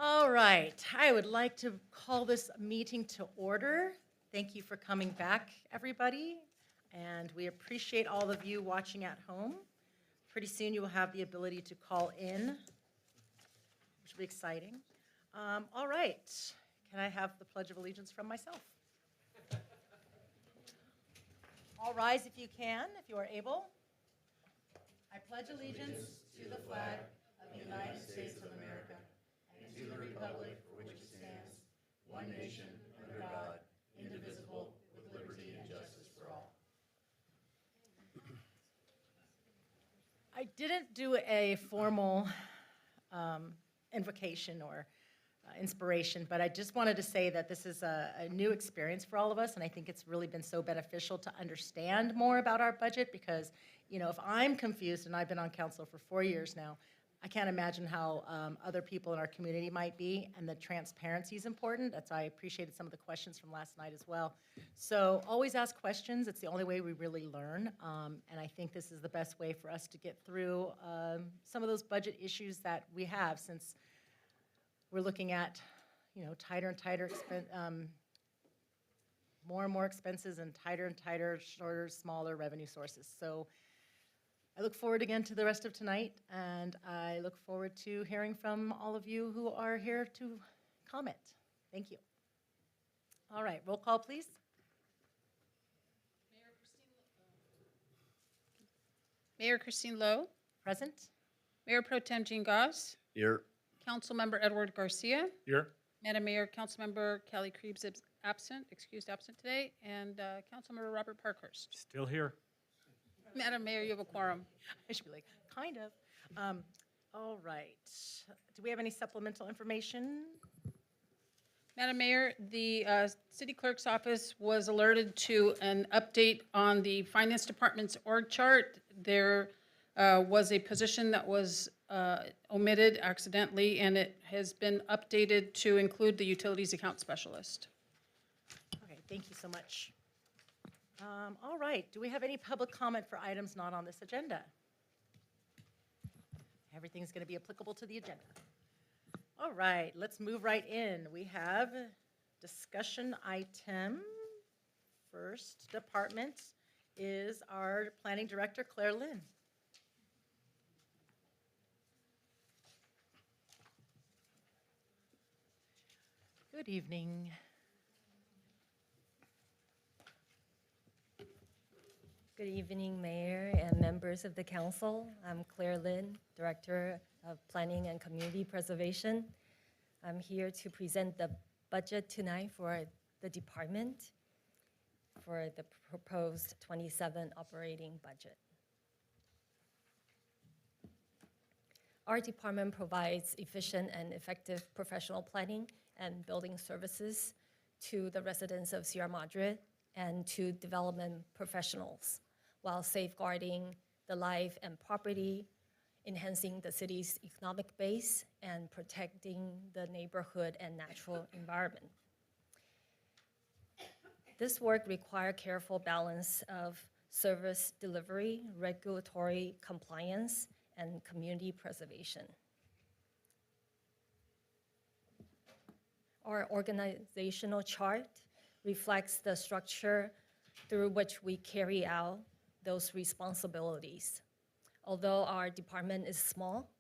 All right, I would like to call this meeting to order. Thank you for coming back, everybody, and we appreciate all of you watching at home. Pretty soon you will have the ability to call in, which will be exciting. All right, can I have the Pledge of Allegiance from myself? All rise if you can, if you are able. I pledge allegiance to the flag of the United States of America and to the republic for which it stands, one nation, under God, indivisible, with liberty and justice for all. I didn't do a formal invocation or inspiration, but I just wanted to say that this is a new experience for all of us, and I think it's really been so beneficial to understand more about our budget because, you know, if I'm confused, and I've been on council for 4 years now, I can't imagine how other people in our community might be, and the transparency is important. That's why I appreciated some of the questions from last night as well. So always ask questions. It's the only way we really learn, and I think this is the best way for us to get through some of those budget issues that we have since we're looking at, you know, tighter and tighter, more and more expenses and tighter, shorter, smaller revenue sources. So I look forward again to the rest of tonight, and I look forward to hearing from all of you who are here to comment. Thank you. All right, roll call, please. Mayor Christine Lowe, Present. Mayor Pro Tem Jean Goss, Here. Councilmember Edward Garcia, Here. Madam Mayor, Councilmember Callie Krebs is absent, excused absent today, and Councilmember Robert Parkhurst. Still here. Madam Mayor, you have a quorum. I should be like, kind of. All right. Do we have any supplemental information? Madam Mayor, the city clerk's office was alerted to an update on the finance department's org chart. There was a position that was omitted accidentally, and it has been updated to include the utilities account specialist. Okay, thank you so much. All right, do we have any public comment for items not on this agenda? Everything's going to be applicable to the agenda. All right, let's move right in. We have discussion item. First department is our planning director, Claire Lynn. Good evening. Good evening, Mayor and members of the Council. I'm Claire Lynn, Director of Planning and Community Preservation. I'm here to present the budget tonight for the department for the proposed 27 operating budget. Our department provides efficient and effective professional planning and building services to the residents of Sierra Madre and to development professionals, while safeguarding the life and property, enhancing the city's economic base, and protecting the neighborhood and natural environment. This work requires careful balance of service delivery, regulatory compliance, and community preservation. Our organizational chart reflects the structure through which we carry out those responsibilities. Although our department is small,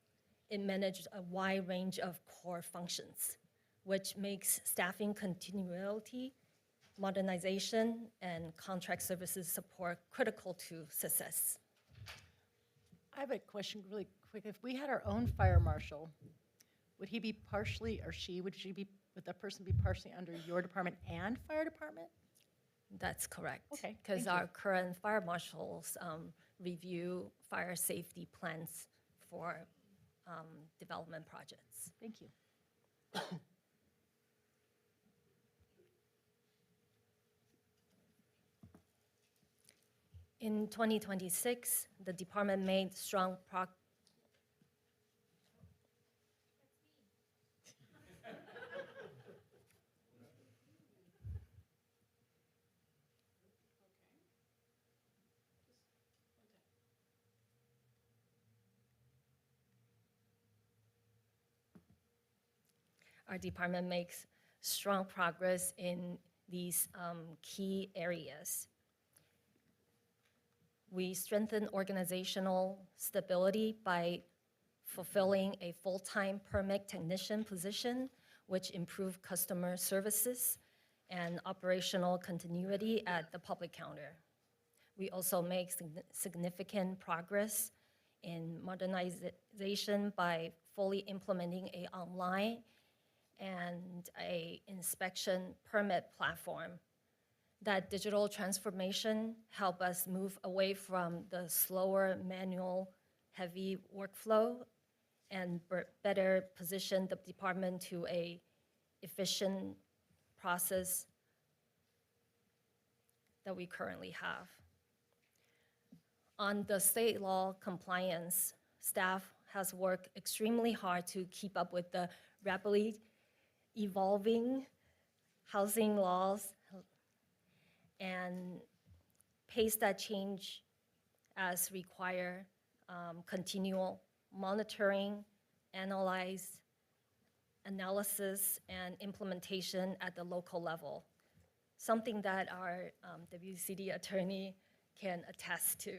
it manages a wide range of core functions, which makes staffing continuity, modernization, and contract services support critical to success. I have a question really quick. If we had our own fire marshal, would he be partially, or would that person be partially under your department and fire department? That's correct. Okay, Because thank you. our current fire marshals review fire safety plans for development projects. Thank you. In 2026, the department made strong progress. our department makes strong progress in these key areas. We strengthen organizational stability by fulfilling a full-time permit technician position, which improve customer services and operational continuity at the public counter. We also make significant progress in modernization by fully implementing a online and a inspection permit platform. That digital transformation help us move away from the slower manual heavy workflow and better position the department to a efficient process that we currently have. On the state law compliance, staff has worked extremely hard to keep up with the rapidly evolving housing laws and pace that change as require continual monitoring, analysis, and implementation at the local level. Something that our WCD attorney can attest to.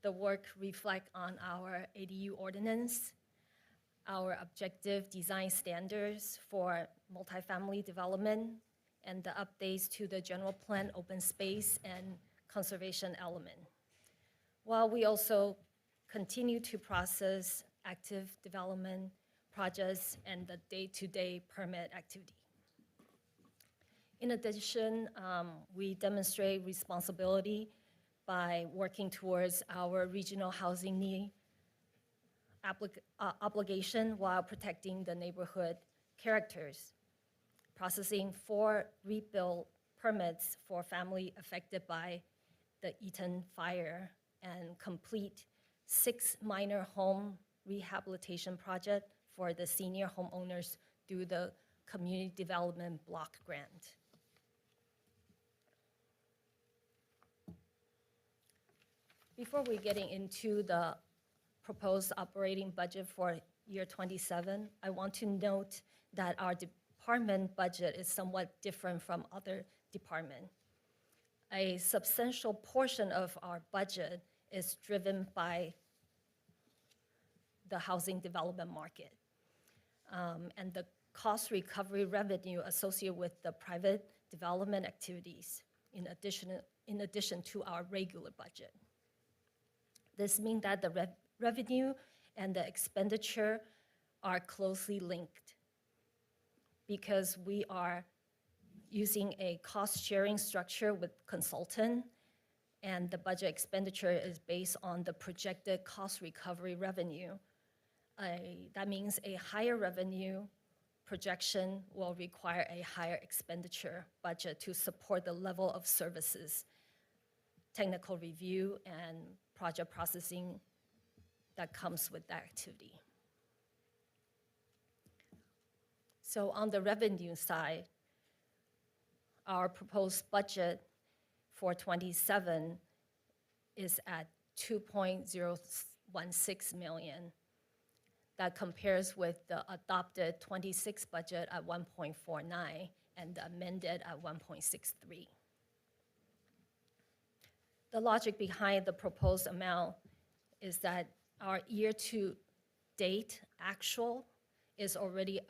The work reflect on our ADU ordinance, our objective design standards for multifamily development, and the updates to the general plan, open space, and conservation element. While we also continue to process active development projects and the day-to-day permit activity. In addition, we demonstrate responsibility by working towards our regional housing need obligation while protecting the neighborhood characters. Processing 4 rebuild permits for family affected by the Eaton fire and complete 6 minor home rehabilitation project for the senior homeowners through the Community Development Block Grant. Before we getting into the proposed operating budget for year 27, I want to note that our department budget is somewhat different from other departments. A substantial portion of our budget is driven by the housing development market and the cost recovery revenue associated with the private development activities in addition to our regular budget. This means that the revenue and the expenditure are closely linked because we are using a cost-sharing structure with consultant, and the budget expenditure is based on the projected cost recovery revenue. That means a higher revenue projection will require a higher expenditure budget to support the level of services, technical review, and project processing that comes with that activity. So on the revenue side, our proposed budget for 27 is at 2.016 million. That compares with the adopted 26 budget at 1.49 and the amended at 1.63. The logic behind the proposed amount is that our year-to-date actual is already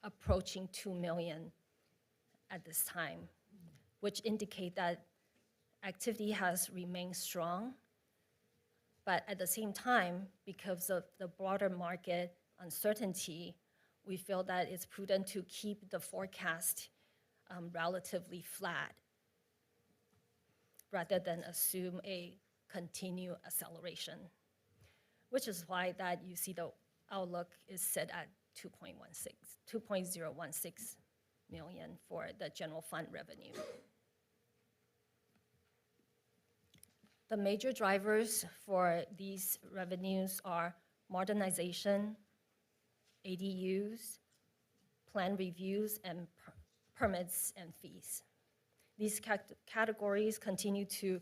approaching 2 million at this time, which indicate that activity has remained strong. But at the same time, because of the broader market uncertainty, we feel that it's prudent to keep the forecast relatively flat rather than assume a continued acceleration, which is why that you see the outlook is set at 2.016 million for the general fund revenue. The major drivers for these revenues are modernization, ADUs, plan reviews, and permits and fees. These categories continue to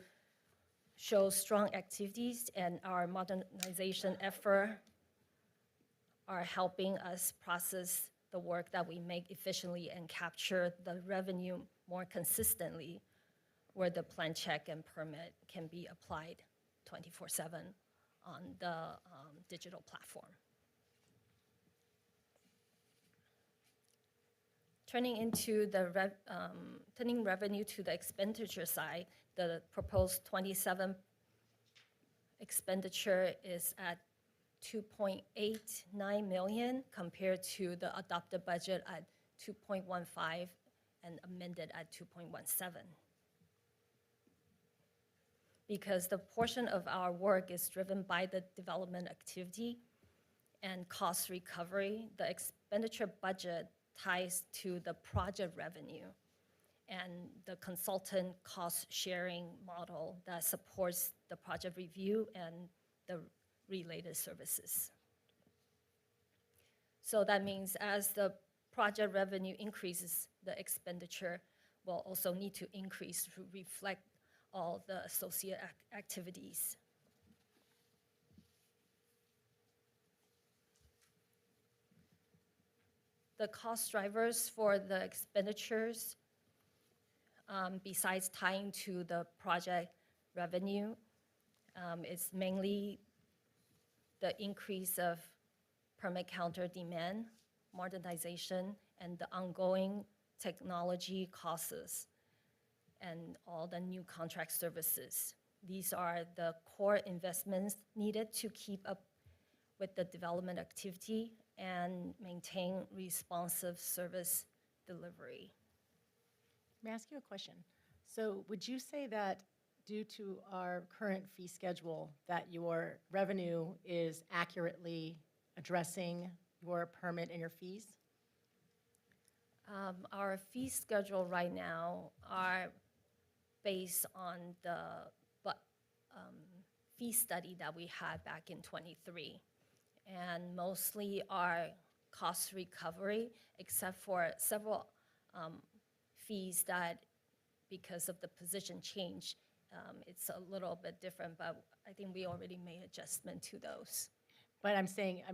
show strong activities, and our modernization effort are helping us process the work that we make efficiently and capture the revenue more consistently, where the plan check and permit can be applied 24/7 on the digital platform. Turning revenue to the expenditure side, the proposed 27 expenditure is at 2.89 million compared to the adopted budget at 2.15 and amended at 2.17. Because the portion of our work is driven by the development activity and cost recovery, the expenditure budget ties to the project revenue and the consultant cost-sharing model that supports the project review and the related services. So that means as the project revenue increases, the expenditure will also need to increase to reflect all the associate activities. The cost drivers for the expenditures, besides tying to the project revenue, is mainly the increase of permit counter demand, modernization, and the ongoing technology costs, and all the new contract services. These are the core investments needed to keep up with the development activity and maintain responsive service delivery. May I ask you a question? So would you say that due to our current fee schedule, that your revenue is accurately addressing your permit and your fees? Our fee schedule right now are based on the fee study that we had back in '23. And mostly our cost recovery, except for several fees that, because of the position change, it's a little bit different, but I think we already made adjustment to those. But I'm saying,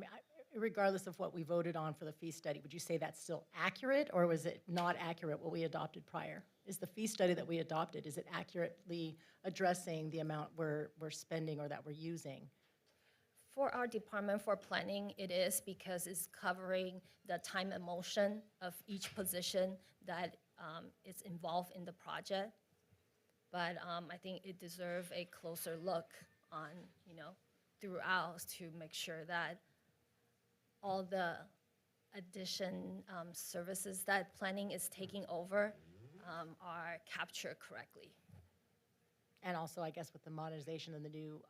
regardless of what we voted on for the fee study, would you say that's still accurate, or was it not accurate what we adopted prior? Is the fee study that we adopted, is it accurately addressing the amount we're spending or that we're using? For our department for planning, it is because it's covering the time and motion of each position that is involved in the project. But I think it deserves a closer look on, throughout to make sure that all the addition services that planning is taking over are captured correctly. And also, I guess, with the modernization and the new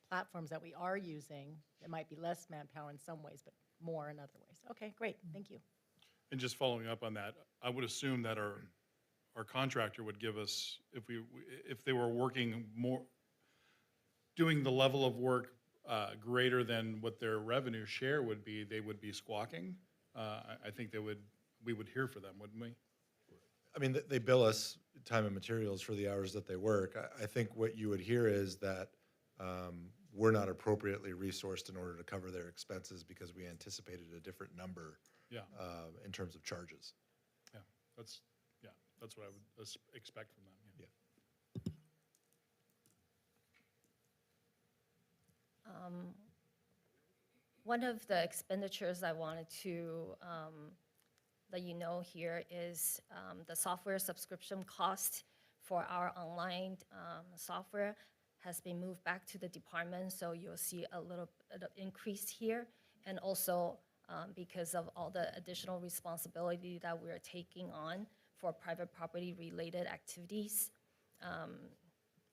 platforms that we are using, it might be less manpower in some ways, but more in other ways. Okay, great, thank you. And just following up on that, I would assume that our contractor would give us, if they were working more, doing the level of work greater than what their revenue share would be, they would be squawking. I think we would hear for them, wouldn't we? I mean, they bill us time and materials for the hours that they work. I think what you would hear is that we're not appropriately resourced in order to cover their expenses because we anticipated a different number Yeah. In terms of charges. Yeah, that's what I would expect from them. Yeah. One of the expenditures I wanted to let you know here is the software subscription cost for our online software has been moved back to the department, so you'll see a little bit of increase here. And also because of all the additional responsibility that we're taking on for private property related activities.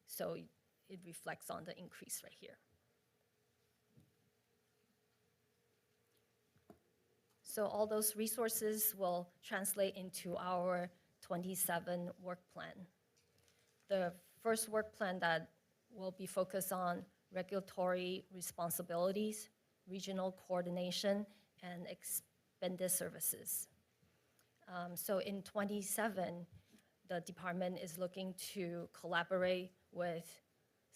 So it reflects on the increase right here. So all those resources will translate into our 27 work plan. The first work plan that will be focused on regulatory responsibilities, regional coordination, and expanded services. So in 27, the department is looking to collaborate with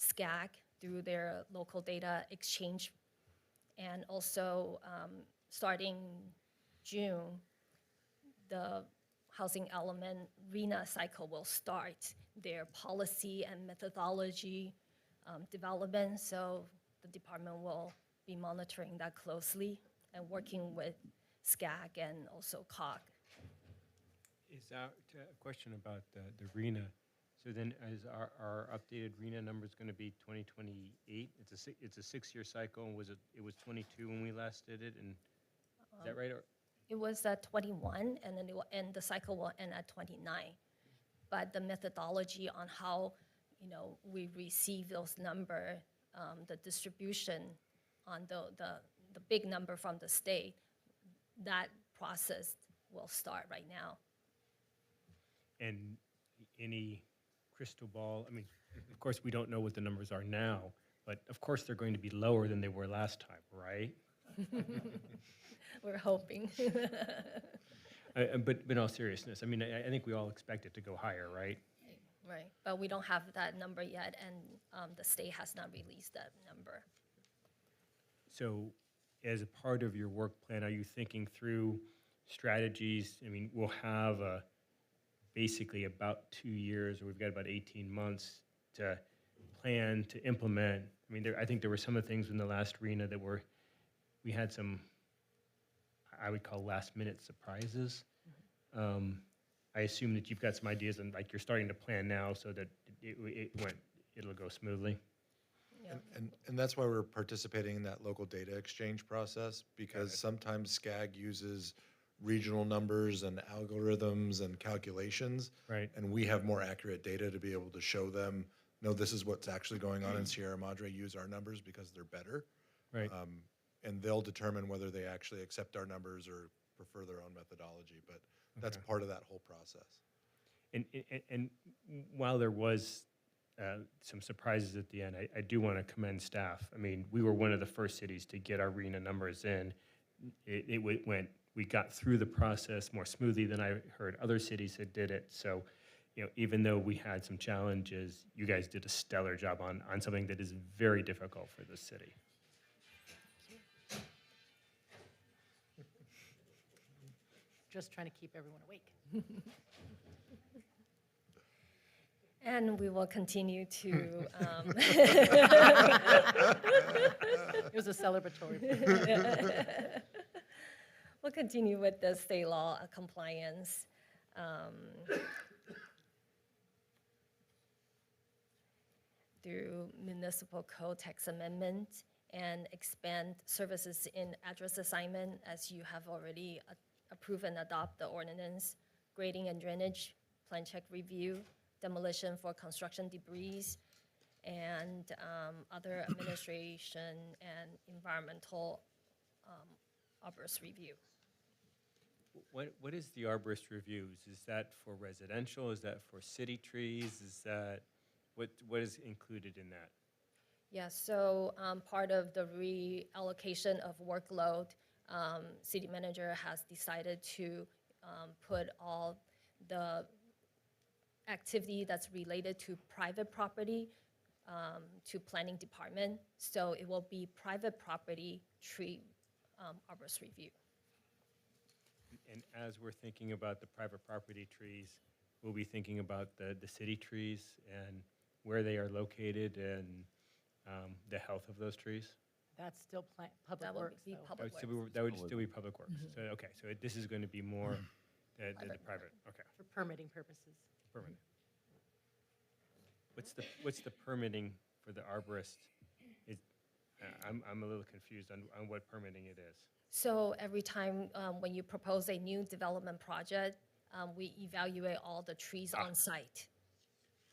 SCAC through their local data exchange, and also starting June, the housing element RENA cycle will start their policy and methodology development. So the department will be monitoring that closely and working with SCAG and also COG. Is that a question about the RENA? So then is our updated RENA numbers going to be 2028? It's a 6-year cycle, and it was 22 when we last did it, and is that right? Or It was at 21, and then it will end, the cycle will end at 29. But the methodology on how, we receive those number, the distribution on the big number from the state, that process will start right now. and any crystal ball? I mean, of course, we don't know what the numbers are now, but of course, they're going to be lower than they were last time, right? We're hoping. But in all seriousness, I mean, I think we all expect it to go higher, right? Right, but we don't have that number yet, and the state has not released that number. So as a part of your work plan, are you thinking through strategies? I mean, we'll have basically about 2 years, or we've got about 18 months to plan, to implement. I mean, I think there were some of the things in the last RENA that we had some, I would call last-minute surprises. I assume that you've got some ideas and like you're starting to plan now so that it'll go smoothly. Yeah. And that's why we're participating in that local data exchange process, because sometimes SCAG uses regional numbers and algorithms and calculations. Right. And we have more accurate data to be able to show them, no, this is what's actually going on in Sierra Madre, use our numbers because they're better. Right. And they'll determine whether they actually accept our numbers or prefer their own methodology. But that's part of that whole process. And while there was some surprises at the end, I do want to commend staff. I mean, we were one of the first cities to get our RENA numbers in. We got through the process more smoothly than I heard other cities that did it. So, even though we had some challenges, you guys did a stellar job on something that is very difficult for the city. Just trying to keep everyone awake. And we will continue to, It was a celebratory. we'll continue with the state law compliance. Through municipal code text amendment and expand services in address assignment, as you have already approved and adopt the ordinance, grading and drainage, plan check review, demolition for construction debris, and other administration and environmental arborist review. What is the arborist reviews? Is that for residential? Is that for city trees? Is that, what is included in that? Yeah, so part of the reallocation of workload, city manager has decided to put all the activity that's related to private property to planning department. So it will be private property tree arborist review. And as we're thinking about the private property trees, we'll be thinking about the city trees and where they are located and the health of those trees? That's still public That will works, be though. public That works. would still be public works. So, okay, so this is going to be more the private, okay, For permitting purposes. permanent. What's the permitting for the arborist? I'm a little confused on what permitting it is. So every time when you propose a new development project, we evaluate all the trees on site.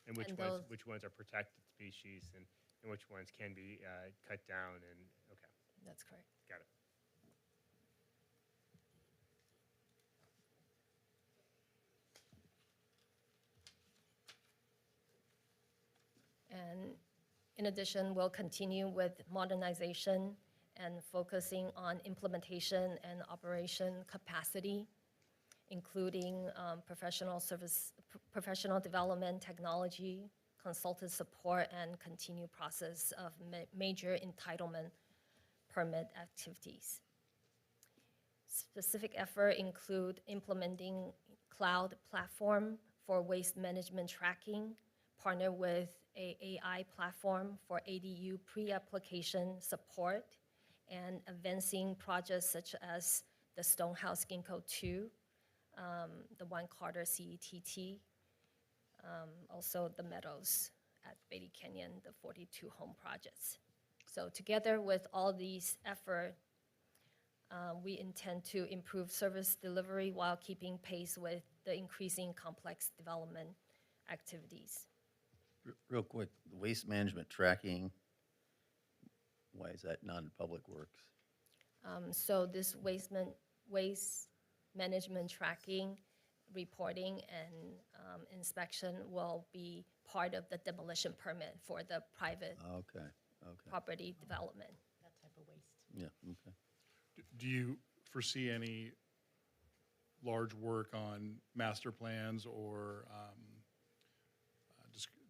And And those- which ones are protected species and which ones can be cut down and, okay, That's correct. got it. And in addition, we'll continue with modernization and focusing on implementation and operation capacity, including professional development, technology, consultant support, and continued process of major entitlement permit activities. Specific effort include implementing cloud platform for waste management tracking, partner with a AI platform for ADU pre-application support, and advancing projects such as the Stonehouse Ginkgo 2, the One Carter CETT, also the Meadows at Beatty Canyon, the 42 home projects. So together with all these efforts, we intend to improve service delivery while keeping pace with the increasing complex development activities. Real quick, the waste management tracking, why is that not in Public Works? So this waste management tracking, reporting, and inspection will be part of the demolition permit for the private Okay, property development. That type of waste. yeah, okay. Do you foresee any large work on master plans or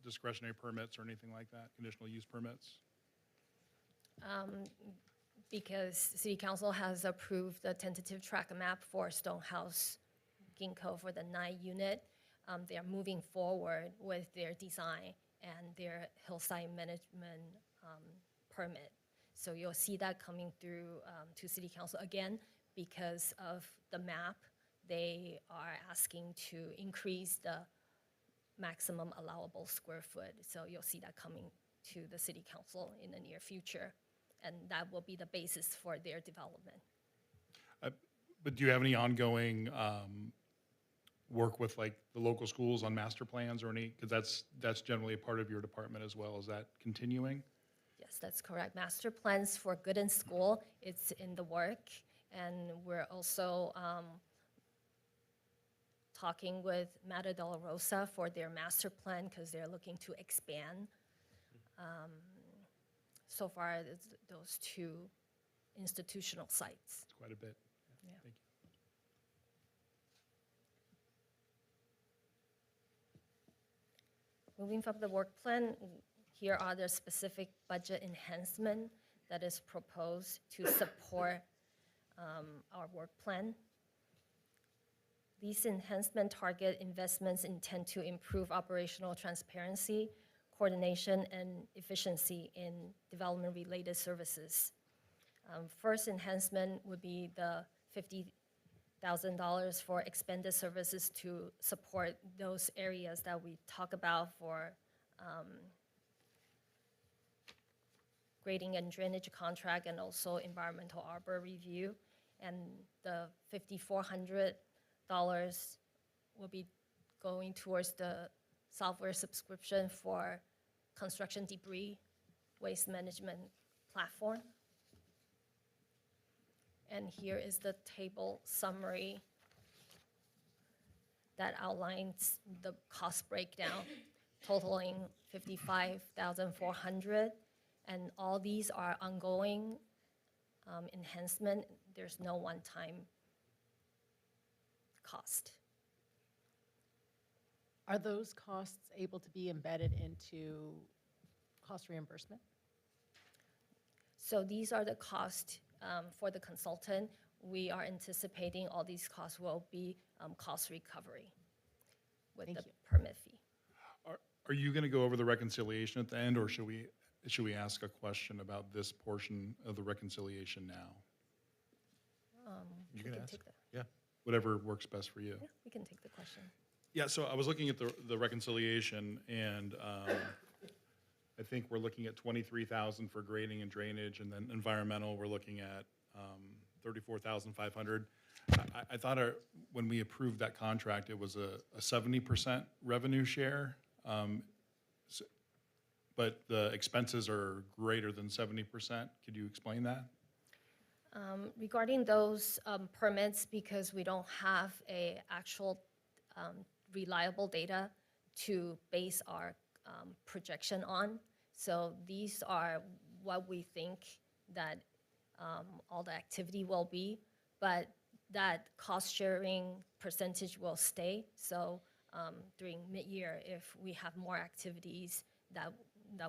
discretionary permits or anything like that, conditional use permits? Because City Council has approved the tentative track map for Stonehouse Ginkgo for the 9-unit. They are moving forward with their design and their hillside management permit. So you'll see that coming through to City Council again because of the map. They are asking to increase the maximum allowable square foot. So you'll see that coming to the City Council in the near future. And that will be the basis for their development. But do you have any ongoing work with like the local schools on master plans or any, because that's generally a part of your department as well. Is that continuing? Yes, that's correct. Master plans for good in school, it's in the work. And we're also talking with Madre de la Rosa for their master plan because they're looking to expand. So far, it's those two institutional sites. It's quite a bit. Yeah. Thank you. Moving from the work plan, here are the specific budget enhancement that is proposed to support our work plan. These enhancement target investments intend to improve operational transparency, coordination, and efficiency in development-related services. First enhancement would be the $50,000 for expanded services to support those areas that we talk about for grading and drainage contract and also environmental arbor review. And the $5,400 will be going towards the software subscription for construction debris waste management platform. And here is the table summary that outlines the cost breakdown, totaling $55,400. And all these are ongoing enhancement. There's no one-time cost. Are those costs able to be embedded into cost reimbursement? So these are the costs for the consultant. We are anticipating all these costs will be cost recovery with Thank the you. permit fee. Are you going to go over the reconciliation at the end, or should we ask a question about this portion of the reconciliation now? You We can ask. take that. Yeah. Whatever works best for you. Yeah, we can take the question. Yeah, so I was looking at the reconciliation, and I think we're looking at 23,000 for grading and drainage, and then environmental, we're looking at 34,500. I thought when we approved that contract, it was a 70% revenue share, but the expenses are greater than 70%. Could you explain that? Regarding those permits, because we don't have a actual reliable data to base our projection on, so these are what we think that all the activity will be, but that cost sharing percentage will stay. So during mid-year, if we have more activities, that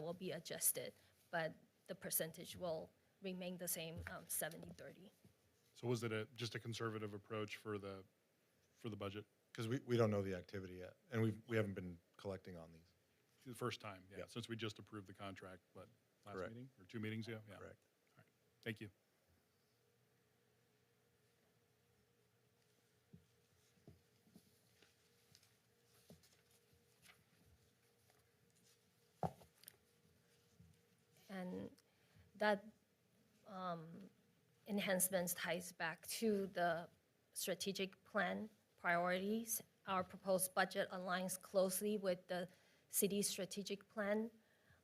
will be adjusted, but the percentage will remain the same, 70-30. So was it just a conservative approach for the budget? Because we don't know the activity yet, and we haven't been collecting on these. The first time, yeah, Yep. since we just approved the contract, what, last Correct. meeting, or 2 meetings ago? Yeah. Correct. Thank you. And that enhancements ties back to the strategic plan priorities. Our proposed budget aligns closely with the city's strategic plan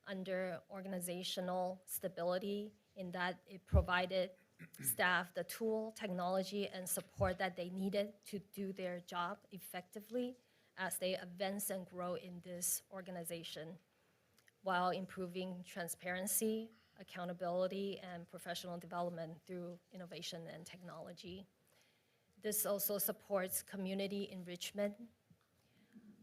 under organizational stability, in that it provided staff the tool, technology, and support that they needed to do their job effectively as they advance and grow in this organization, while improving transparency, accountability, and professional development through innovation and technology. This also supports community enrichment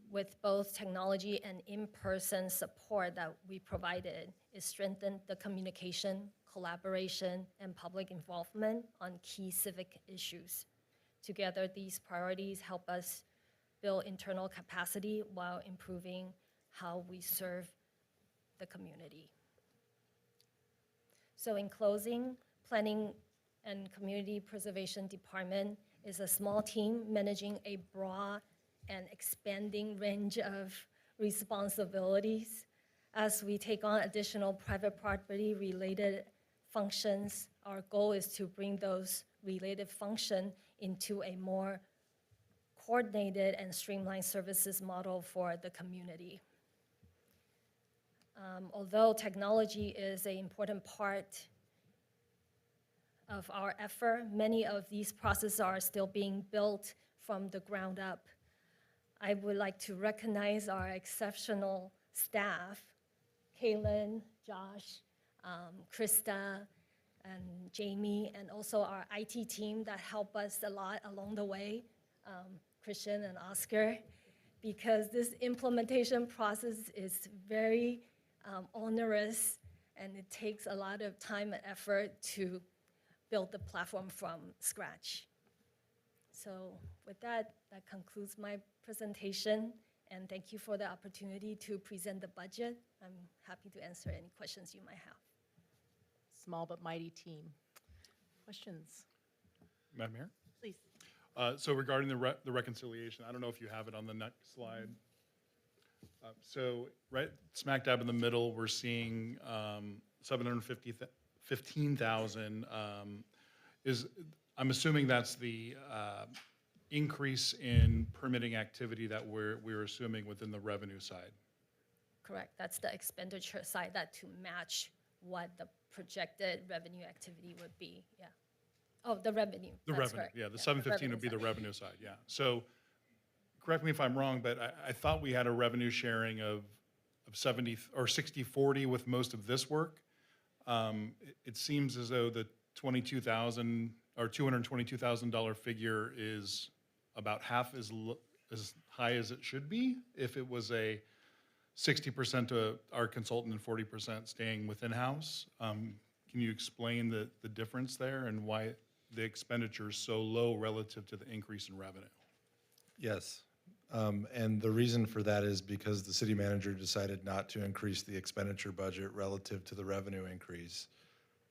with both technology and in-person support that we provided. It strengthened the communication, collaboration, and public involvement on key civic issues. Together, these priorities help us build internal capacity while improving how we serve the community. So in closing, Planning and Community Preservation Department is a small team managing a broad and expanding range of responsibilities. As we take on additional private property-related functions, our goal is to bring those related functions into a more coordinated and streamlined services model for the community. Although technology is an important part of our effort, many of these processes are still being built from the ground up. I would like to recognize our exceptional staff, Kaylin, Josh, Krista, and Jamie, and also our IT team that help us a lot along the way, Christian and Oscar, because this implementation process is very onerous, and it takes a lot of time and effort to build the platform from scratch. So with that, that concludes my presentation, and thank you for the opportunity to present the budget. I'm happy to answer any questions you might have. Small but mighty team. Questions, Madam Mayor? please? So regarding the reconciliation, I don't know if you have it on the next slide. So right smack dab in the middle, we're seeing 715,000 I'm assuming that's the increase in permitting activity that we're assuming within the revenue side. Correct, that's the expenditure side, that to match what the projected revenue activity would be, yeah. Oh, the revenue, The that's revenue, correct. yeah, the 715 would be the revenue revenue side, yeah. So, correct me if I'm wrong, but I thought we had a revenue sharing of 70, or 60/40 with most of this work. It seems as though the 22,000, or $222,000 figure is about half as high as it should be if it was a 60% to our consultant and 40% staying within house. Can you explain the difference there and why the expenditure is so low relative to the increase in revenue? Yes. And the reason for that is because the city manager decided not to increase the expenditure budget relative to the revenue increase.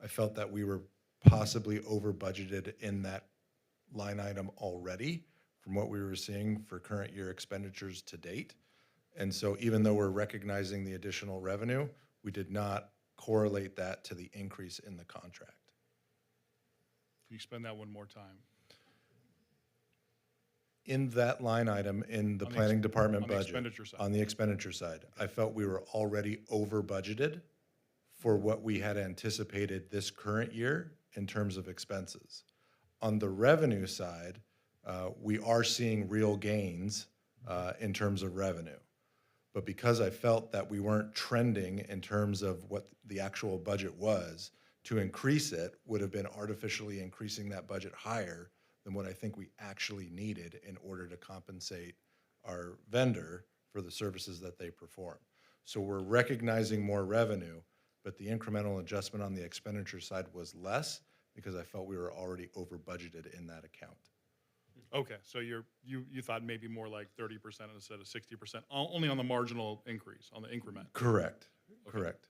I felt that we were possibly over budgeted in that line item already from what we were seeing for current year expenditures to date. And so even though we're recognizing the additional revenue, we did not correlate that to the increase in the contract. Can you explain that one more time? In that line item in the On the planning department on the budget. expenditure side. On the expenditure side, I felt we were already over budgeted for what we had anticipated this current year in terms of expenses. On the revenue side, we are seeing real gains in terms of revenue. But because I felt that we weren't trending in terms of what the actual budget was, to increase it would have been artificially increasing that budget higher than what I think we actually needed in order to compensate our vendor for the services that they perform. So we're recognizing more revenue, but the incremental adjustment on the expenditure side was less because I felt we were already over budgeted in that account. Okay, so you thought maybe more like 30% instead of 60%, only on the marginal increase, on the increment. Correct, correct.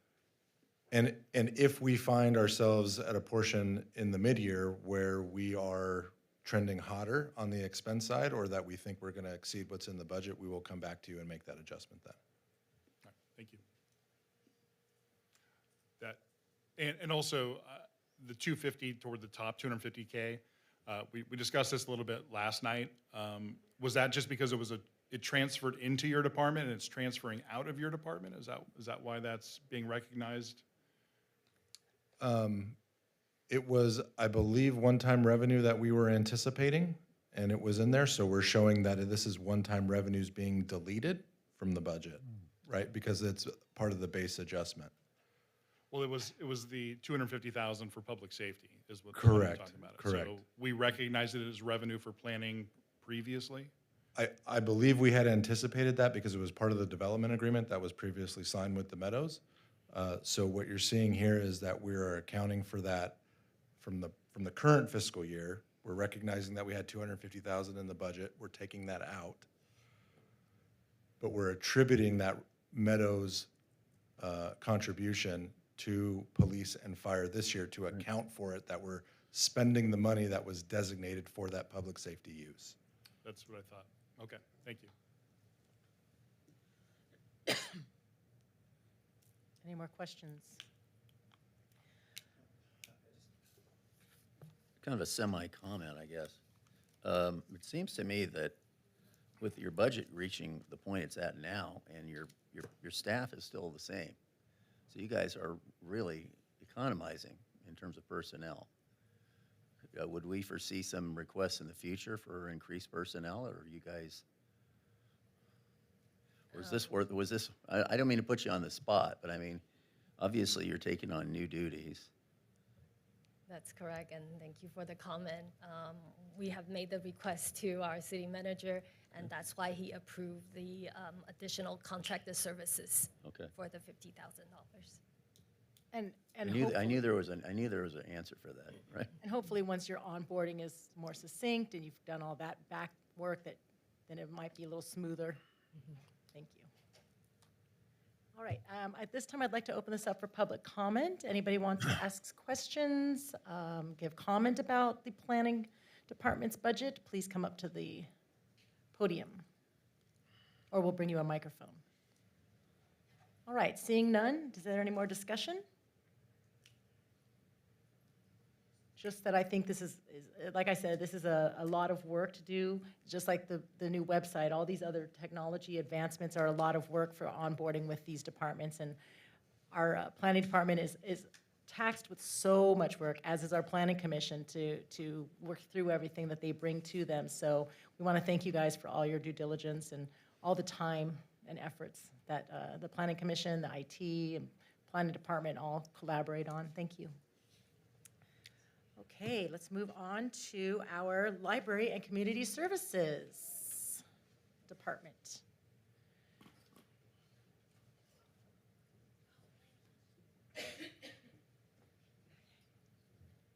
And if we find ourselves at a portion in the mid-year where we are trending hotter on the expense side, or that we think we're going to exceed what's in the budget, we will come back to you and make that adjustment then. All right, thank you. That, and also, the 250 toward the top, 250K, we discussed this a little bit last night. Was that just because it transferred into your department and it's transferring out of your department? Is that why that's being recognized? It was, I believe, one-time revenue that we were anticipating, and it was in there, so we're showing that this is one-time revenues being deleted from the budget, right? Because it's part of the base adjustment. Well, it was the 250,000 for public safety is what Correct, we're talking about. correct. So we recognized it as revenue for planning previously? I believe we had anticipated that because it was part of the development agreement that was previously signed with the Meadows. So what you're seeing here is that we are accounting for that from the current fiscal year. We're recognizing that we had 250,000 in the budget. We're taking that out. But we're attributing that Meadows contribution to police and fire this year to account for it, that we're spending the money that was designated for that public safety use. That's what I thought. Okay, thank you. Any more questions? Kind of a semi-comment, I guess. It seems to me that with your budget reaching the point it's at now, and your staff is still the same, so you guys are really economizing in terms of personnel. Would we foresee some requests in the future for increased personnel, or you guys? Was this? I don't mean to put you on the spot, but I mean, obviously you're taking on new duties. That's correct, and thank you for the comment. We have made the request to our city manager, and that's why he approved the additional contracted services Okay. for the $50,000. And I knew hopefully, there was an answer for that, right? and hopefully, once your onboarding is more succinct and you've done all that back work, then it might be a little smoother. Thank you. All right, at this time, I'd like to open this up for public comment. Anybody want to ask questions, give comment about the planning department's budget, please come up to the podium, or we'll bring you a microphone. All right, seeing none, is there any more discussion? Just that I think this is like I said, this is a lot of work to do, just like the new website. All these other technology advancements are a lot of work for onboarding with these departments, and our planning department is taxed with so much work, as is our planning commission, to work through everything that they bring to them. So we want to thank you guys for all your due diligence and all the time and efforts that the planning commission, the IT, and planning department all collaborate on. Thank you. Okay, let's move on to our Library and Community Services Department.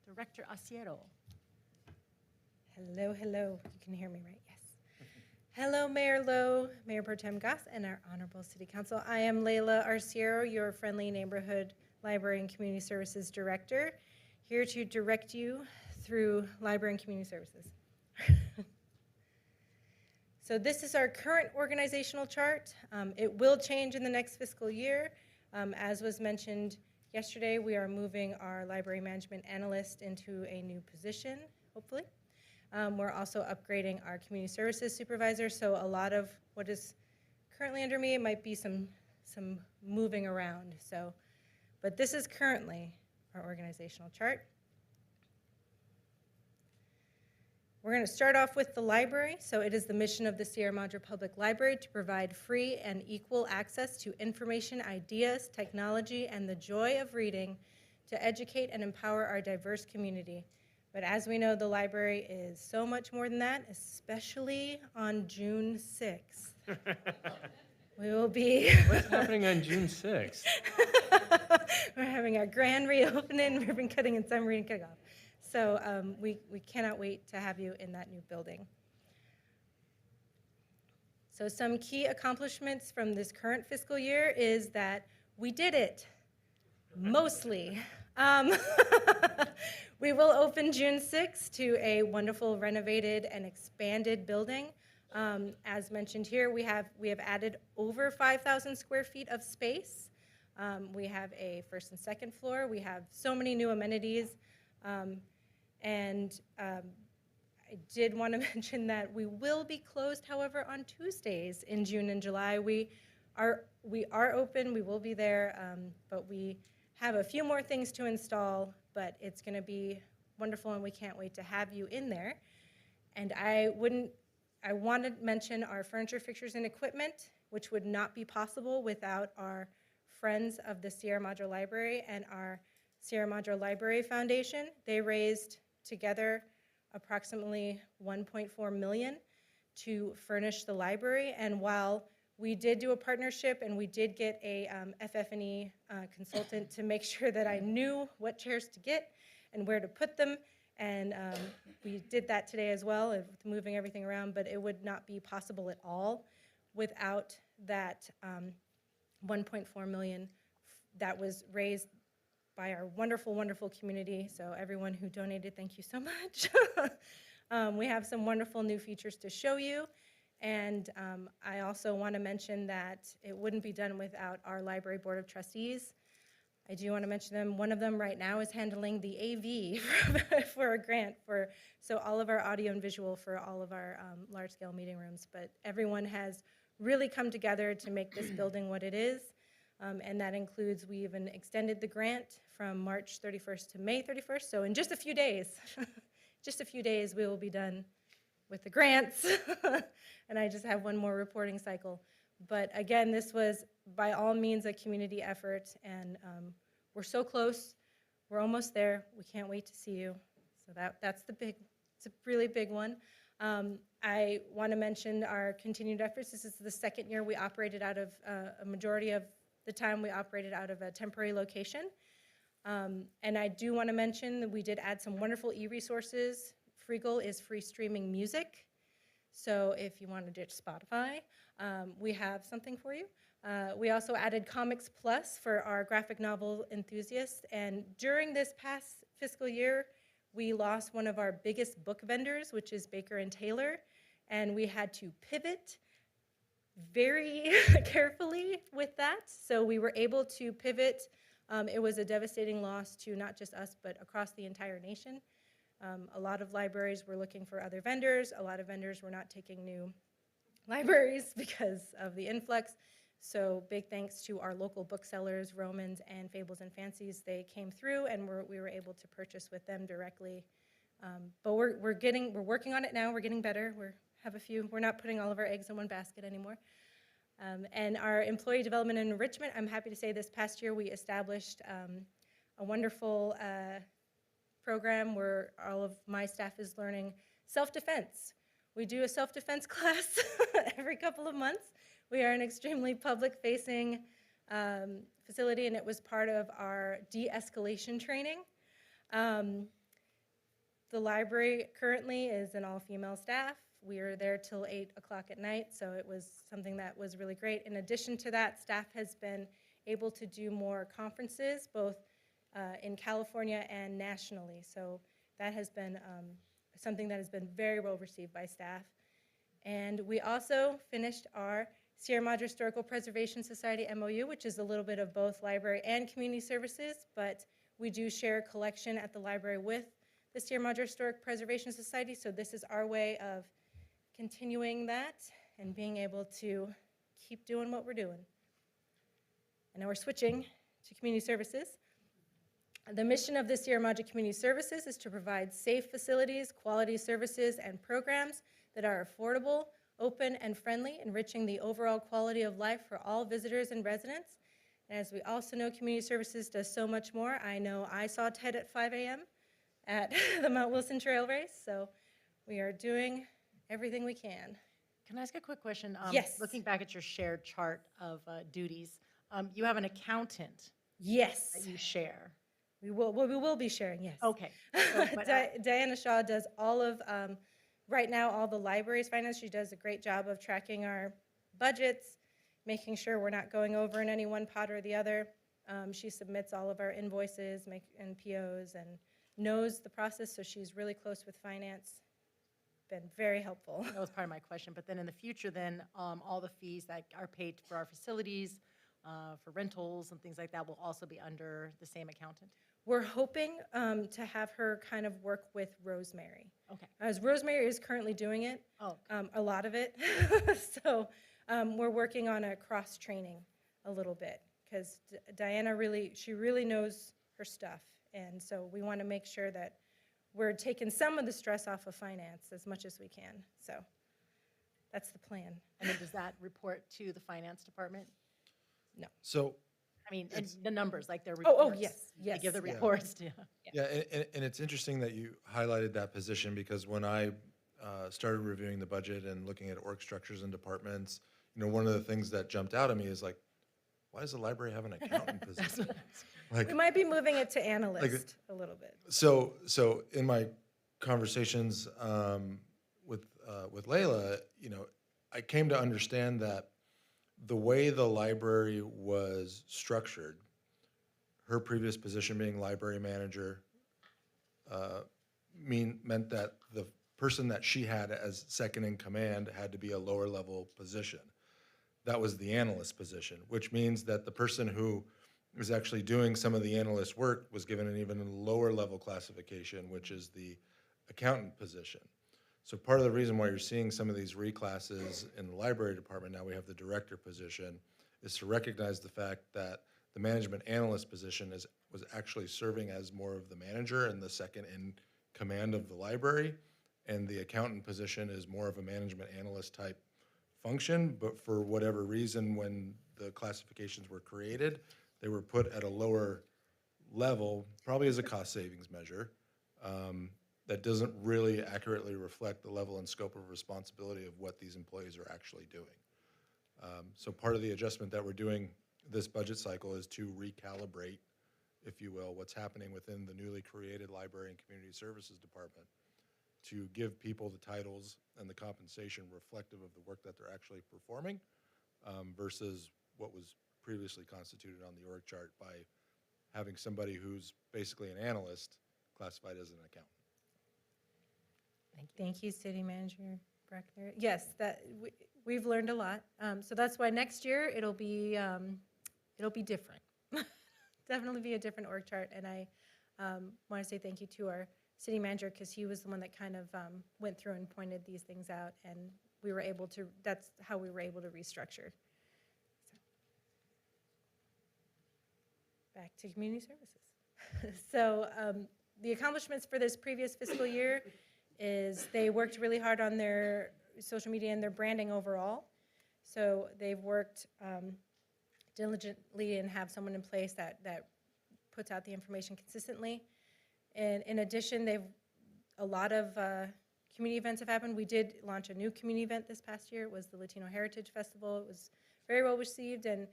Director Asiero. Hello, hello. You can hear me, right? Yes. Hello, Mayor Lowe, Mayor Pro Tem Goss, and our honorable City Council. I am Layla Arciero, your friendly neighborhood library and community services director, here to direct you through library and community services. So this is our current organizational chart. It will change in the next fiscal year. As was mentioned yesterday, we are moving our library management analyst into a new position, hopefully. We're also upgrading our community services supervisor, so a lot of what is currently under me, it might be some moving around. So, but this is currently our organizational chart. We're going to start off with the library. So it is the mission of the Sierra Madre Public Library to provide free and equal access to information, ideas, technology, and the joy of reading to educate and empower our diverse community. But as we know, the library is so much more than that, especially on June 6th. We will be... What's happening on June 6th? We're having our grand reopening, ribbon cutting, and summer reading kickoff. So we cannot wait to have you in that new building. So some key accomplishments from this current fiscal year is that we did it, mostly. Um, we will open June 6th to a wonderful renovated and expanded building. As mentioned here, we have added over 5,000 square feet of space. We have a first and second floor. We have so many new amenities. I did want to mention that we will be closed, however, on Tuesdays in June and July. We are open, we will be there, but we have a few more things to install, but it's going to be wonderful, and we can't wait to have you in there. And I want to mention our furniture, fixtures, and equipment, which would not be possible without our friends of the Sierra Madre Library and our Sierra Madre Library Foundation. They raised together approximately $1.4 million to furnish the library. And while we did do a partnership and we did get a FF&E consultant to make sure that I knew what chairs to get and where to put them, and we did that today as well, with moving everything around, but it would not be possible at all without that $1.4 million that was raised by our wonderful, wonderful community. So everyone who donated, thank you so much. We have some wonderful new features to show you. And I also want to mention that it wouldn't be done without our library board of trustees. I do want to mention them. One of them right now is handling the AV for a grant so all of our audio and visual for all of our large-scale meeting rooms. But everyone has really come together to make this building what it is. And that includes, we even extended the grant from March 31st to May 31st. So in just a few days, we will be done with the grants. And I just have one more reporting cycle. But again, this was by all means a community effort, and we're so close. We're almost there. We can't wait to see you. So it's a really big one. I want to mention our continued efforts. This is the second year we operated out of a majority of the time we operated out of a temporary location. And I do want to mention that we did add some wonderful e-resources. Freegal is free streaming music. So if you want to ditch Spotify, we have something for you. We also added Comics Plus for our graphic novel enthusiasts. And during this past fiscal year, we lost one of our biggest book vendors, which is Baker and Taylor. And we had to pivot very carefully with that. So we were able to pivot. It was a devastating loss to not just us, but across the entire nation. A lot of libraries were looking for other vendors. A lot of vendors were not taking new libraries because of the influx. So big thanks to our local booksellers, Romans and Fables and Fancies. They came through, and we were able to purchase with them directly. But we're working on it now. We're getting better. We're not putting all of our eggs in one basket anymore. And our employee development and enrichment, I'm happy to say this past year we established a wonderful program where all of my staff is learning self-defense. We do a self-defense class every couple of months. We are an extremely public-facing facility, and it was part of our de-escalation training. The library currently is an all-female staff. We are there till 8 o'clock at night, so it was something that was really great. In addition to that, staff has been able to do more conferences, both in California and nationally. So that has been something that has been very well received by staff. And we also finished our Sierra Madre Historical Preservation Society MOU, which is a little bit of both library and community services, but we do share a collection at the library with the Sierra Madre Historic Preservation Society, so this is our way of continuing that and being able to keep doing what we're doing. And now we're switching to community services. The mission of the Sierra Madre Community Services is to provide safe facilities, quality services, and programs that are affordable, open, and friendly, enriching the overall quality of life for all visitors and residents. And as we also know, community services does so much more. I know I saw Ted at 5 a.m. at the Mount Wilson Trail Race, so we are doing everything we can. Can I ask a quick question? Yes. Looking back at your shared chart of duties, you have an accountant Yes, that you share. We will be sharing, yes. Okay. So, but Diana Shaw does all of, right now, all the library's finance. She does a great job of tracking our budgets, making sure we're not going over in any one pot or the other. She submits all of our invoices and POs and knows the process, so she's really close with finance. Been very helpful. that was part of my question, but then in the future, then, all the fees that are paid for our facilities, for rentals and things like that will also be under the same accountant? We're hoping to have her kind of work with Rosemary. Okay. As Rosemary is currently doing it, Oh, a lot of it. So we're working on a cross-training a little bit because Diana she really knows her stuff. And so we want to make sure that we're taking some of the stress off of finance as much as we can. So that's the plan. and then does that report to the finance department? So, I mean, and the numbers, like their Oh, reports? yes, They yes. give the Yeah. reports to, yeah, and it's interesting that you highlighted that position because when I started reviewing the budget and looking at org structures and departments, one of the things that jumped out at me is like, why does the library have an accountant position? Like, We might be moving it to analyst a little bit. so in my conversations with Layla, I came to understand that the way the library was structured, her previous position being library manager, meant that the person that she had as second in command had to be a lower level position. That was the analyst position, which means that the person who was actually doing some of the analyst work was given an even lower level classification, which is the accountant position. So part of the reason why you're seeing some of these reclasses in the library department, now we have the director position, is to recognize the fact that the management analyst position was actually serving as more of the manager and the second in command of the library, and the accountant position is more of a management analyst type function, but for whatever reason, when the classifications were created, they were put at a lower level, probably as a cost savings measure, that doesn't really accurately reflect the level and scope of responsibility of what these employees are actually doing. So part of the adjustment that we're doing this budget cycle is to recalibrate, if you will, what's happening within the newly created Library and Community Services Department to give people the titles and the compensation reflective of the work that they're actually performing versus what was previously constituted on the org chart by having somebody who's basically an analyst classified as an accountant. Thank you, City Manager Brackner. Yes, we've learned a lot. So that's why next year it'll be different. Definitely be a different org chart. And I want to say thank you to our city manager because he was the one that kind of went through and pointed these things out, and that's how we were able to restructure. Back to community services. So the accomplishments for this previous fiscal year is they worked really hard on their social media and their branding overall. So they've worked diligently and have someone in place that puts out the information consistently. And in addition, a lot of community events have happened. We did launch a new community event this past year. It was the Latino Heritage Festival. It was very well received, and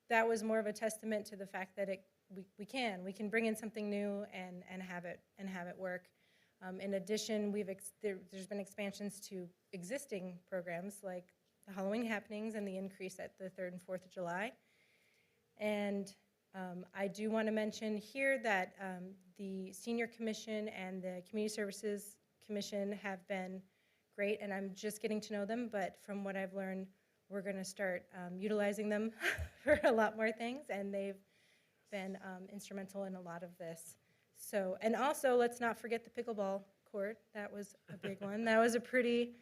that was more of a testament to the fact that we can bring in something new and have it work. In addition, there's been expansions to existing programs like the Halloween happenings and the increase at the 3rd and 4th of July. And I do want to mention here that the Senior Commission and the Community Services Commission have been great, and I'm just getting to know them, but from what I've learned, we're going to start utilizing them for a lot more things, and they've been instrumental in a lot of this. So, and also, let's not forget the pickleball court. That was a big one. That was a pretty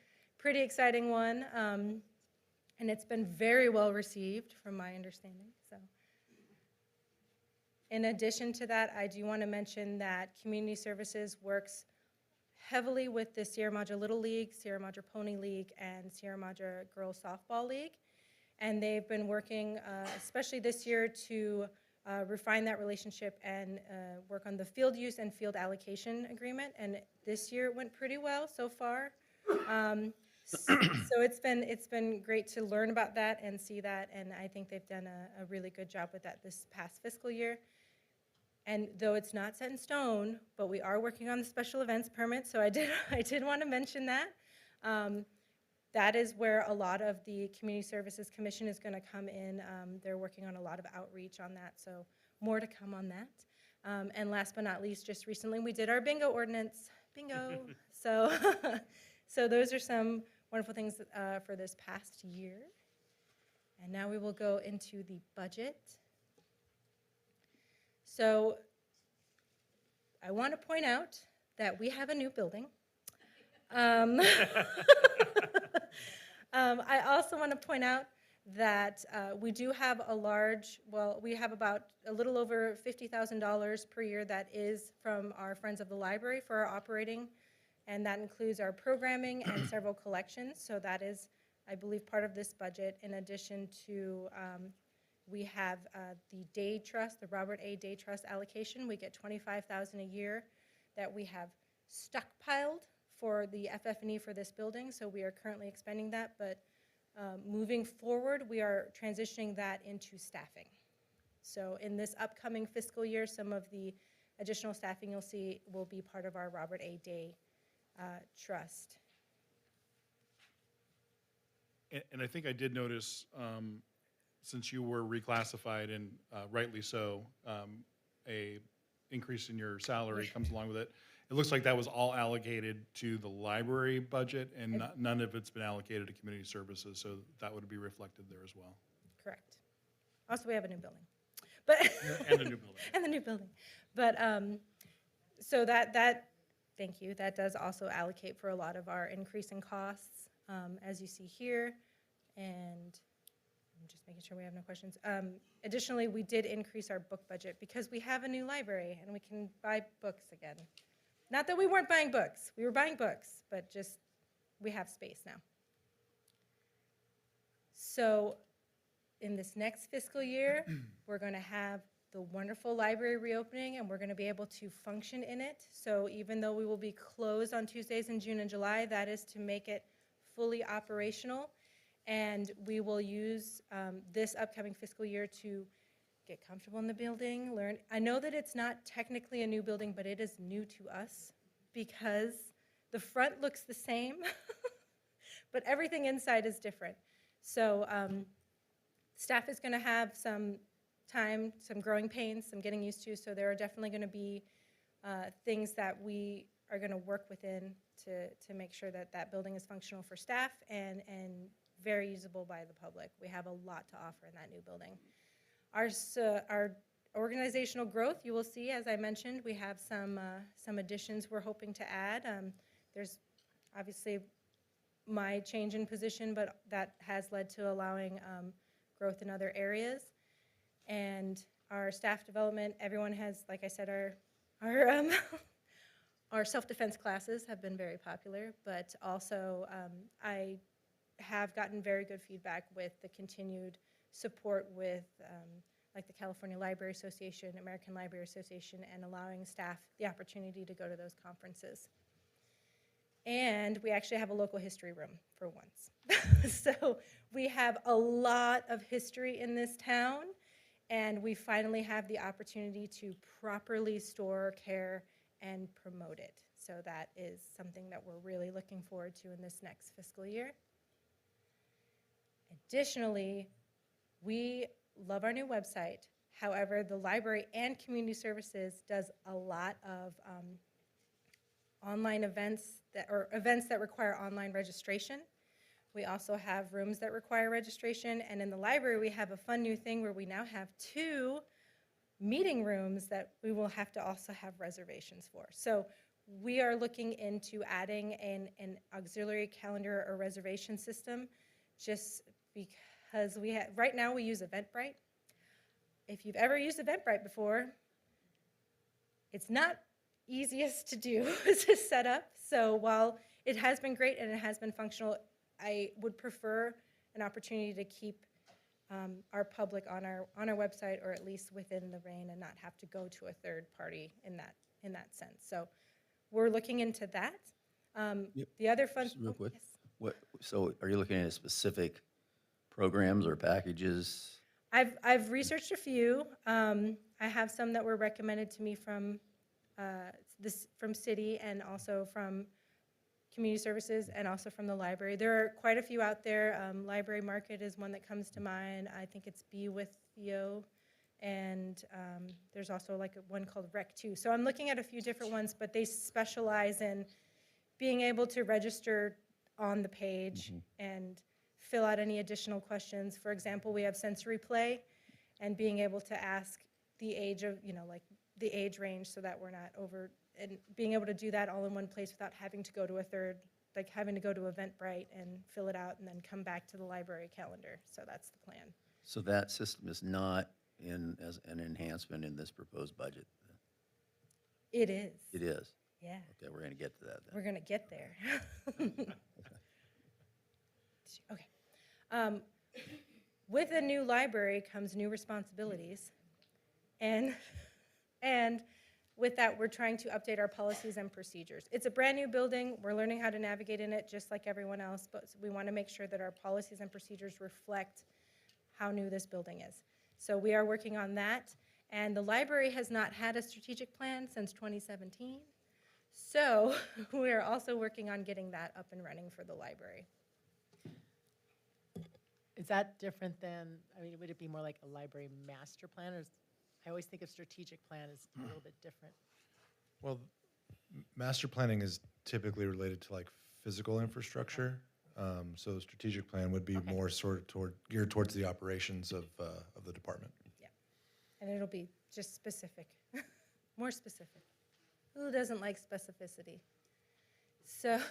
exciting one, and it's been very well received from my understanding. So, in addition to that, I do want to mention that Community Services works heavily with the Sierra Madre Little League, Sierra Madre Pony League, and Sierra Madre Girls Softball League, and they've been working, especially this year, to refine that relationship and work on the field use and field allocation agreement. And this year it went pretty well so far. So it's been great to learn about that and see that, and I think they've done a really good job with that this past fiscal year. And though it's not set in stone, but we are working on the special events permit, so I did, I did want to mention that. That is where a lot of the Community Services Commission is going to come in. They're working on a lot of outreach on that, so more to come on that. And last but not least, just recently, we did our bingo ordinance. Bingo. So, so those are some wonderful things for this past year. And now we will go into the budget. So I want to point out that we have a new building. I also want to point out that we do have a large, well, we have about a little over $50,000 per year that is from our Friends of the Library for our operating, and that includes our programming and several collections. So that is, I believe, part of this budget. In addition to, we have the Day Trust, the Robert A. Day Trust allocation. We get $25,000 a year that we have stockpiled for the FF&E for this building, so we are currently expending that, but moving forward, we are transitioning that into staffing. So in this upcoming fiscal year, some of the additional staffing you'll see will be part of our Robert A. Day Trust. And I think I did notice, since you were reclassified, and rightly so, a increase in your salary comes along with it. It looks like that was all allocated to the library budget, and none of it's been allocated to community services, so that would be reflected there as well. Correct. Also, we have a new building. But And a new building. and the new building. But so thank you, that does also allocate for a lot of our increase in costs, as you see here. And I'm just making sure we have no questions. Additionally, we did increase our book budget because we have a new library and we can buy books again. Not that we weren't buying books. We were buying books, but just we have space now. So in this next fiscal year, we're going to have the wonderful library reopening, and we're going to be able to function in it. So even though we will be closed on Tuesdays in June and July, that is to make it fully operational. And we will use this upcoming fiscal year to get comfortable in the building, learn. I know that it's not technically a new building, but it is new to us because the front looks the same, but everything inside is different. So staff is going to have some time, some growing pains, some getting used to. So there are definitely going to be things that we are going to work within to make sure that that building is functional for staff and very usable by the public. We have a lot to offer in that new building. Our organizational growth, you will see, as I mentioned, we have some additions we're hoping to add. There's obviously my change in position, but that has led to allowing growth in other areas. And our staff development, everyone has, like I said, our self-defense classes have been very popular, but also I have gotten very good feedback with the continued support with like the California Library Association, American Library Association, and allowing staff the opportunity to go to those conferences. And we actually have a local history room for once. So we have a lot of history in this town, and we finally have the opportunity to properly store, care, and promote it. So that is something that we're really looking forward to in this next fiscal year. Additionally, we love our new website. However, the library and community services does a lot of online events that require online registration. We also have rooms that require registration, and in the library we have a fun new thing where we now have 2 meeting rooms that we will have to also have reservations for. So we are looking into adding an auxiliary calendar or reservation system, just because right now we use Eventbrite. If you've ever used Eventbrite before, it's not easiest to do to set up. So while it has been great and it has been functional, I would prefer an opportunity to keep our public on our website, or at least within the RAIN, and not have to go to a third party in that sense. So we're looking into that. The other fun. Just real quick. Yes. So are you looking at specific programs or packages? I've researched a few. I have some that were recommended to me from from city and also from community services and also from the library. There are quite a few out there. Library Market is one that comes to mind. I think it's Be With Theo. And there's also like one called Rec 2. So I'm looking at a few different ones, but they specialize in being able to register on the page and fill out any additional questions. For example, we have sensory play and being able to ask the age of, like the age range so that we're not over, and being able to do that all in one place without having to go to a third, like having to go to Eventbrite and fill it out and then come back to the library calendar. So that's the plan. So that system is not in as an enhancement in this proposed budget? It is. It is? Yeah, Okay, we're going to get to that then. we're gonna get there. Okay. With a new library comes new responsibilities. And with that, we're trying to update our policies and procedures. It's a brand-new building. We're learning how to navigate in it just like everyone else, but we want to make sure that our policies and procedures reflect how new this building is. So we are working on that. And the library has not had a strategic plan since 2017. So we are also working on getting that up and running for the library. Is that different than, would it be more like a library master plan? Or I always think of strategic plan as a little bit different. Well, master planning is typically related to like physical infrastructure. So the strategic plan would be Okay. more sort of geared towards the operations of the department. And it'll be just specific, more specific. Who doesn't like specificity? So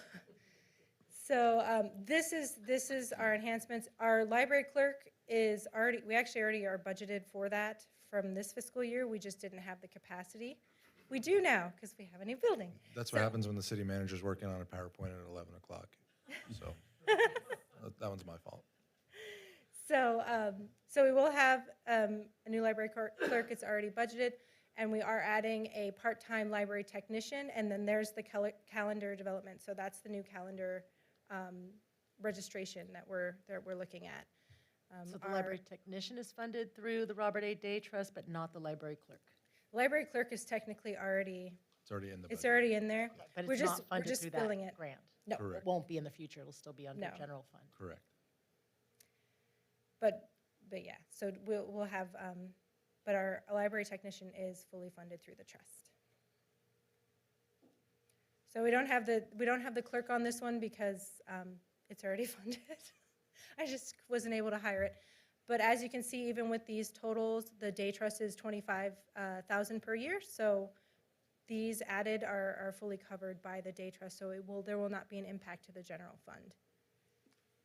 this is our enhancements. Our library clerk is already, we actually already are budgeted for that from this fiscal year. We just didn't have the capacity. We do now because we have a new building. That's what So- happens when the city manager's working on a PowerPoint at 11 o'clock. So that one's my fault. So we will have a new library clerk. It's already budgeted, and we are adding a part-time library technician, and then there's the calendar development. So that's the new calendar registration that we're looking at. So the Our library technician is funded through the Robert A. Day Trust, but not the library clerk. library clerk is technically already, It's already in the it's budget. already in there. But We're it's just- not funded we're just through filling that it. grant. No, It Correct. won't be in the future. It'll still be under No. general fund. Correct. but yeah. So we'll have, but our library technician is fully funded through the trust. So we don't have the clerk on this one because it's already funded. I just wasn't able to hire it. But as you can see, even with these totals, the day trust is $25,000 per year. So these added are fully covered by the day trust. So there will not be an impact to the general fund.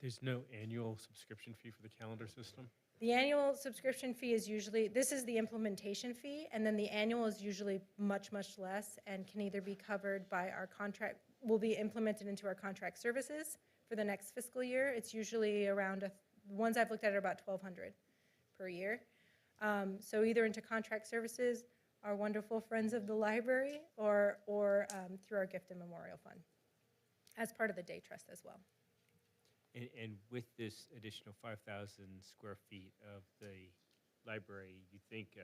There's no annual subscription fee for the calendar system? The annual subscription fee is usually, this is the implementation fee, and then the annual is usually much, much less and can either be covered by our contract, will be implemented into our contract services for the next fiscal year. It's usually around, the ones I've looked at are about $1,200 per year. So either into contract services, our wonderful friends of the library, or through our gift and memorial fund as part of the day trust as well. And with this additional 5,000 square feet of the library, you think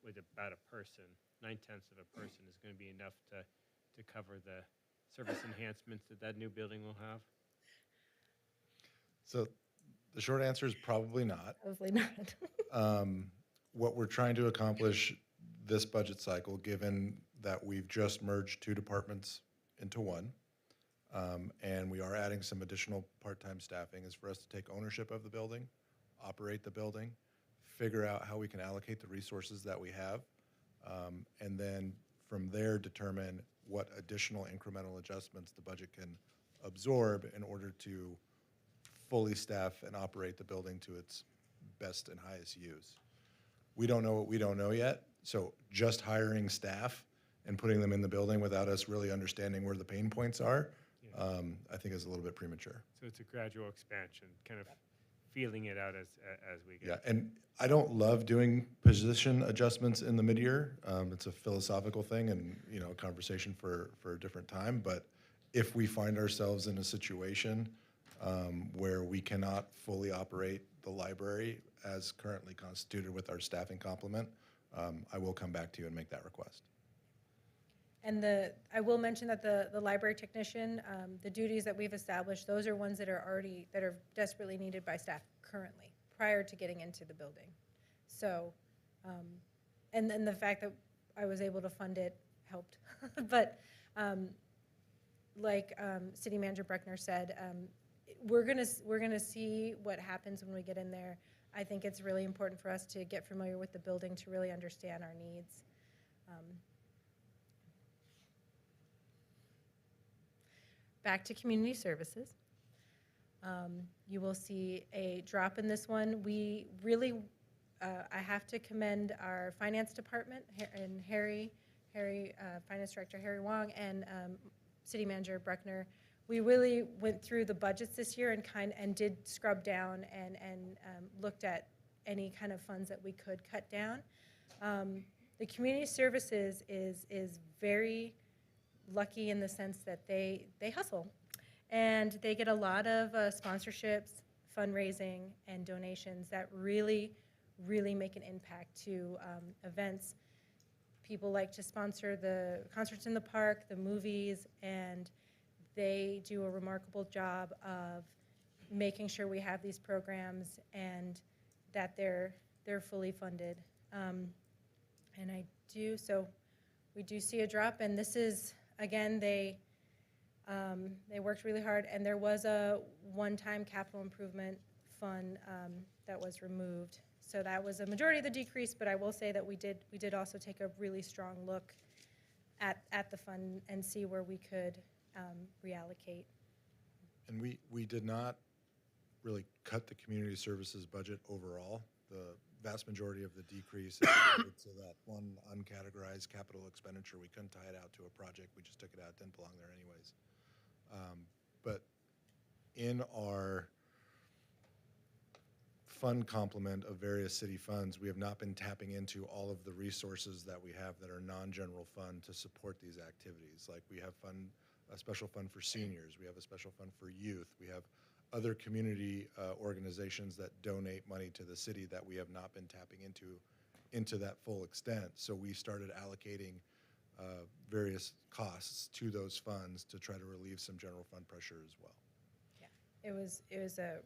with about a person, 9/10 of a person is going to be enough to cover the service enhancements that new building will have? So the short answer is probably not. Hopefully not. What we're trying to accomplish this budget cycle, given that we've just merged two departments into one, and we are adding some additional part-time staffing, is for us to take ownership of the building, operate the building, figure out how we can allocate the resources that we have, and then from there determine what additional incremental adjustments the budget can absorb in order to fully staff and operate the building to its best and highest use. We don't know what we don't know yet, so just hiring staff and putting them in the building without us really understanding where the pain points are, I think is a little bit premature. So it's a gradual expansion, kind of feeling it out as we go. Yeah, and I don't love doing position adjustments in the mid-year. It's a philosophical thing and, a conversation for a different time. But if we find ourselves in a situation where we cannot fully operate the library as currently constituted with our staffing complement, I will come back to you and make that request. And I will mention that the library technician, the duties that we've established, those are ones that are desperately needed by staff currently, prior to getting into the building. So, and then the fact that I was able to fund it helped. But like City Manager Bruckner said, we're gonna see what happens when we get in there. I think it's really important for us to get familiar with the building to really understand our needs. Back to community services. You will see a drop in this one. We really, I have to commend our finance department and Finance Director Harry Wong and City Manager Bruckner. We really went through the budgets this year and did scrub down and looked at any kind of funds that we could cut down. The community services is very lucky in the sense that they hustle, and they get a lot of sponsorships, fundraising, and donations that really make an impact to events. People like to sponsor the concerts in the park, the movies, and they do a remarkable job of making sure we have these programs and that they're fully funded. And we do see a drop, and this is, again, they worked really hard, and there was a one-time capital improvement fund that was removed. So that was a majority of the decrease, but I will say that we did also take a really strong look at the fund and see where we could reallocate. And we did not really cut the community services budget overall. The vast majority of the decrease is related to that one uncategorized capital expenditure. We couldn't tie it out to a project. We just took it out. It didn't belong there anyways. But in our fund complement of various city funds, we have not been tapping into all of the resources that we have that are non-general fund to support these activities. Like, we have a special fund for seniors. We have a special fund for youth. We have other community organizations that donate money to the city that we have not been tapping into that full extent. So we started allocating various costs to those funds to try to relieve some general fund pressure as well. Yeah, it was a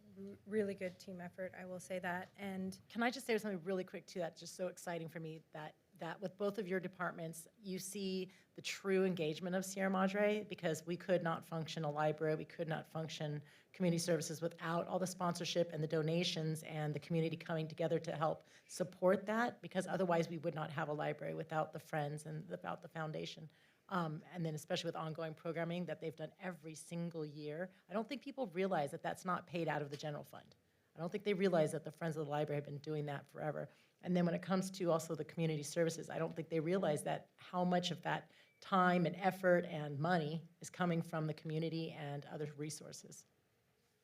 really good team effort, I will say that. And Can I just say something really quick too that's just so exciting for me, that with both of your departments, you see the true engagement of Sierra Madre, because we could not function a library, we could not function community services without all the sponsorship and the donations and the community coming together to help support that, because otherwise we would not have a library without the friends and without the foundation. And then especially with ongoing programming that they've done every single year. I don't think people realize that that's not paid out of the general fund. I don't think they realize that the Friends of the Library have been doing that forever. And then when it comes to also the community services, I don't think they realize that how much of that time and effort and money is coming from the community and other resources.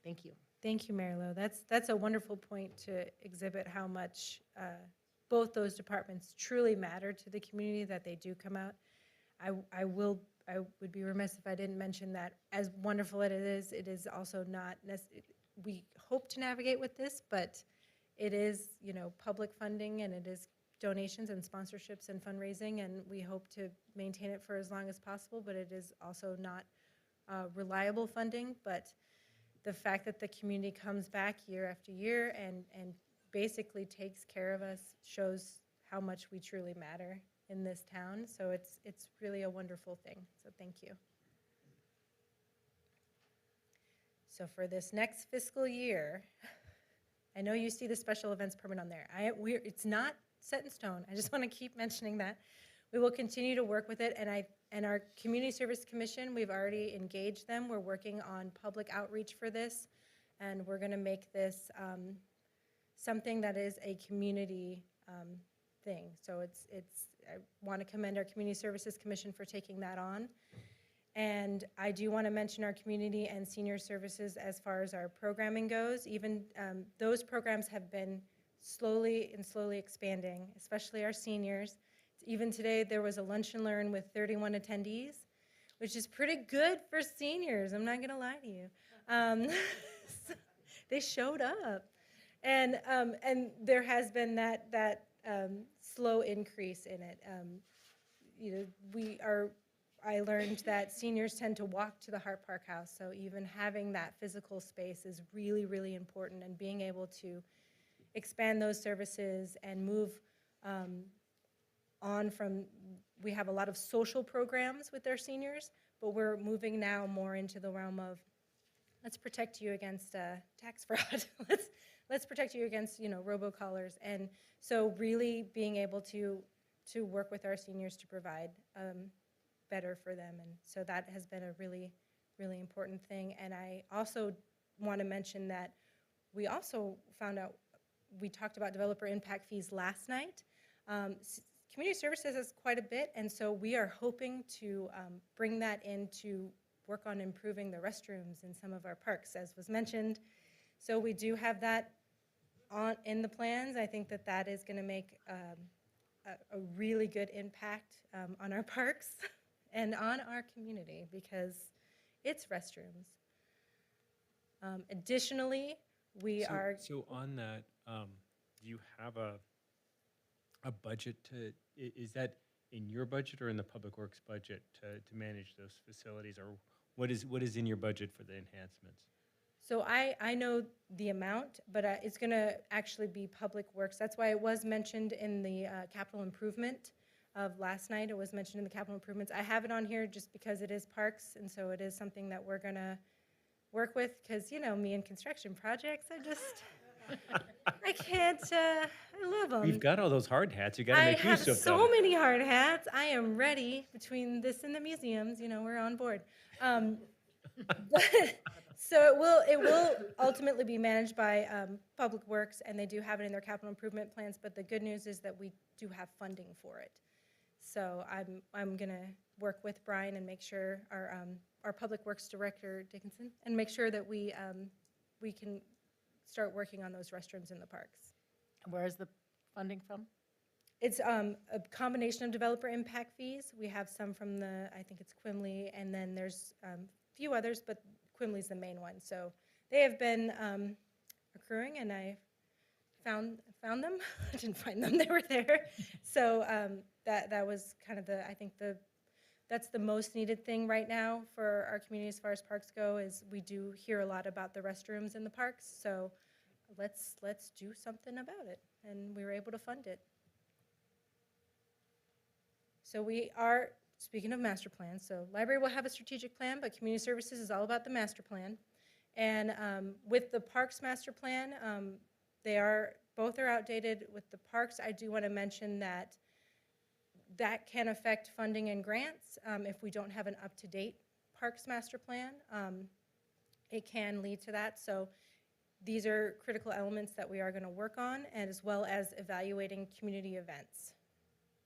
Thank you. thank you, Mary Lou. That's a wonderful point to exhibit how much both those departments truly matter to the community, that they do come out. I would be remiss if I didn't mention that as wonderful it is also not we hope to navigate with this, but it is, public funding, and it is donations and sponsorships and fundraising, and we hope to maintain it for as long as possible, but it is also not reliable funding. But the fact that the community comes back year after year and basically takes care of us shows how much we truly matter in this town. So it's really a wonderful thing. So thank you. So for this next fiscal year, I know you see the special events permit on there. It's not set in stone. I just want to keep mentioning that. We will continue to work with it, and our Community Service Commission, we've already engaged them. We're working on public outreach for this, and we're going to make this something that is a community thing. So I want to commend our Community Services Commission for taking that on. And I do want to mention our community and senior services as far as our programming goes. Even those programs have been slowly expanding, especially our seniors. Even today, there was a lunch and learn with 31 attendees, which is pretty good for seniors. I'm not going to lie to you. They showed up. And there has been that slow increase in it. You know, I learned that seniors tend to walk to the Hart Park House, so even having that physical space is really, really important, and being able to expand those services and move on from, we have a lot of social programs with our seniors, but we're moving now more into the realm of, let's protect you against tax fraud. Let's protect you against, you know, robocallers. And so really being able to work with our seniors to provide better for them. And so that has been a really, really important thing. And I also want to mention that we also found out, we talked about developer impact fees last night. Community services has quite a bit, and so we are hoping to bring that in to work on improving the restrooms in some of our parks, as was mentioned. So we do have that in the plans. I think that is going to make a really good impact on our parks and on our community, because it's restrooms. Additionally, we are. So on that, do you have a budget to, is that in your budget or in the Public Works budget to manage those facilities? Or what is in your budget for the enhancements? So I know the amount, but it's going to actually be Public Works. That's why it was mentioned in the capital improvement of last night. It was mentioned in the capital improvements. I have it on here just because it is parks, and so it is something that we're going to work with, because, you know, me and construction projects, I can't, I love them. We've got all those hard hats. You got to I make have use of so them. many hard hats. I am ready. Between this and the museums, you know, we're on board. But, so it will ultimately be managed by Public Works, and they do have it in their capital improvement plans. But the good news is that we do have funding for it. So I'm gonna work with Brian and make sure our Public Works Director Dickinson, and make sure that we can start working on those restrooms in the parks. Where is the funding from? It's a combination of developer impact fees. We have some from I think it's Quimley, and then there's a few others, but Quimley's the main one. So they have been accruing, and I found them. I didn't find them; they were there. So that was kind of that's the most needed thing right now for our community as far as parks go. Is we do hear a lot about the restrooms in the parks. So let's do something about it, and we were able to fund it. So we are, speaking of master plans, so library will have a strategic plan, but community services is all about the master plan. And with the parks master plan, both are outdated. With the parks, I do want to mention that can affect funding and grants if we don't have an up-to-date parks master plan. It can lead to that. So these are critical elements that we are going to work on, and as well as evaluating community events.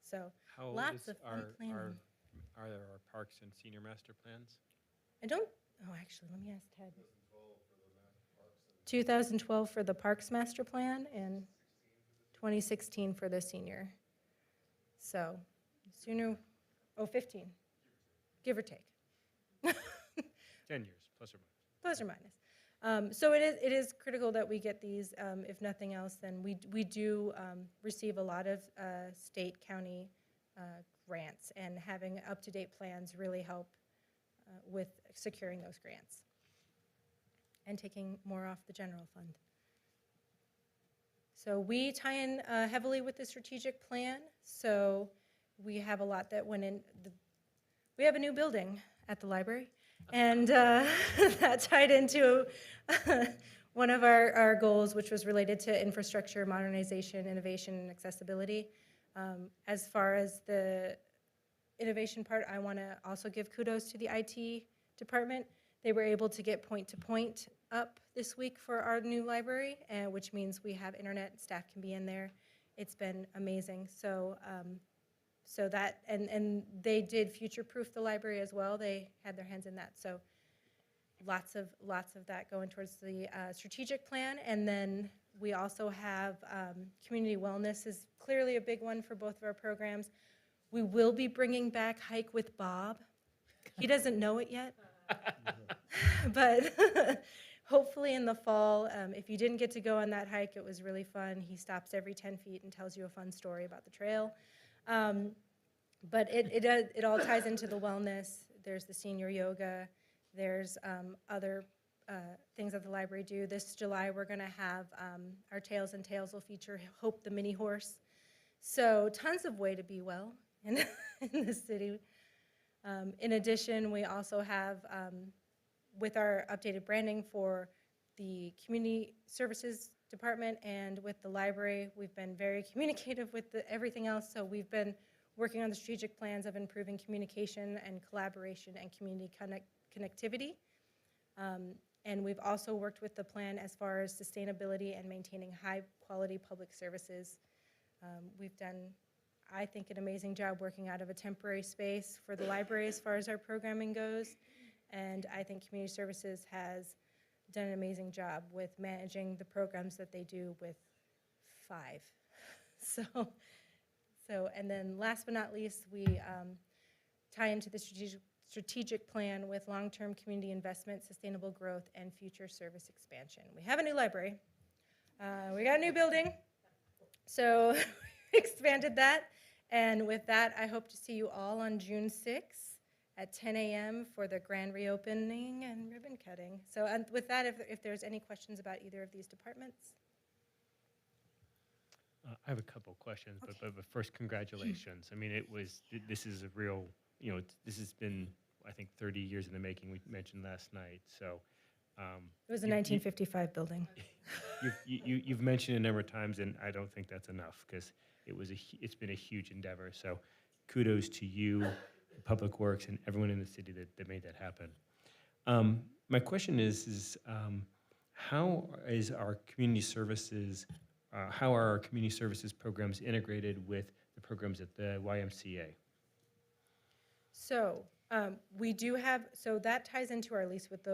So How old lots is of fun planning. Are there our parks and senior master plans? Actually, let me ask Ted. 2012 for the Parks Master Plan and 2016 for the senior. So sooner, 15, give or take. 10 years, plus or minus. Plus or minus. So it is critical that we get these. If nothing else, then we do receive a lot of state, county grants, and having up-to-date plans really help with securing those grants and taking more off the general fund. So we tie in heavily with the strategic plan. So we have a lot that went in. We have a new building at the library, and that tied into one of our goals, which was related to infrastructure, modernization, innovation, and accessibility. As far as the innovation part, I want to also give kudos to the IT department. They were able to get point-to-point up this week for our new library, which means we have internet, staff can be in there. It's been amazing. So that, and they did future-proof the library as well. They had their hands in that. So lots of that going towards the strategic plan. And then we also have community wellness is clearly a big one for both of our programs. We will be bringing back Hike with Bob. He doesn't know it yet, but hopefully in the fall. If you didn't get to go on that hike, it was really fun. He stops every 10 feet and tells you a fun story about the trail. But it all ties into the wellness. There's the senior yoga. There's other things that the library do. This July, we're going to have our Tails and Tales will feature Hope the Mini Horse. So tons of way to be well in, in the city. In addition, we also have, with our updated branding for the community services department and with the library, we've been very communicative with everything else. So we've been working on the strategic plans of improving communication and collaboration and community connectivity. And we've also worked with the plan as far as sustainability and maintaining high-quality public services. We've done, I think, an amazing job working out of a temporary space for the library as far as our programming goes. And I think community services has done an amazing job with managing the programs that they do with 5. And then last but not least, we tie into the strategic plan with long-term community investment, sustainable growth, and future service expansion. We have a new library. We got a new building. So expanded that. And with that, I hope to see you all on June 6th at 10 a.m. for the grand reopening and ribbon cutting. So and with that, if there's any questions about either of these departments. I have a couple questions, but first, congratulations. I mean, this is a real, this has been, I think, 30 years in the making, we mentioned last night, so. It was a 1955 building. You've mentioned it a number of times, and I don't think that's enough, because it's been a huge endeavor, so kudos to you, Public Works, and everyone in the city that made that happen. My question is how is our community services, how are our community services programs integrated with the programs at the YMCA? So we do have, so that ties into our lease with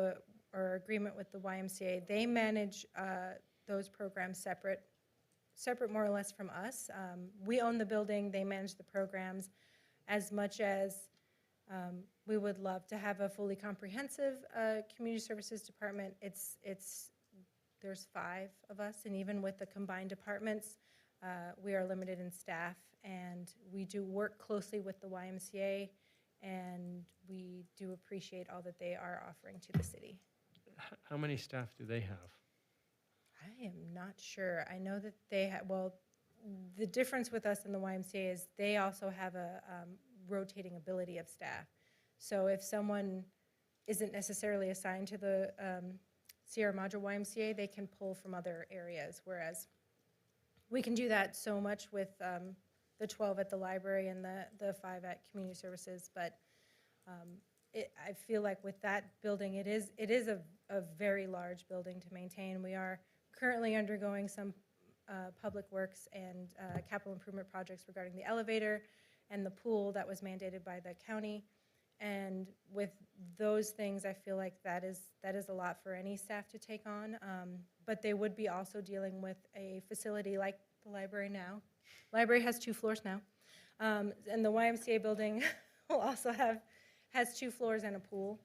our agreement with the YMCA. They manage those programs separate more or less from us. We own the building, they manage the programs. As much as we would love to have a fully comprehensive community services department, there's 5 of us, and even with the combined departments, we are limited in staff, and we do work closely with the YMCA, and we do appreciate all that they are offering to the city. How many staff do they have? I am not sure. I know that they have, well, the difference with us and the YMCA is they also have a rotating ability of staff. So if someone isn't necessarily assigned to the Sierra Madre YMCA, they can pull from other areas, whereas we can do that so much with the 12 at the library and the 5 at community services, but I feel like with that building, it is a very large building to maintain. We are currently undergoing some public works and capital improvement projects regarding the elevator and the pool that was mandated by the county. And with those things, I feel like that is a lot for any staff to take on. But they would be also dealing with a facility like the library now. Library has 2 floors now. And the YMCA building will also has 2 floors and a pool.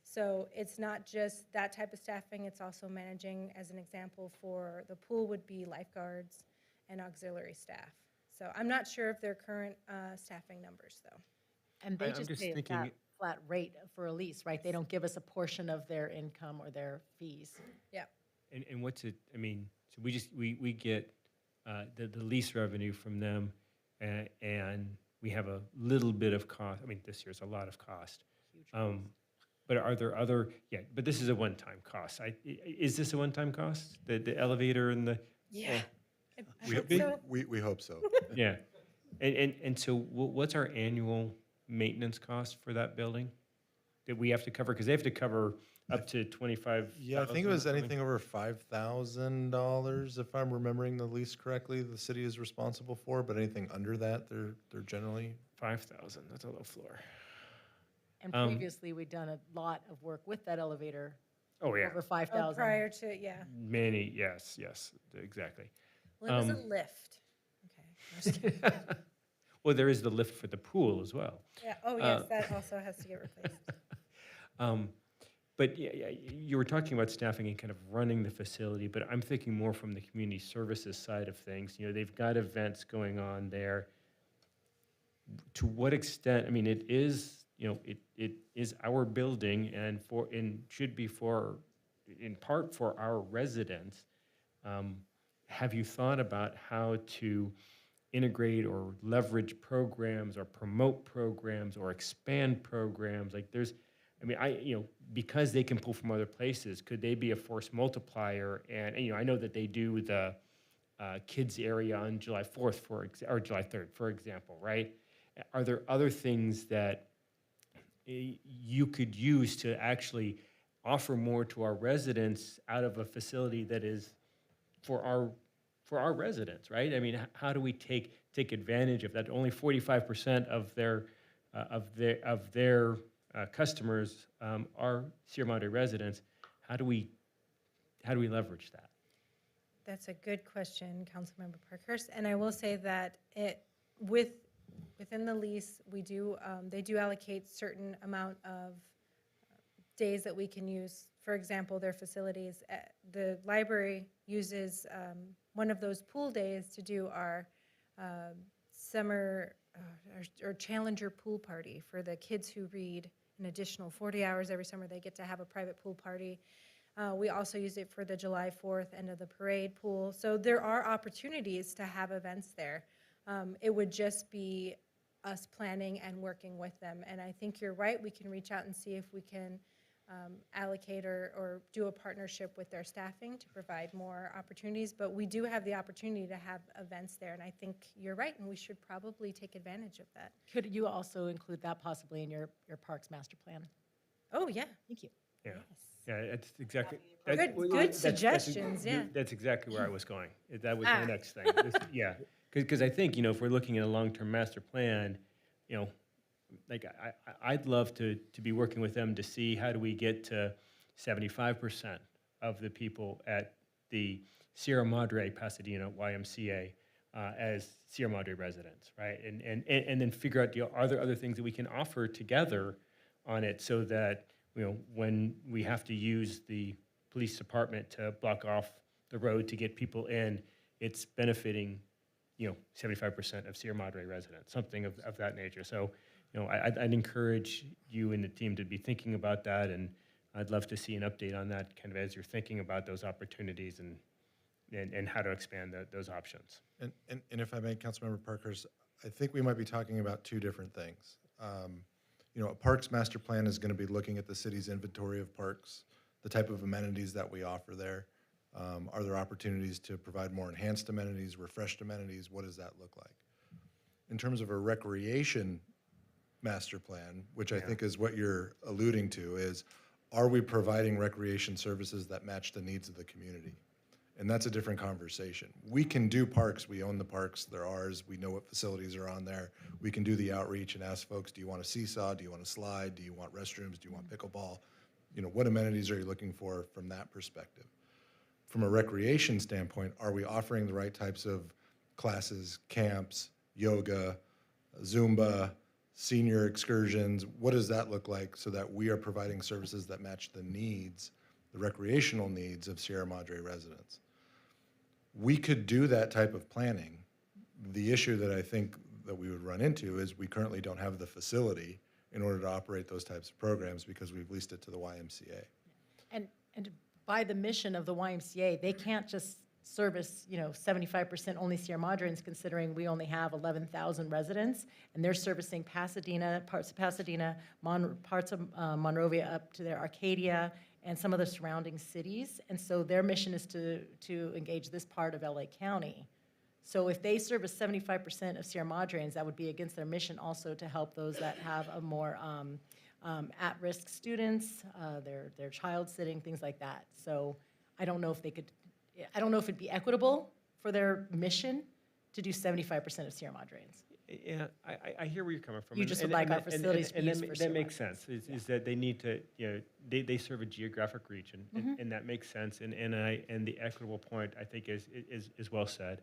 So it's not just that type of staffing, it's also managing, as an example, for the pool would be lifeguards and auxiliary staff. So I'm not sure of their current staffing numbers, though. And they I'm just just pay a thinking- flat rate for a lease, right? They don't give us a portion of their income or their fees. Yeah. And what's it, I mean, so we get the lease revenue from them, and we have a little bit of cost. I mean, this year's a lot of cost. But are there other, but this is a one-time cost. Is this a one-time cost? The elevator and the? Yeah. I We, hope we, so. we hope so. Yeah. And so what's our annual maintenance cost for that building that we have to cover? Because they have to cover up to 25. Yeah, I think it was anything over $5,000, if I'm remembering the lease correctly, the city is responsible for, but anything under that, they're generally. 5,000, that's a low floor. And previously, we'd done a lot of work with that elevator, Oh, yeah. over Oh, 5,000. prior to, yeah. Many, yes, exactly. Well, it was a lift. Okay. I'm just kidding. Well, there is the lift for the pool as well. Yeah. Oh, yes, that also has to get replaced. But yeah, you were talking about staffing and kind of running the facility, but I'm thinking more from the community services side of things. You know, they've got events going on there. To what extent, I mean, it is, you know, it is our building and should be for, in part for our residents. Um, have you thought about how to integrate or leverage programs or promote programs or expand programs? Like I mean, because they can pull from other places, could they be a force multiplier? And you know, I know that they do the kids area on July 4th, or July 3rd, for example, right? Are there other things that you could use to actually offer more to our residents out of a facility that is for our residents, right? I mean, how do we take advantage of that? Only 45% of their customers are Sierra Madre residents. How do we leverage that? That's a good question, Councilmember Parkhurst. And I will say that within the lease, we do, they do allocate certain amount of days that we can use. For example, their facilities, the library uses one of those pool days to do our summer or Challenger pool party for the kids who read an additional 40 hours every summer. They get to have a private pool party. We also use it for the July 4th end of the parade pool. So there are opportunities to have events there. It would just be us planning and working with them. And I think you're right. We can reach out and see if we can allocate or do a partnership with their staffing to provide more opportunities. But we do have the opportunity to have events there. And I think you're right, and we should probably take advantage of that. Could you also include that possibly in your parks master plan? Oh, yeah. Thank you. Yeah. Yeah, that's exactly. Good suggestions, yeah. That's exactly where I was going. That was my next thing. Yeah, because I think, you know, if we're looking at a long-term master plan, you know, like I'd love to be working with them to see how do we get to 75% of the people at the Sierra Madre Pasadena YMCA as Sierra Madre residents, right? And then figure out, you know, are there other things that we can offer together on it so that, you know, when we have to use the police department to block off the road to get people in, it's benefiting, you know, 75% of Sierra Madre residents, something of that nature. So, you know, I'd encourage you and the team to be thinking about that, and I'd love to see an update on that kind of as you're thinking about those opportunities and how to expand those options. And if I may, Councilmember Parkhurst, I think we might be talking about two different things. You know, a parks master plan is going to be looking at the city's inventory of parks, the type of amenities that we offer there. Are there opportunities to provide more enhanced amenities, refreshed amenities? What does that look like? In terms of a recreation master plan, which I think is what you're alluding to, is are we providing recreation services that match the needs of the community? And that's a different conversation. We can do parks. We own the parks. They're ours. We know what facilities are on there. We can do the outreach and ask folks, do you want a seesaw? Do you want a slide? Do you want restrooms? Do you want pickleball? You know, what amenities are you looking for from that perspective? From a recreation standpoint, are we offering the right types of classes, camps, yoga, Zumba, senior excursions? What does that look like so that we are providing services that match the needs, the recreational needs of Sierra Madre residents? We could do that type of planning. The issue that I think that we would run into is we currently don't have the facility in order to operate those types of programs because we've leased it to the YMCA. And by the mission of the YMCA, they can't just service, you know, 75% only Sierra Madrens, considering we only have 11,000 residents, and they're servicing Pasadena, parts of Pasadena, parts of Monrovia up to their Arcadia, and some of the surrounding cities. And so their mission is to engage this part of LA County. So if they service 75% of Sierra Madrens, that would be against their mission also to help those that have a more at-risk students, their child sitting, things like that. So I don't know if it'd be equitable for their mission to do 75% of Sierra Madrens. Yeah, I hear where you're coming from. You just would like our facilities to be used for that Sierra makes Madres. sense, is that they need to, you know, they serve a geographic region, and that makes sense, and the equitable point, I think, is well said.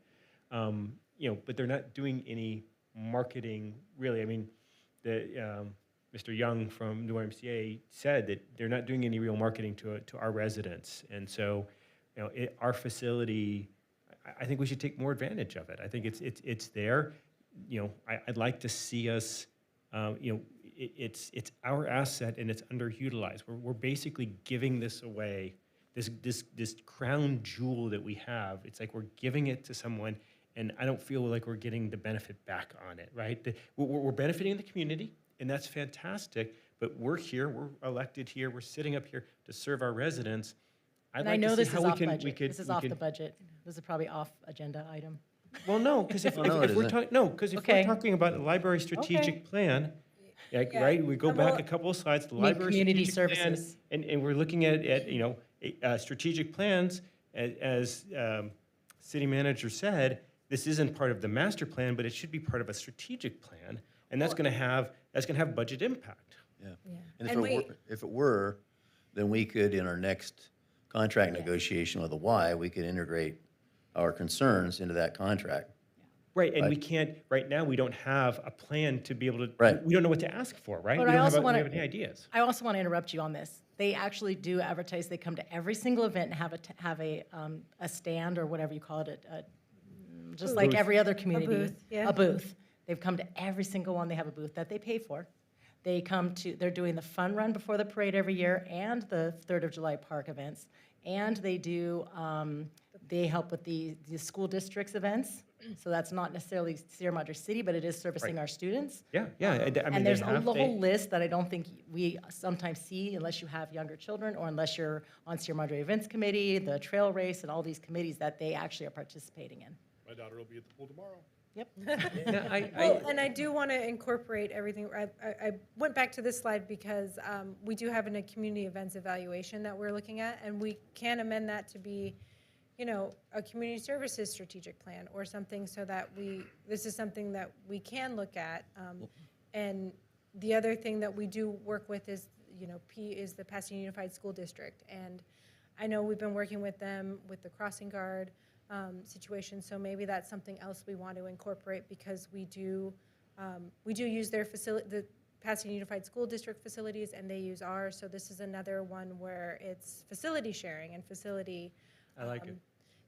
You know, but they're not doing any marketing, really. I mean, Mr. Young from New YMCA said that they're not doing any real marketing to our residents. And so, our facility, I think we should take more advantage of it. I think it's there. I'd like to see us, it's our asset and it's underutilized. We're basically giving this away, this crown jewel that we have. It's like we're giving it to someone, and I don't feel like we're getting the benefit back on it, right? We're benefiting the community, and that's fantastic, but we're here, we're elected here, we're sitting up here to serve our residents. I'd And I like know to see this how is we off can, budget. we could. This is we off could- the budget. This is probably off agenda item. Well, no, because if Oh, no, it we're isn't. talking, no, because if we're Okay. talking about the library strategic plan, like, Yeah. right, we go back Well, a couple of slides, the mean library community strategic plan, services. and we're looking at strategic plans, as city manager said, this isn't part of the master plan, but it should be part of a strategic plan, and that's gonna have budget impact. Yeah. Yeah. And And if it were, then we could, in our next contract negotiation with the Y, we could integrate our concerns into that contract. Right, and we Right. can't, right now, we don't have a plan to be able to, Right. we don't know what to ask for, right? But We I don't also we wanna- don't have any ideas. I also want to interrupt you on this. They actually do advertise. They come to every single event and have a stand or whatever you call it, just like Booth. every other community. booth, yeah. A booth. They've come to every single one. They have a booth that they pay for. They're doing the fun run before the parade every year and the 3rd of July park events. And they help with the school districts events. So that's not necessarily Sierra Madre City, but it is servicing Right. our students. Yeah, I mean, And they there's a have- whole list that I don't think we sometimes see unless you have younger children or unless you're on Sierra Madre Events Committee, the trail race, and all these committees that they actually are participating in. My daughter will be at the pool tomorrow. Yep. Yeah, Well, and I do want to incorporate everything. I went back to this slide because we do have a community events evaluation that we're looking at, and we can amend that to be, a community services strategic plan or something so that this is something that we can look at. And the other thing that we do work with is, P is the Pasadena Unified School District. And I know we've been working with them with the crossing guard situation, so maybe that's something else we want to incorporate because we do use their facility, the Pasadena Unified School District facilities, and they use ours. So this is another one where it's facility sharing and facility. I like it.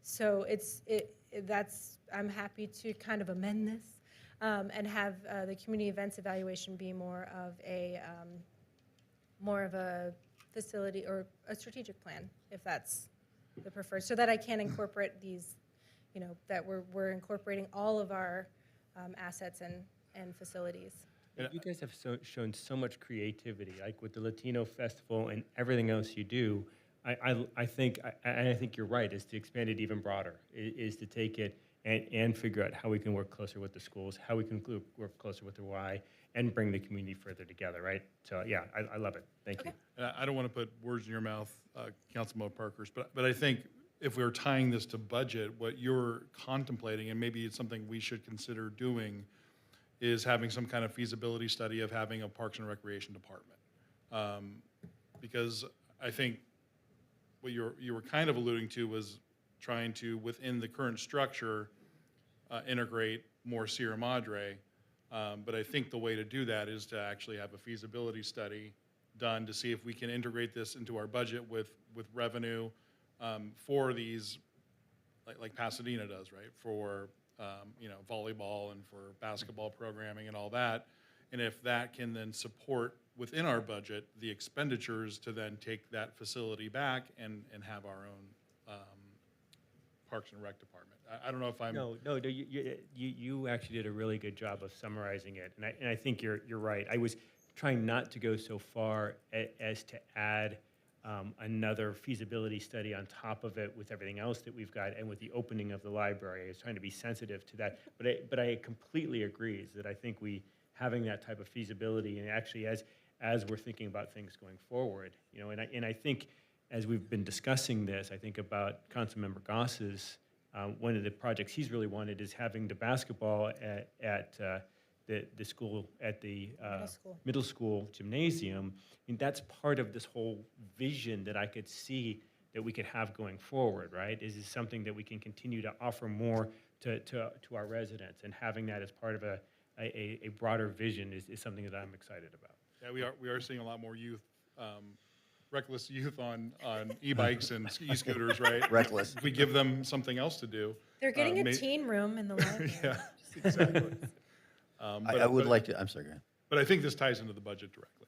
So I'm happy to kind of amend this and have the community events evaluation be more of a facility or a strategic plan, if that's the preferred, so that I can incorporate these, that we're incorporating all of our assets and facilities. You guys have shown so much creativity, like with the Latino Festival and everything else you do. I think you're right, is to expand it even broader, is to take it and figure out how we can work closer with the schools, how we can work closer with the Y, and bring the community further together, right? So, yeah, I love it. Thank you. And I don't want to put words in your mouth, Councilman Parkhurst, but I think if we were tying this to budget, what you're contemplating, and maybe it's something we should consider doing, is having some kind of feasibility study of having a Parks and Recreation department. Because I think what you were kind of alluding to was trying to, within the current structure, integrate more Sierra Madre. But I think the way to do that is to actually have a feasibility study done to see if we can integrate this into our budget with revenue for these, like Pasadena does, right? For volleyball and for basketball programming and all that. And if that can then support within our budget the expenditures to then take that facility back and have our own Parks and Rec department. I don't know if I'm. No, you actually did a really good job of summarizing it, and I think you're right. I was trying not to go so far as to add another feasibility study on top of it with everything else that we've got, and with the opening of the library. I was trying to be sensitive to that, but I completely agree is that I think having that type of feasibility, and actually as we're thinking about things going forward, and I think as we've been discussing this, I think about Councilmember Goss's. One of the projects he's really wanted is having the basketball at the school, at the middle school gymnasium. I mean, that's part of this whole vision that I could see that we could have going forward, right? Is something that we can continue to offer more to our residents, and having that as part of a broader vision is something that I'm excited about. Yeah, we are seeing a lot more youth, reckless youth on e-bikes and e-scooters, right? Reckless. If we give them something else to do. They're getting a may- teen room in the library. Yeah, exactly. I would like to, I'm sorry, go ahead. But I think this ties into the budget directly,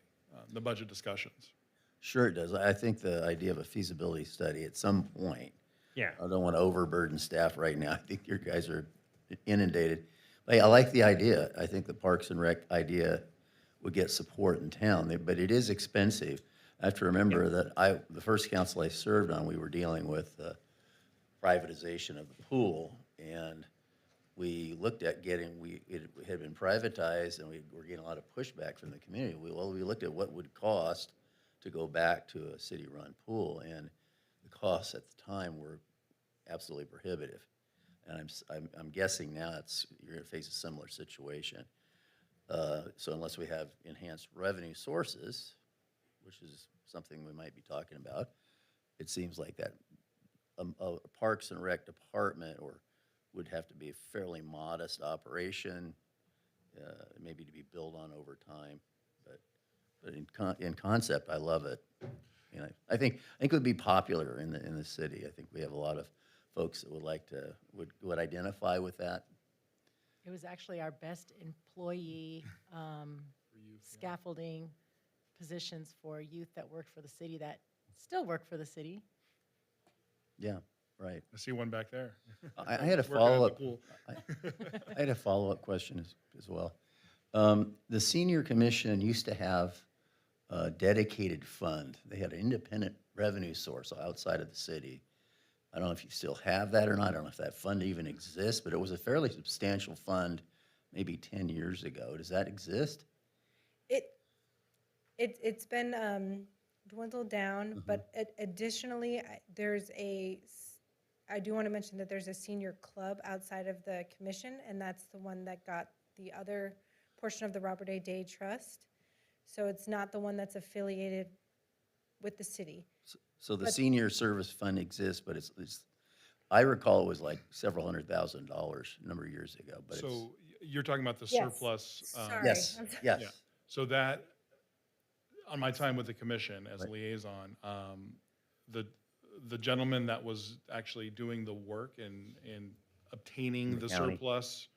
the budget discussions. Sure it does. I think the idea of a feasibility study at some point, Yeah. I don't want to overburden staff right now. I think your guys are inundated. But I like the idea. I think the Parks and Rec idea would get support in town, but it is expensive. I have to remember that the first council I served on, we were dealing with privatization of the pool, and we looked at it had been privatized, and we were getting a lot of pushback from the community. We looked at what would cost to go back to a city-run pool, and the costs at the time were absolutely prohibitive. And I'm guessing now you're going to face a similar situation. So unless we have enhanced revenue sources, which is something we might be talking about, it seems like that a Parks and Rec department would have to be a fairly modest operation, maybe to be built on over time. But in concept, I love it. You know, I think it would be popular in the city. I think we have a lot of folks that would identify with that. It was actually our best employee scaffolding positions for youth that worked for the city that still work for the city. Yeah, right. I see one back there. I had a Working at the follow-up. pool. I had a follow-up question as well. The senior commission used to have a dedicated fund. They had an independent revenue source outside of the city. I don't know if you still have that or not. I don't know if that fund even exists, but it was a fairly substantial fund maybe 10 years ago. Does that exist? It's been dwindled down, but additionally, I do want to mention that there's a senior club outside of the commission, and that's the one that got the other portion of the Robert A. Day Trust. So it's not the one that's affiliated with the city. So the But- senior service fund exists, but I recall it was like several $100,000 a number of years ago, but it's. So you're talking about the Yes. surplus. Sorry. Yes, I'm sorry. yes. Yeah. So that, on my time with the commission as Right. liaison, the gentleman that was actually doing the work and obtaining The the county. surplus,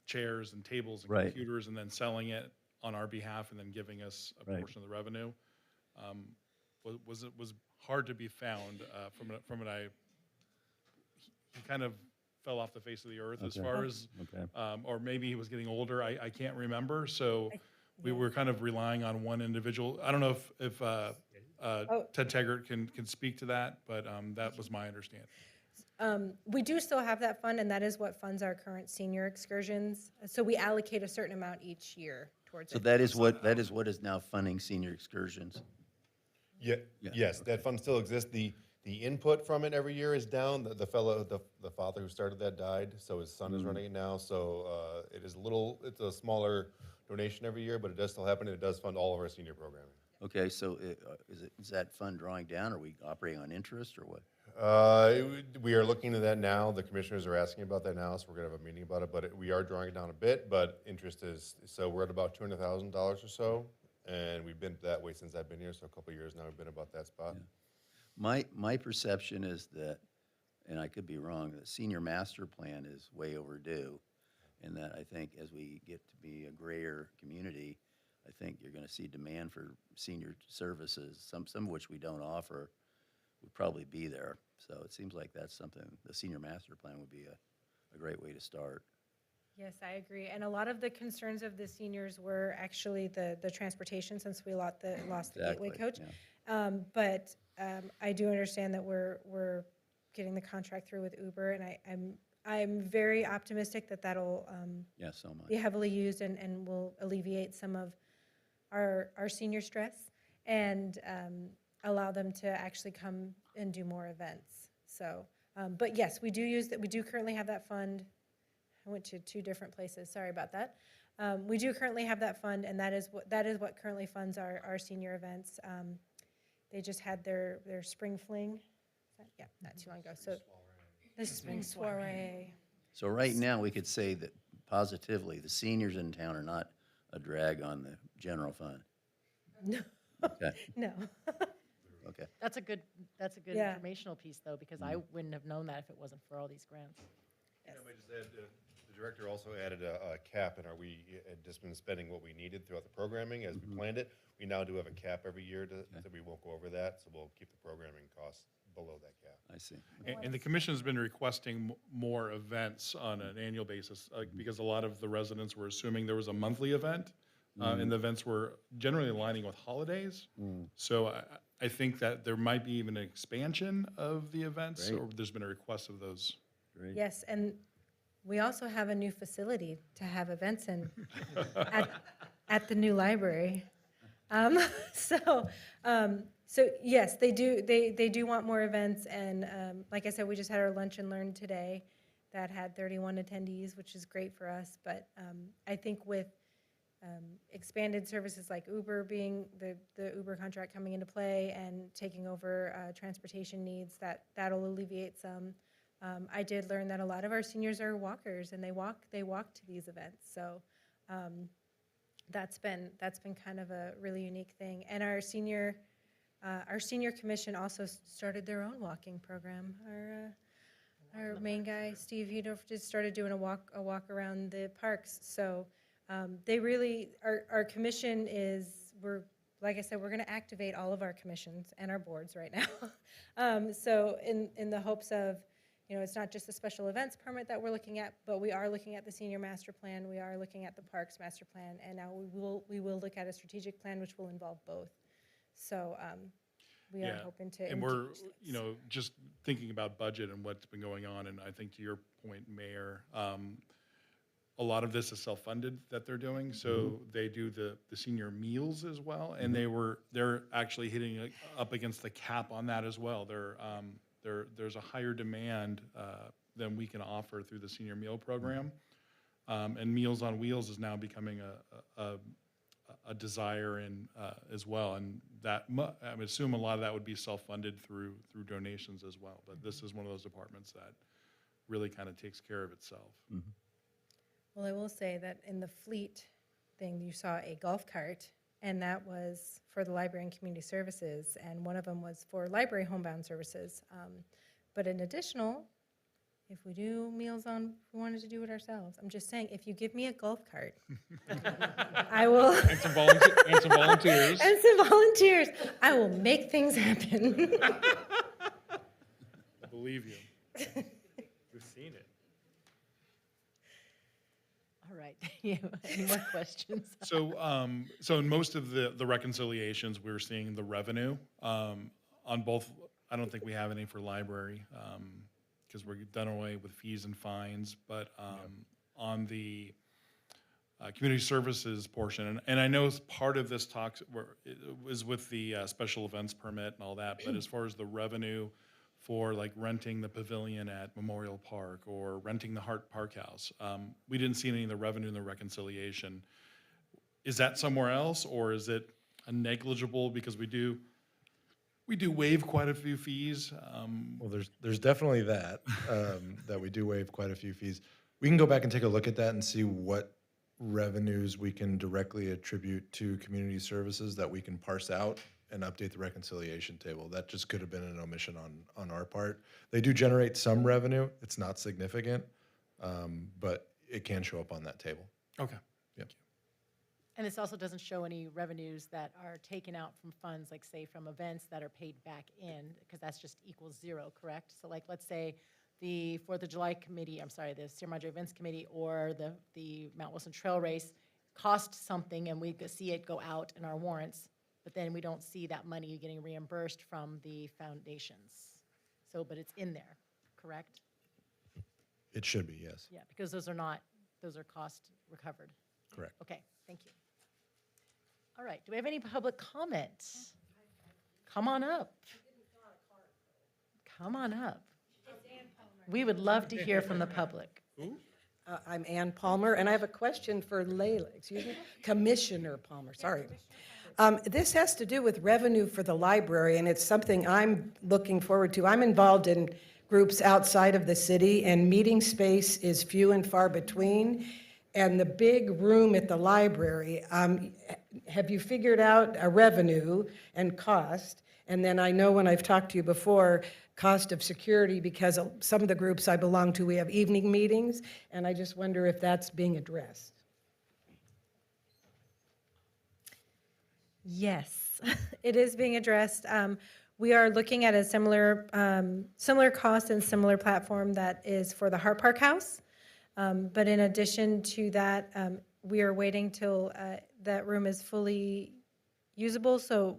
chairs and tables and Right. computers, and then selling it on our behalf and then giving us a Right. portion of the revenue, was hard to be found he kind of fell off the face of the earth as Okay. far as, Okay. or maybe he was getting older. I can't remember. So we were kind of relying on one individual. I don't know if Ted Taggart can speak to that, but that was my understanding. We do still have that fund, and that is what funds our current senior excursions. So we allocate a certain amount each year towards So it. that is what is now funding senior excursions? Yeah, Yeah, yes, that fund still exists. The input from it every year is down. The fellow, the father who started that died, so his son is running it now. So it's a smaller donation every year, but it does still happen, and it does fund all of our senior programming. Okay, so is that fund drawing down? Are we operating on interest or what? We are looking at that now. The commissioners are asking about that now, so we're gonna have a meeting about it. But we are drawing it down a bit, but interest is, so we're at about $200,000 or so. And we've been that way since I've been here, so a couple of years now, we've been about that spot. My perception is that, and I could be wrong, the senior master plan is way overdue. And that I think as we get to be a grayer community, I think you're gonna see demand for senior services, some of which we don't offer, would probably be there. So it seems like that's something, the senior master plan would be a great way to start. Yes, I agree. And a lot of the concerns of the seniors were actually the transportation, since we lost the Gateway Exactly, coach. yeah. But I do understand that we're getting the contract through with Uber, and I'm very optimistic that that'll Yeah, so much. be heavily used and will alleviate some of our senior stress and allow them to actually come and do more events. So, but yes, we do currently have that fund. I went to two different places, sorry about that. We do currently have that fund, and that is what currently funds our senior events. They just had their spring fling, yeah, not too long ago, so. The spring soiree. So right now, we could say that positively, the seniors in town are not a drag on the general fund? No. Okay, No. okay. That's a good Yeah. informational piece, though, because I wouldn't have known that if it wasn't for all these grants. I might just add, the director also added a cap, and had just been spending what we needed throughout the programming as we planned it. We now do have a cap every year that we won't go over that, so we'll keep the programming costs below that cap. I see. And the commission's been requesting more events on an annual basis, because a lot of the residents were assuming there was a monthly event, and the events were generally aligning with holidays. So I think that there might be even an expansion of the events, Great. or there's been a request of those. Great. Yes, and we also have a new facility to have events in at the new library. So yes, they do. They do want more events, and like I said, we just had our lunch and learn today that had 31 attendees, which is great for us. But I think with expanded services like Uber being the Uber contract coming into play and taking over transportation needs, that'll alleviate some. I did learn that a lot of our seniors are walkers, and they walk to these events. So that's been kind of a really unique thing. And our senior commission also started their own walking program. Our main guy, Steve Hudorf, just started doing a walk around the parks. So they really, our commission like I said, we're going to activate all of our commissions and our boards right now. So in the hopes of, it's not just the special events permit that we're looking at, but we are looking at the senior master plan, we are looking at the parks master plan, and now we will look at a strategic plan, which will involve both. So we are Yeah, hoping to and we're, engage things. just thinking about budget and what's been going on, and I think to your point, Mayor, a lot of this is self-funded that they're doing, so they do the senior meals as well, and they're actually hitting up against the cap on that as well. There's a higher demand than we can offer through the senior meal program, and Meals on Wheels is now becoming a desire and as well, and that I would assume a lot of that would be self-funded through donations as well. But this is one of those departments that really kind of takes care of itself. Well, I will say that in the fleet thing, you saw a golf cart, and that was for the library and community services, and one of them was for library homebound services. But an additional, if we do Meals on, if we wanted to do it ourselves, I'm just saying, if you give me a golf cart, I will. And some volunteers. And some volunteers, I will make things happen. I believe you. We've seen it. All right. Any more questions? So in most of the reconciliations, we're seeing the revenue on both. I don't think we have any for library because we're done away with fees and fines. But on the community services portion, and I know part of this talks is with the special events permit and all that. But as far as the revenue for like renting the pavilion at Memorial Park or renting the Hart Park House, we didn't see any of the revenue in the reconciliation. Is that somewhere else, or is it a negligible because we do waive quite a few fees? Well, there's definitely that, that we do waive quite a few fees. We can go back and take a look at that and see what revenues we can directly attribute to community services that we can parse out and update the reconciliation table. That just could have been an omission on our part. They do generate some revenue. It's not significant, but it can show up on that table. Okay. Yep. And this also doesn't show any revenues that are taken out from funds, like say from events that are paid back in, because that's just equals zero, correct? So like, let's say the 4th of July committee, the Sierra Madre Events Committee or the Mount Wilson Trail Race cost something and we could see it go out in our warrants, but then we don't see that money getting reimbursed from the foundations. So, but it's in there, correct? It should be, yes. Yeah, because those are cost recovered. Correct. Okay, thank you. All right, do we have any public comment? Come on up. Come on up. We would love to hear from the public. I'm Ann Palmer, and I have a question for Commissioner Palmer, sorry. This has to do with revenue for the library, and it's something I'm looking forward to. I'm involved in groups outside of the city, and meeting space is few and far between. and the big room at the library, have you figured out a revenue and cost? And then I know when I've talked to you before, cost of security, because some of the groups I belong to, we have evening meetings, and I just wonder if that's being addressed. Yes, it is being addressed. We are looking at a similar cost and similar platform that is for the Hart Park House. But in addition to that, we are waiting till that room is fully usable. So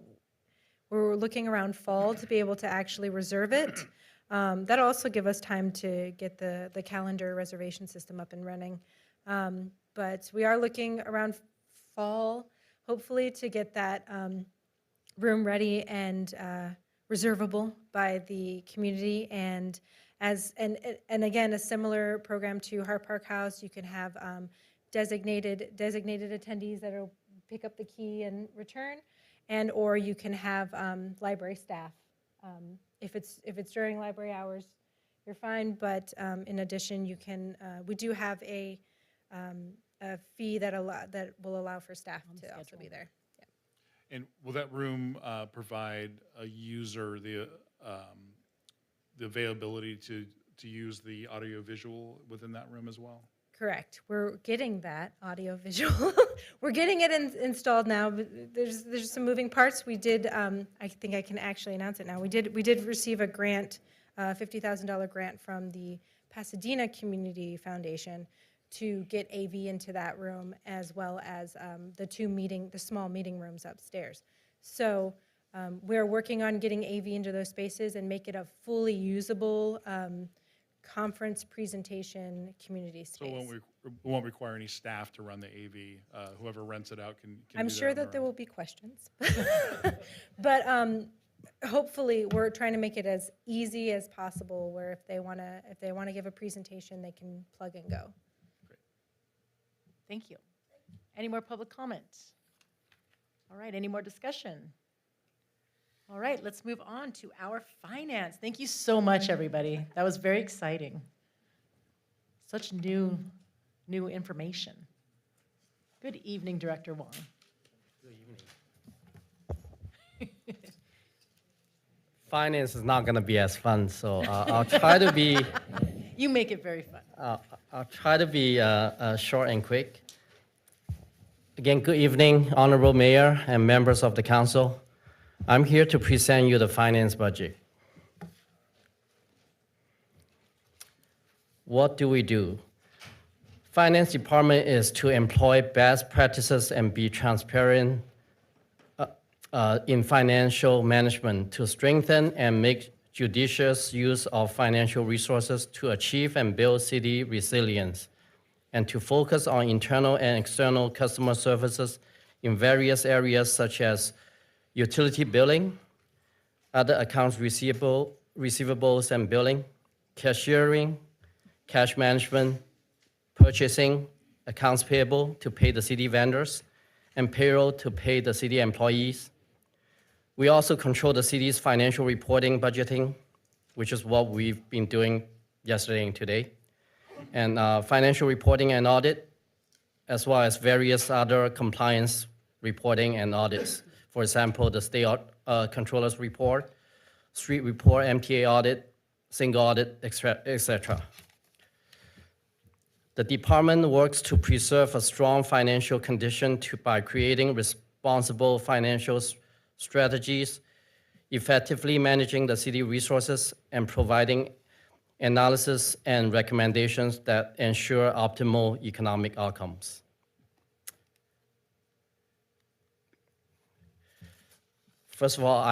we're looking around fall to be able to actually reserve it. That'll also give us time to get the calendar reservation system up and running. But we are looking around fall, hopefully, to get that room ready and reservable by the community. And again, a similar program to Hart Park House. You can have designated attendees that'll pick up the key and return, and or you can have library staff. If it's during library hours, you're fine. But in addition, you can. We do have a fee that will allow for staff to also be there. And will that room provide a user the availability to use the audio visual within that room as well? Correct. We're getting that audio visual. We're getting it installed now. But there's some moving parts. We did. I think I can actually announce it now. We did receive a grant, $50,000 grant from the Pasadena Community Foundation to get AV into that room, as well as the small meeting rooms upstairs. So we're working on getting AV into those spaces and make it a fully usable conference presentation community space. So it won't require any staff to run the AV. Whoever rents it out can I'm do sure on that there their own. will be questions. But hopefully, we're trying to make it as easy as possible, where if they want to give a presentation, they can plug and go. Thank you. Any more public comments? All right, any more discussion? All right, let's move on to our finance. Thank you so much, everybody. That was very exciting. Such new information. Good evening, Director Wong. Good evening. Finance is not going to be as fun, so I'll try to be. You make it very fun. I'll try to be short and quick. Again, good evening, Honorable Mayor and members of the council. I'm here to present you the finance budget. What do we do? Finance department is to employ best practices and be transparent in financial management to strengthen and make judicious use of financial resources to achieve and build city resilience, and to focus on internal and external customer services in various areas such as utility billing, other accounts receivables and billing, cashiering, cash management, purchasing, accounts payable to pay the city vendors, and payroll to pay the city employees. We also control the city's financial reporting, budgeting, which is what we've been doing yesterday and today, and financial reporting and audit, as well as various other compliance reporting and audits. For example, the state controller's report, street report, MTA audit, single audit, etc. The department works to preserve a strong financial condition by creating responsible financial strategies, effectively managing the city resources, and providing analysis and recommendations that ensure optimal economic outcomes. First of all,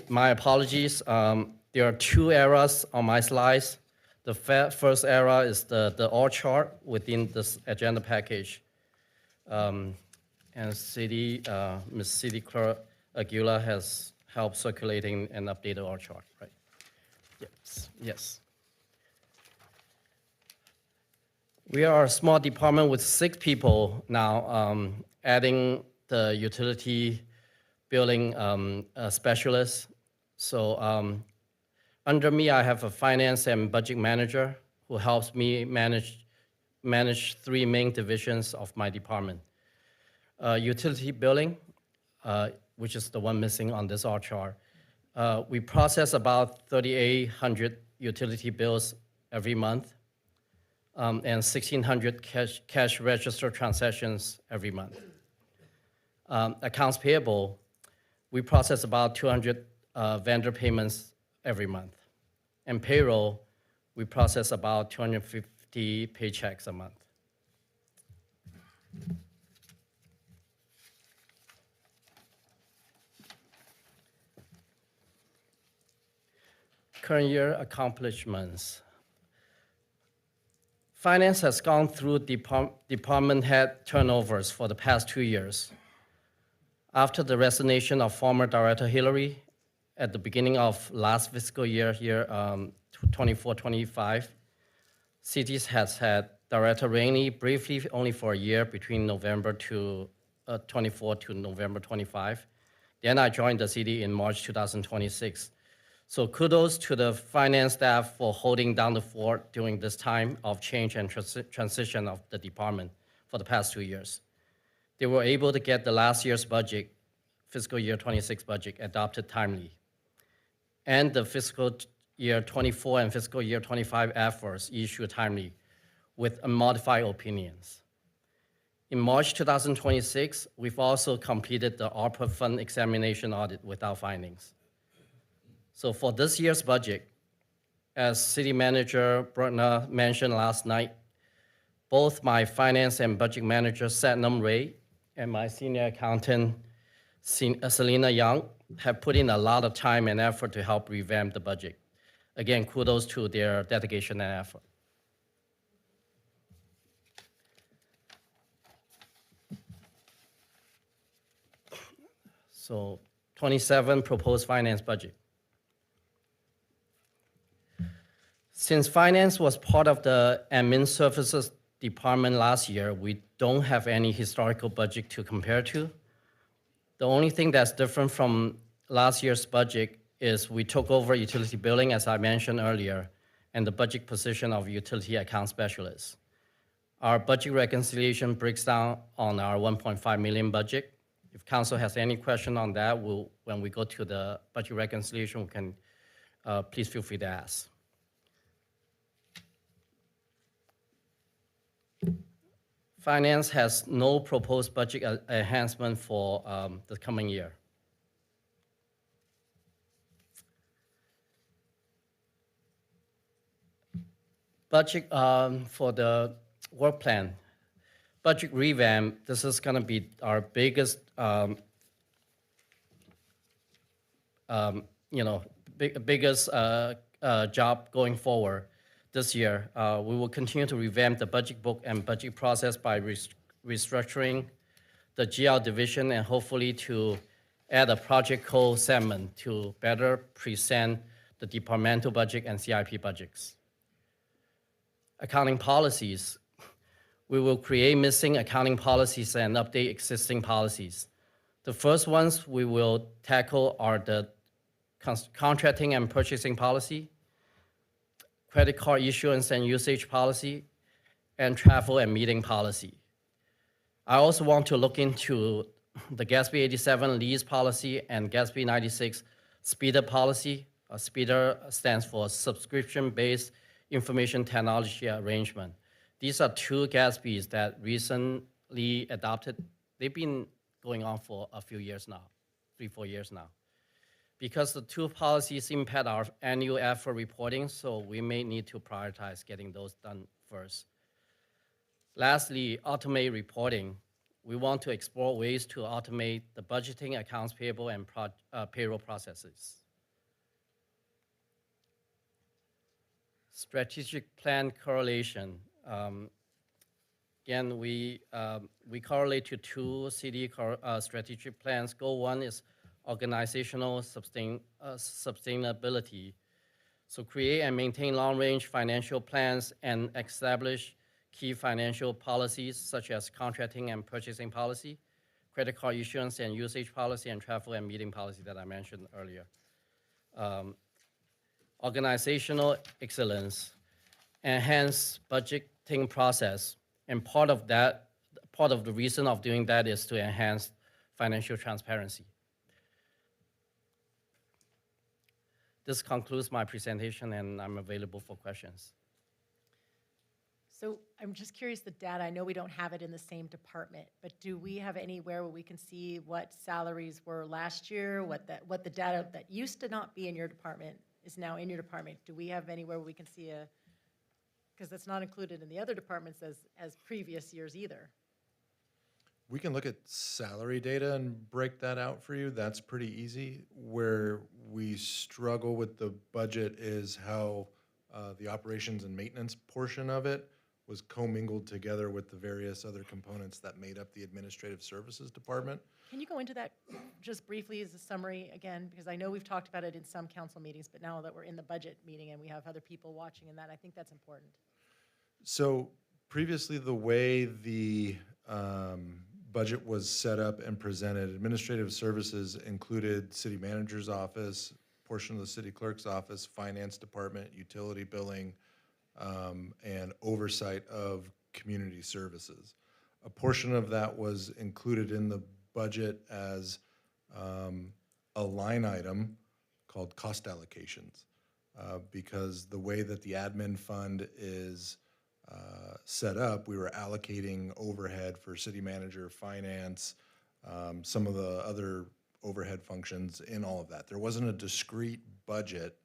my apologies. There are two errors on my slides. The first error is the org chart within this agenda package. And Ms. City Clerk Aguila has helped circulating and updated org chart, right? Yes. We are a small department with 6 people now, adding the utility billing specialist. So under me, I have a finance and budget manager who helps me manage manage three main divisions of my department. Utility billing, which is the one missing on this org chart. We process about 3,800 utility bills every month, and 1,600 cash register transactions every month. Accounts payable, we process about 200 vendor payments every month. And payroll, we process about 250 paychecks a month. Current year accomplishments. Finance has gone through department head turnovers for the past 2 years. After the resignation of former Director Hillary at the beginning of last fiscal year, 24-25, cities has had Director Rainey briefly only for a year between November 24 to November 25. Then I joined the city in March 2026. So kudos to the finance staff for holding down the fort during this time of change and transition of the department for the past 2 years. They were able to get the last year's budget, fiscal year 26 budget, adopted timely. And the fiscal year 24 and fiscal year 25 efforts issued timely with unmodified opinions. In March 2026, we've also completed the ARPA fund examination audit without findings. So for this year's budget, as City Manager Bruckner mentioned last night, both my finance and budget manager, Satnam Ray, and my senior accountant, Selena Young, have put in a lot of time and effort to help revamp the budget. Again, kudos to their dedication and effort. So 27 proposed finance budget. Since finance was part of the admin services department last year, we don't have any historical budget to compare to. The only thing that's different from last year's budget is we took over utility billing, as I mentioned earlier, and the budget position of utility account specialist. Our budget reconciliation breaks down on our 1.5 million budget. If council has any question on that, when we go to the budget reconciliation, we can please feel free to ask. Finance has no proposed budget enhancement for the coming year. Budget for the work plan. Budget revamp, this is gonna be our biggest, biggest job going forward. This year, we will continue to revamp the budget book and budget process by restructuring the GL division and hopefully to add a project code segment to better present the departmental budget and CIP budgets. Accounting policies. We will create missing accounting policies and update existing policies. The first ones we will tackle are the contracting and purchasing policy, credit card issuance and usage policy, and travel and meeting policy. I also want to look into the GASB 87 lease policy and GASB 96 SPEEDER policy. SPEEDER stands for Subscription-Based Information Technology Arrangement. These are two GASBs that recently adopted. They've been going on for a few years now, 3-4 years now. Because the two policies impact our annual effort reporting, so we may need to prioritize getting those done first. Lastly, automate reporting. We want to explore ways to automate the budgeting, accounts payable, and payroll processes. Strategic plan correlation. Again, we correlate to two city strategic plans. Goal 1 is organizational sustainability. So create and maintain long-range financial plans and establish key financial policies such as contracting and purchasing policy, credit card issuance and usage policy, and travel and meeting policy that I mentioned earlier. Organizational excellence. Enhance budget budgeting process. And part of the reason of doing that is to enhance financial transparency. This concludes my presentation, and I'm available for questions. So I'm just curious, the data, I know we don't have it in the same department, but do we have anywhere where we can see what salaries were last year, what the data that used to not be in your department is now in your department? Do we have anywhere where we can see because that's not included in the other departments as previous years either? We can look at salary data and break that out for you. That's pretty easy. Where we struggle with the budget is how the operations and maintenance portion of it was commingled together with the various other components that made up the administrative services department. Can you go into that just briefly as a summary again? Because I know we've talked about it in some council meetings, but now that we're in the budget meeting and we have other people watching and that, I think that's important. So previously, the way the budget was set up and presented, administrative services included city manager's office, portion of the city clerk's office, finance department, utility billing, and oversight of community services. A portion of that was included in the budget as a line item called cost allocations, because the way that the admin fund is set up, we were allocating overhead for city manager, finance, some of the other overhead functions in all of that. There wasn't a discrete budget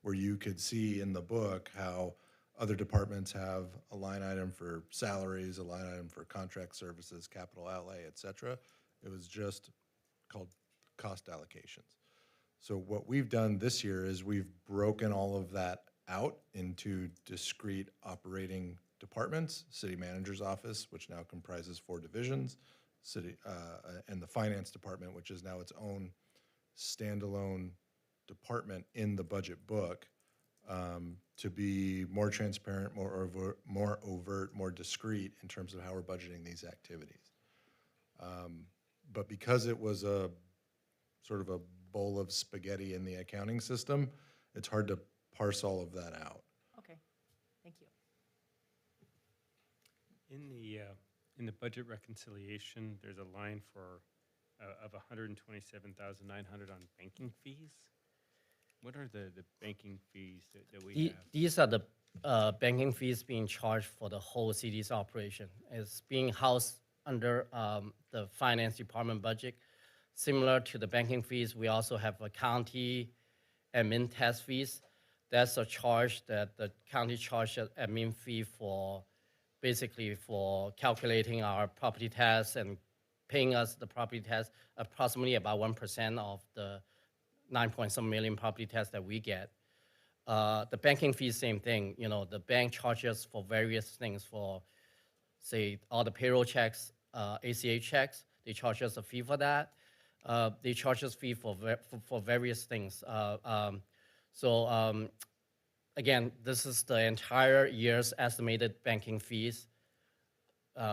where you could see in the book how other departments have a line item for salaries, a line item for contract services, capital outlay, et cetera. It was just called cost allocations. So what we've done this year is we've broken all of that out into discrete operating departments, city manager's office, which now comprises 4 divisions, and the finance department, which is now its own standalone department in the budget book, to be more transparent, more overt, more discreet in terms of how we're budgeting these activities. But because it was a sort of a bowl of spaghetti in the accounting system, it's hard to parse all of that out. Okay, thank you. In the budget reconciliation, there's a line for of 127,900 on banking fees. What are the banking fees that we have? These are the banking fees being charged for the whole city's operation. It's being housed under the finance department budget. Similar to the banking fees, we also have a county admin tax fees. That's a charge that the county charges admin fee for, basically for calculating our property tax and paying us the property tax, approximately about 1% of the 9-point-some million property tax that we get. The banking fee, same thing. You know, the bank charges for various things, for, say, all the payroll checks, ACH checks. They charge us a fee for that. They charge us fee for various things. Again, this is the entire year's estimated banking fees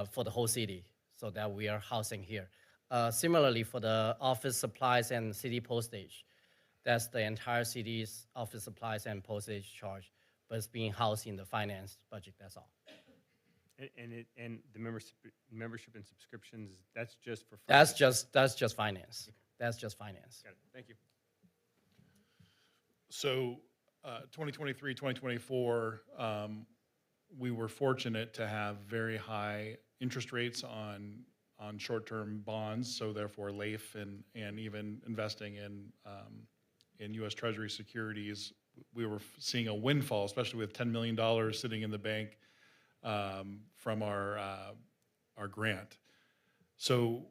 for the whole city, so that we are housing here. Similarly, for the office supplies and city postage, that's the entire city's office supplies and postage charge, but it's being housed in the finance budget, that's all. And the membership and subscriptions, that's just for That's finance? just finance. That's just finance. Got it. Thank you. So 2023, 2024, we were fortunate to have very high interest rates on short-term bonds, so therefore LAIF and even investing in U.S. Treasury securities. We were seeing a windfall, especially with $10 million sitting in the bank from our grant. So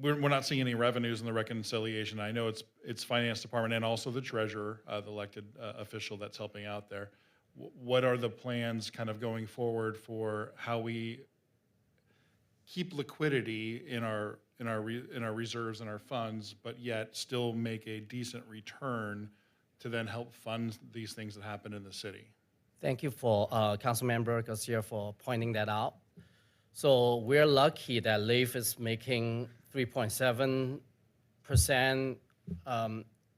we're not seeing any revenues in the reconciliation. I know it's finance department and also the treasurer, the elected official that's helping out there. What are the plans kind of going forward for how we keep liquidity in our reserves and our funds, but yet still make a decent return to then help fund these things that happen in the city? Thank you for Councilmember Garcia for pointing that out. So we're lucky that LAIF is making 3.7%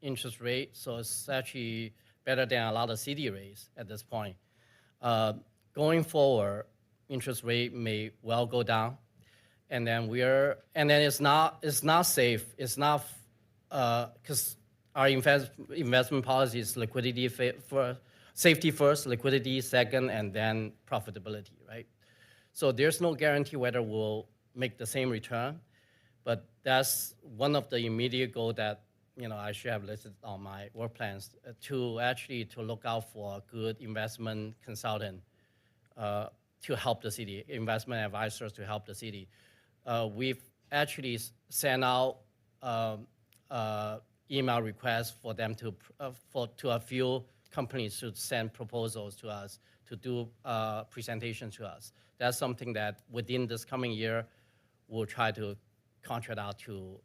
interest rate, so it's actually better than a lot of city rates at this point. going forward, interest rate may well go down. And then it's not safe. It's not, because our investment policy is liquidity for safety first, liquidity second, and then profitability, right? So there's no guarantee whether we'll make the same return, but that's one of the immediate goals that I should have listed on my work plans to look out for a good investment consultant to help the city, investment advisors to help the city. We've actually sent out email requests for them to a few companies to send proposals to us to do presentations to us. That's something that within this coming year, we'll try to contract out to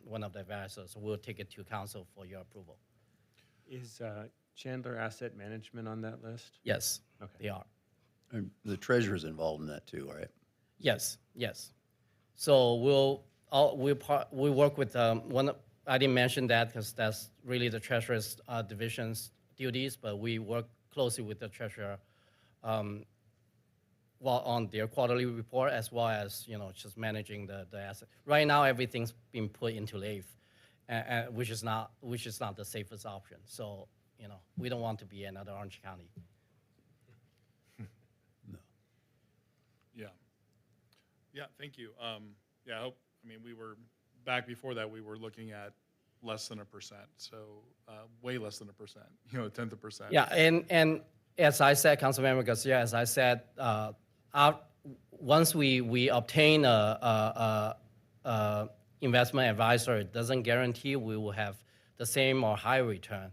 one of the advisors. We'll take it to council for your approval. Is Chandler Asset Management on that list? Yes, Okay. they are. And the treasurer's involved in that too, right? Yes. So we work with one. I didn't mention that because that's really the treasurer's division's duties, but we work closely with the treasurer while on their quarterly report as well as just managing the asset. Right now, everything's been put into LAIF, which is not the safest option. So we don't want to be another Orange County. Yeah, thank you. We were, back before that, we were looking at less than 1%, so way less than 1%, a tenth of a percent. Yeah, and as I said, Councilmember Garcia, as I said, once we obtain a investment advisor, it doesn't guarantee we will have the same or higher return.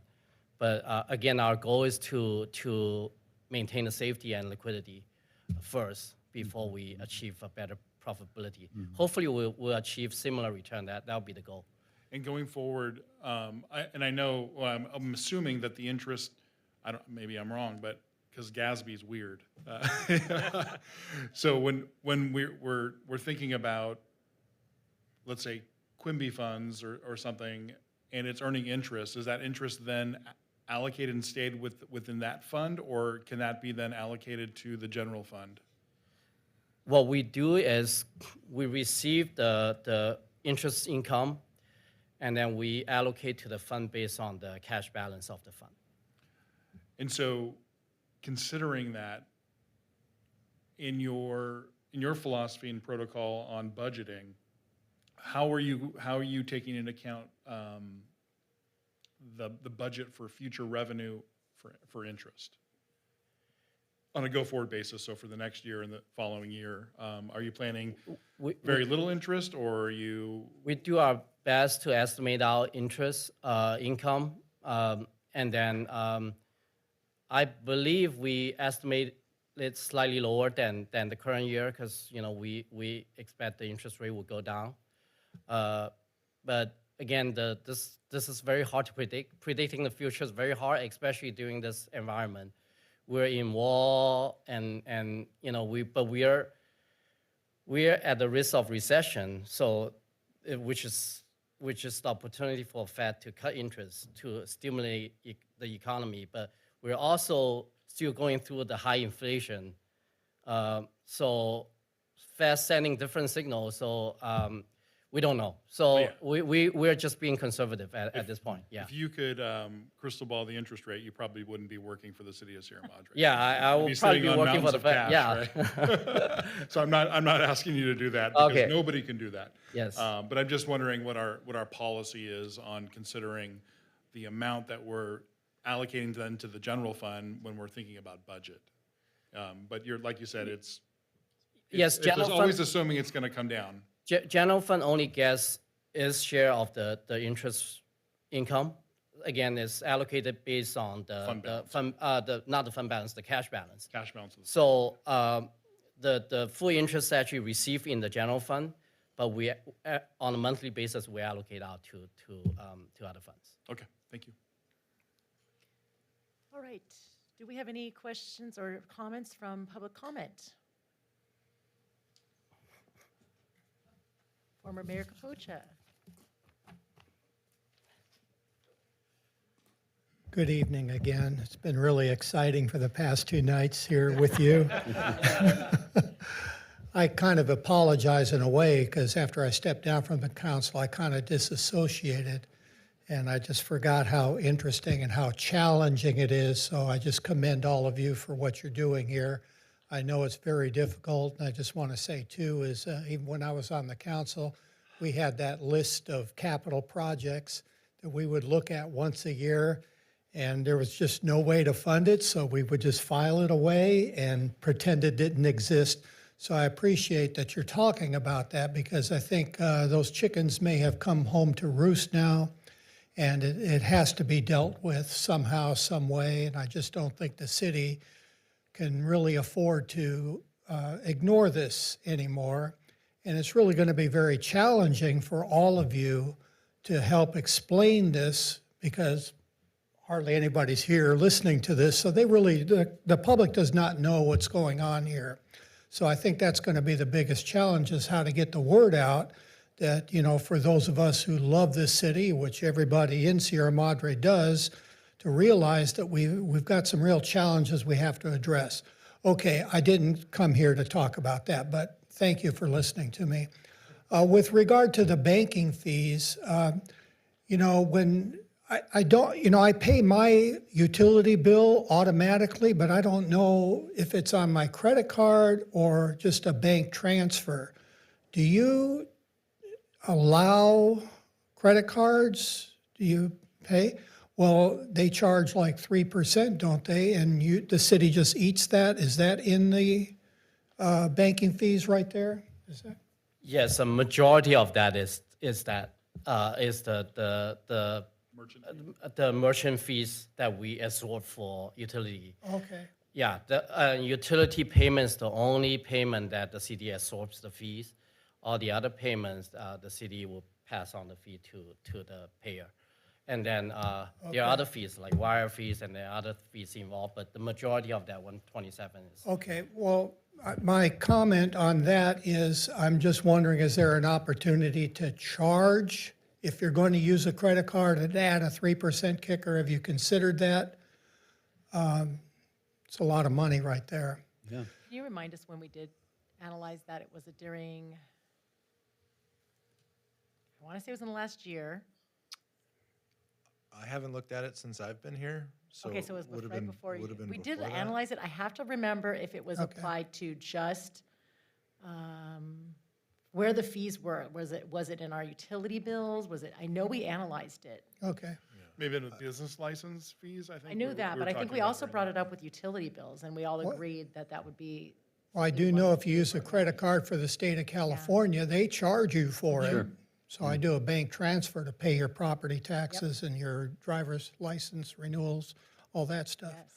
But again, our goal is to maintain the safety and liquidity first before we achieve a better profitability. Hopefully, we'll achieve similar return. That'll be the goal. And going forward, I'm assuming that the interest, maybe I'm wrong, but because GASB is weird. So when we're thinking about, let's say, Quimby funds or something, and it's earning interest, is that interest then allocated and stayed within that fund, or can that be then allocated to the general fund? What we do is we receive the interest income, and then we allocate to the fund based on the cash balance of the fund. And so, considering that, in your philosophy and protocol on budgeting, how are you taking into account the budget for future revenue for interest on a go-forward basis? So for the next year and the following year, are you planning very little interest, or are you? We do our best to estimate our interest income, and then I believe we estimate it slightly lower than the current year because we expect the interest rate will go down. But again, this is very hard to predict. Predicting the future is very hard, especially during this environment. We're in war, and we're at the risk of recession. So, which is the opportunity for Fed to cut interest to stimulate the economy. But we're also still going through the high inflation. So, Fed sending different signals. So. We don't know. So we're just being conservative at this point. Yeah. If you could crystal ball the interest rate, you probably wouldn't be working for the city of Sierra Madre. Yeah, I will probably be working for the Fed. Yeah. Right? So I'm not asking you to do that because nobody can do that. Yes. But I'm just wondering what our policy is on considering the amount that we're allocating then to the general fund when we're thinking about budget. But like you said, it's general fund, always assuming it's going to come down. General fund only gets its share of the interest income. Again, it's allocated based on not the fund balance, the cash balance. Cash balance. So the full interest actually received in the general fund, but we on a monthly basis we allocate out to other funds. Okay, thank you. All right. Do we have any questions or comments from public comment? Former Mayor Capocha. Good evening again. It's been really exciting for the past 2 nights here with you. I kind of apologize in a way because after I stepped down from the council, I kind of disassociated and I just forgot how interesting and how challenging it is. So I just commend all of you for what you're doing here. I know it's very difficult, and I just want to say too is even when I was on the council, we had that list of capital projects that we would look at once a year, and there was just no way to fund it, so we would just file it away and pretend it didn't exist. So I appreciate that you're talking about that because I think those chickens may have come home to roost now, and it has to be dealt with somehow, some way, and I just don't think the city can really afford to ignore this anymore. And it's really going to be very challenging for all of you to help explain this because hardly anybody's here listening to this. So the public does not know what's going on here. So I think that's going to be the biggest challenge is how to get the word out that, for those of us who love this city, which everybody in Sierra Madre does, to realize that we've got some real challenges we have to address. Okay, I didn't come here to talk about that, but thank you for listening to me. With regard to the banking fees, when I don't, I pay my utility bill automatically, but I don't know if it's on my credit card or just a bank transfer. Do you allow credit cards? Do you pay? Well, they charge like 3%, don't they? And the city just eats that? Is that in the banking fees right there? Is that? Yes, a majority of that is the merchant fees that we absorb for utility. Okay. Yeah, the utility payments, the only payment that the city absorbs the fees. All the other payments, the city will pass on the fee to the payer. And then there are other fees like wire fees and there are other fees involved, but the majority of that 127 is. Okay, well, my comment on that is I'm just wondering, is there an opportunity to charge if you're going to use a credit card and add a 3% kicker? Have you considered that? It's a lot of money right there. Yeah. Can you remind us when we did analyze that? It was during, I want to say it was in the last year. I haven't looked at it since I've been here, so Okay, so it was would have right been, before you. would have been We did before that. analyze it. I have to remember if it was Okay. applied to just where the fees were. Was it in our utility bills? I know we analyzed it. Okay, Maybe in the business license fees, I think. I knew that, but I think we also brought it up with utility bills, and we all What? agreed that that would be. well, I do know if you use a credit card for the state of California, they charge you for it. So I do a bank transfer to pay your property taxes and your driver's license renewals, all that stuff. Yes.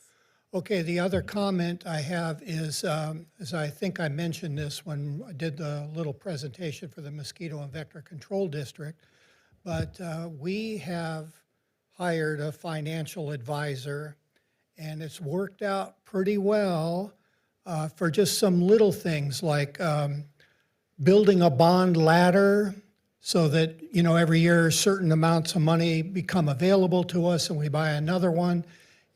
Okay, the other comment I have is, as I think I mentioned this when I did the little presentation for the Mosquito and Vector Control District, but we have hired a financial advisor, and it's worked out pretty well for just some little things like building a bond ladder so that, every year certain amounts of money become available to us and we buy another one.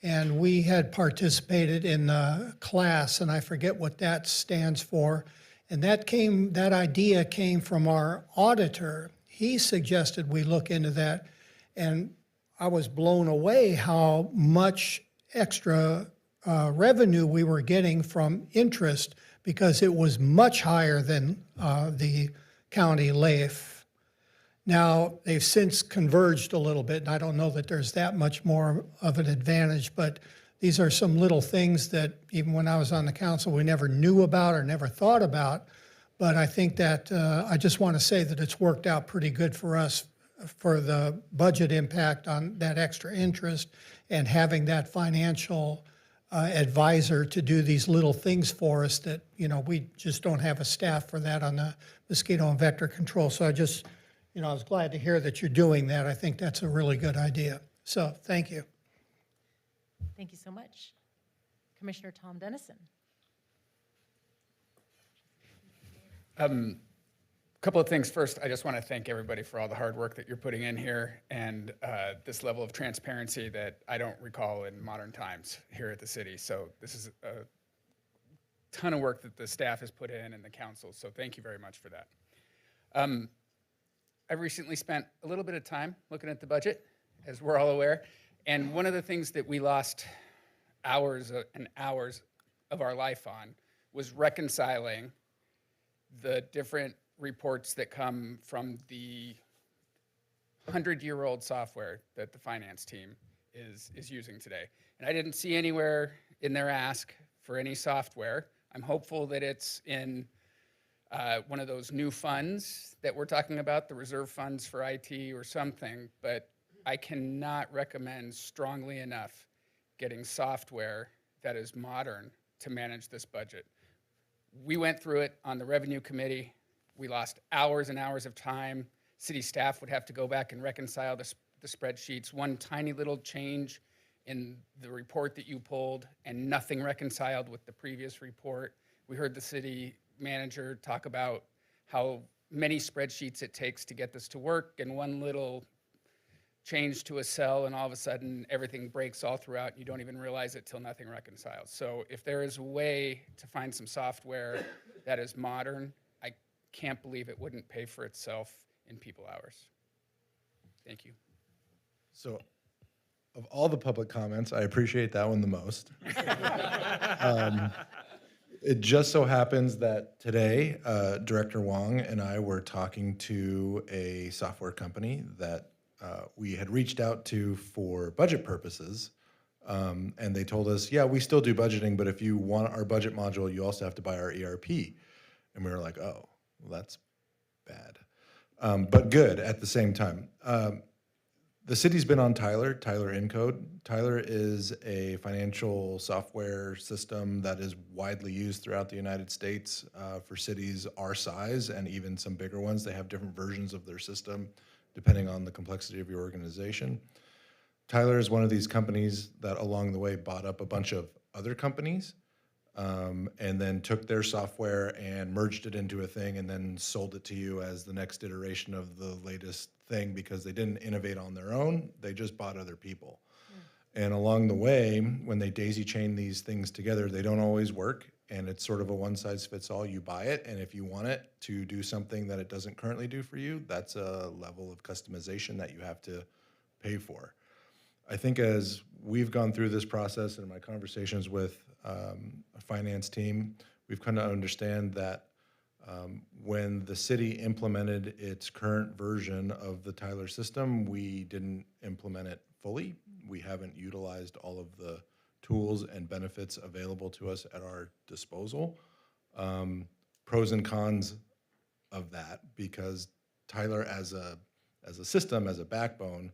And we had participated in the class, and I forget what that stands for. And that idea came from our auditor. He suggested we look into that, and I was blown away how much extra revenue we were getting from interest because it was much higher than the county LAIF. Now, they've since converged a little bit, and I don't know that there's that much more of an advantage, but these are some little things that even when I was on the council, we never knew about or never thought about. But I think that I just want to say that it's worked out pretty good for us for the budget impact on that extra interest and having that financial advisor to do these little things for us that, we just don't have a staff for that on the mosquito and vector control. So I was glad to hear that you're doing that. I think that's a really good idea. So, thank you. Thank you so much. Commissioner Tom Dennison. Couple of things. First, I just want to thank everybody for all the hard work that you're putting in here and this level of transparency that I don't recall in modern times here at the city. So this is a ton of work that the staff has put in and the council. So thank you very much for that. I've recently spent a little bit of time looking at the budget, as we're all aware. And one of the things that we lost hours and hours of our life on was reconciling the different reports that come from the 100-year-old software that the finance team is using today. And I didn't see anywhere in their ask for any software. I'm hopeful that it's in one of those new funds that we're talking about, the reserve funds for IT or something, but I cannot recommend strongly enough getting software that is modern to manage this budget. We went through it on the revenue committee. We lost hours and hours of time. City staff would have to go back and reconcile the spreadsheets. One tiny little change in the report that you pulled and nothing reconciled with the previous report. We heard the city manager talk about how many spreadsheets it takes to get this to work, and one little change to a cell and all of a sudden everything breaks all throughout and you don't even realize it till nothing reconciles. So if there is a way to find some software that is modern, I can't believe it wouldn't pay for itself in people hours. Thank you. So, of all the public comments, I appreciate that one the most. It just so happens that today, Director Wong and I were talking to a software company that we had reached out to for budget purposes. And they told us, yeah, we still do budgeting, but if you want our budget module, you also have to buy our ERP. And we were like, oh, well, that's bad. But good at the same time. The city's been on Tyler Encode. Tyler is a financial software system that is widely used throughout the United States for cities our size and even some bigger ones. They have different versions of their system depending on the complexity of your organization. Tyler is one of these companies that along the way bought up a bunch of other companies and then took their software and merged it into a thing and then sold it to you as the next iteration of the latest thing because they didn't innovate on their own, they just bought other people. And along the way, when they daisy chain these things together, they don't always work, and it's sort of a one-size-fits-all. You buy it, and if you want it to do something that it doesn't currently do for you, that's a level of customization that you have to pay for. I think as we've gone through this process and my conversations with a finance team, we've come to understand that when the city implemented its current version of the Tyler system, we didn't implement it fully. We haven't utilized all of the tools and benefits available to us at our disposal. Pros and cons of that, because Tyler as a system, as a backbone,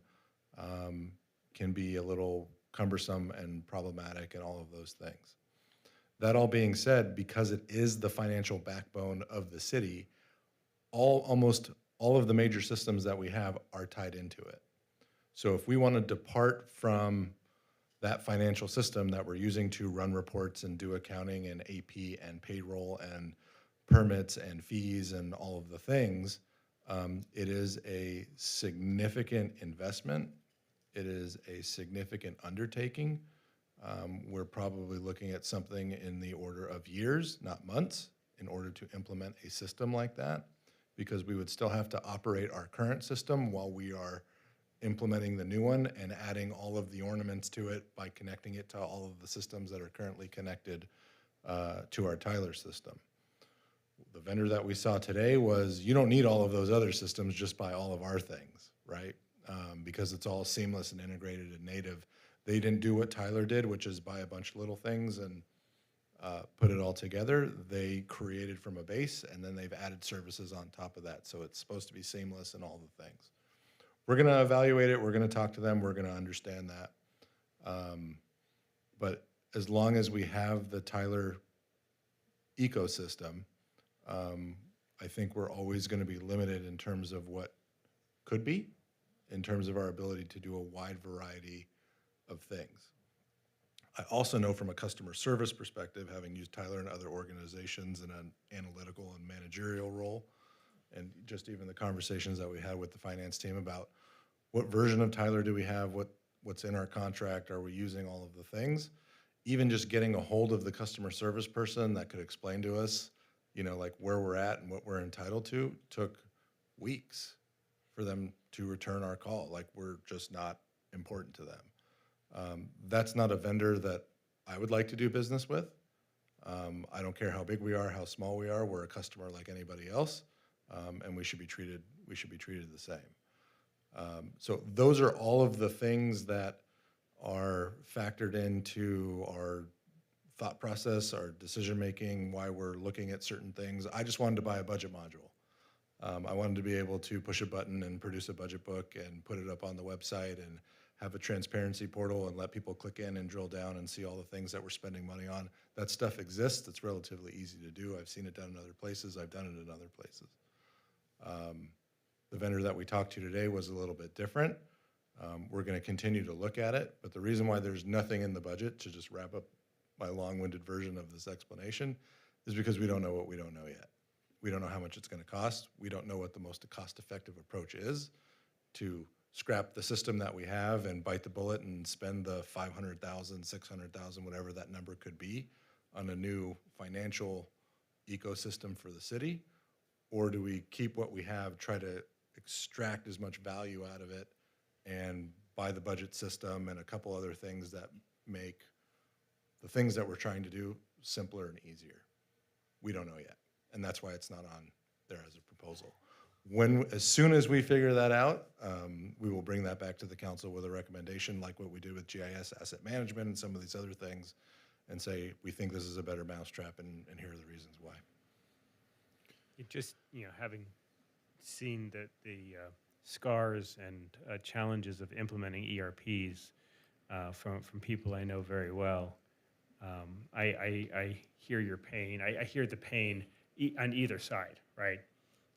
can be a little cumbersome and problematic and all of those things. That all being said, because it is the financial backbone of the city, almost all of the major systems that we have are tied into it. So if we want to depart from that financial system that we're using to run reports and do accounting and AP and payroll and permits and fees and all of the things, it is a significant investment. It is a significant undertaking. We're probably looking at something in the order of years, not months, in order to implement a system like that, because we would still have to operate our current system while we are implementing the new one and adding all of the ornaments to it by connecting it to all of the systems that are currently connected to our Tyler system. The vendor that we saw today was, you don't need all of those other systems, just buy all of our things, right? Because it's all seamless and integrated and native. They didn't do what Tyler did, which is buy a bunch of little things and put it all together. They created from a base, and then they've added services on top of that. So it's supposed to be seamless and all the things. We're going to evaluate it. We're going to talk to them. We're going to understand that. But as long as we have the Tyler ecosystem, I think we're always going to be limited in terms of what could be, in terms of our ability to do a wide variety of things. I also know from a customer service perspective, having used Tyler and other organizations in an analytical and managerial role, and just even the conversations that we had with the finance team about what version of Tyler do we have, what's in our contract, are we using all of the things? Even just getting a hold of the customer service person that could explain to us, you know, like where we're at and what we're entitled to, took weeks for them to return our call. Like, we're just not important to them. That's not a vendor that I would like to do business with. I don't care how big we are, how small we are. We're a customer like anybody else, and we should be treated the same. So those are all of the things that are factored into our thought process, our decision making, why we're looking at certain things. I just wanted to buy a budget module. I wanted to be able to push a button and produce a budget book and put it up on the website and have a transparency portal and let people click in and drill down and see all the things that we're spending money on. That stuff exists. It's relatively easy to do. I've seen it done in other places. I've done it in other places. The vendor that we talked to today was a little bit different. We're going to continue to look at it, but the reason why there's nothing in the budget, to just wrap up my long-winded version of this explanation, is because we don't know what we don't know yet. We don't know how much it's going to cost. We don't know what the most cost-effective approach is to scrap the system that we have and bite the bullet and spend the $500,000, $600,000, whatever that number could be, on a new financial ecosystem for the city, or do we keep what we have, try to extract as much value out of it, and buy the budget system and a couple other things that make the things that we're trying to do simpler and easier? We don't know yet, and that's why it's not on there as a proposal. As soon as we figure that out, we will bring that back to the council with a recommendation, like what we did with GIS asset management and some of these other things, and say, we think this is a better mousetrap, and here are the reasons why. It just, having seen the scars and challenges of implementing ERPs from people I know very well, I hear your pain. I hear the pain on either side, right?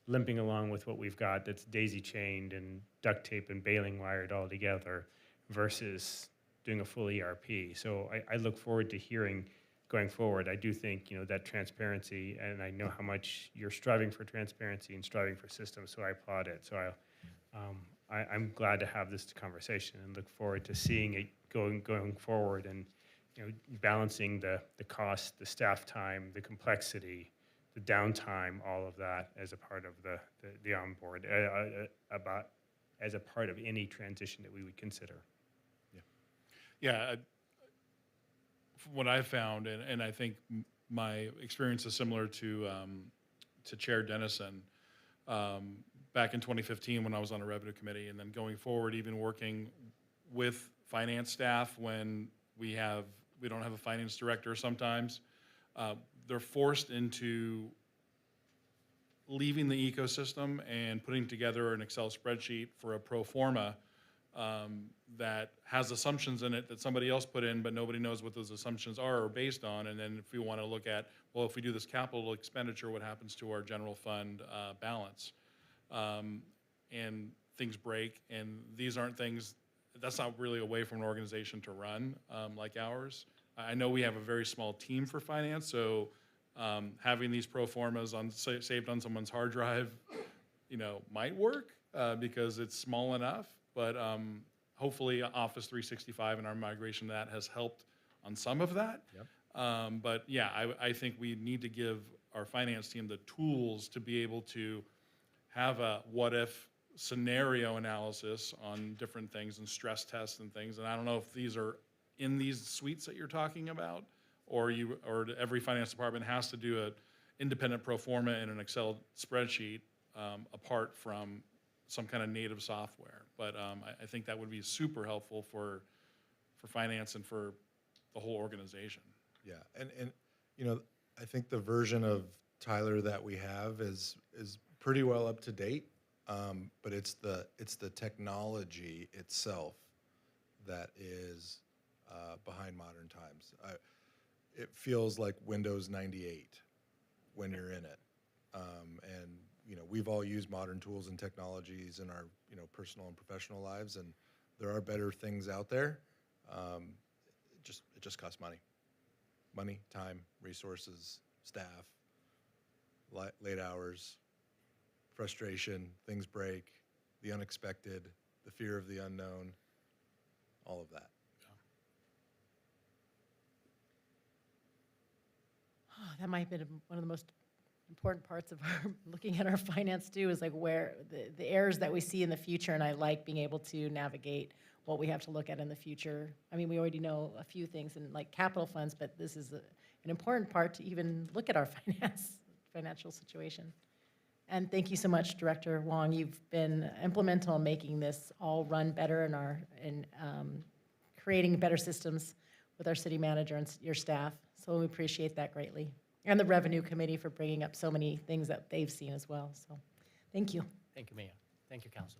Limping along with what we've got that's daisy chained and duct tape and baling wired all together versus doing a full ERP. So I look forward to hearing going forward. I do think, that transparency, and I know how much you're striving for transparency and striving for systems, so I applaud it. So I'm glad to have this conversation and look forward to seeing it going forward, and balancing the cost, the staff time, the complexity, the downtime, all of that as a part of the onboard, as a part of any transition that we would consider. Yeah, what I've found, and I think my experience is similar to Chair Dennison, back in 2015 when I was on a revenue committee, and then going forward, even working with finance staff when we don't have a finance director sometimes, they're forced into leaving the ecosystem and putting together an Excel spreadsheet for a pro forma that has assumptions in it that somebody else put in, but nobody knows what those assumptions are or based on. And then if we want to look at, well, if we do this capital expenditure, what happens to our general fund balance? And things break, and these aren't things, that's not really a way for an organization to run like ours. I know we have a very small team for finance, so having these pro formas saved on someone's hard drive, might work because it's small enough. But hopefully Office 365 and our migration to that has helped on some of that. Yep. But yeah, I think we need to give our finance team the tools to be able to have a what-if scenario analysis on different things and stress tests and things. And I don't know if these are in these suites that you're talking about, or every finance department has to do an independent pro forma in an Excel spreadsheet apart from some kind of native software. But I think that would be super helpful for finance and for the whole organization. Yeah, and I think the version of Tyler that we have is pretty well up to date, but it's the technology itself that is behind modern times. It feels like Windows 98 when you're in it, and we've all used modern tools and technologies in our personal and professional lives, and there are better things out there. It just costs money, time, resources, staff, late hours, frustration, things break, the unexpected, the fear of the unknown, all of that. That might have been one of the most important parts of our looking at our finance too, is like where the errors that we see in the future, and I like being able to navigate what we have to look at in the future. I mean, we already know a few things in like capital funds, but this is an important part to even look at our financial situation. And thank you so much, Director Wong. You've been implemental in making this all run better in creating better systems with our city manager and your staff. So we appreciate that greatly. And the Revenue Committee for bringing up so many things that they've seen as well. So thank you. Thank you, Mayor. Thank you, Council.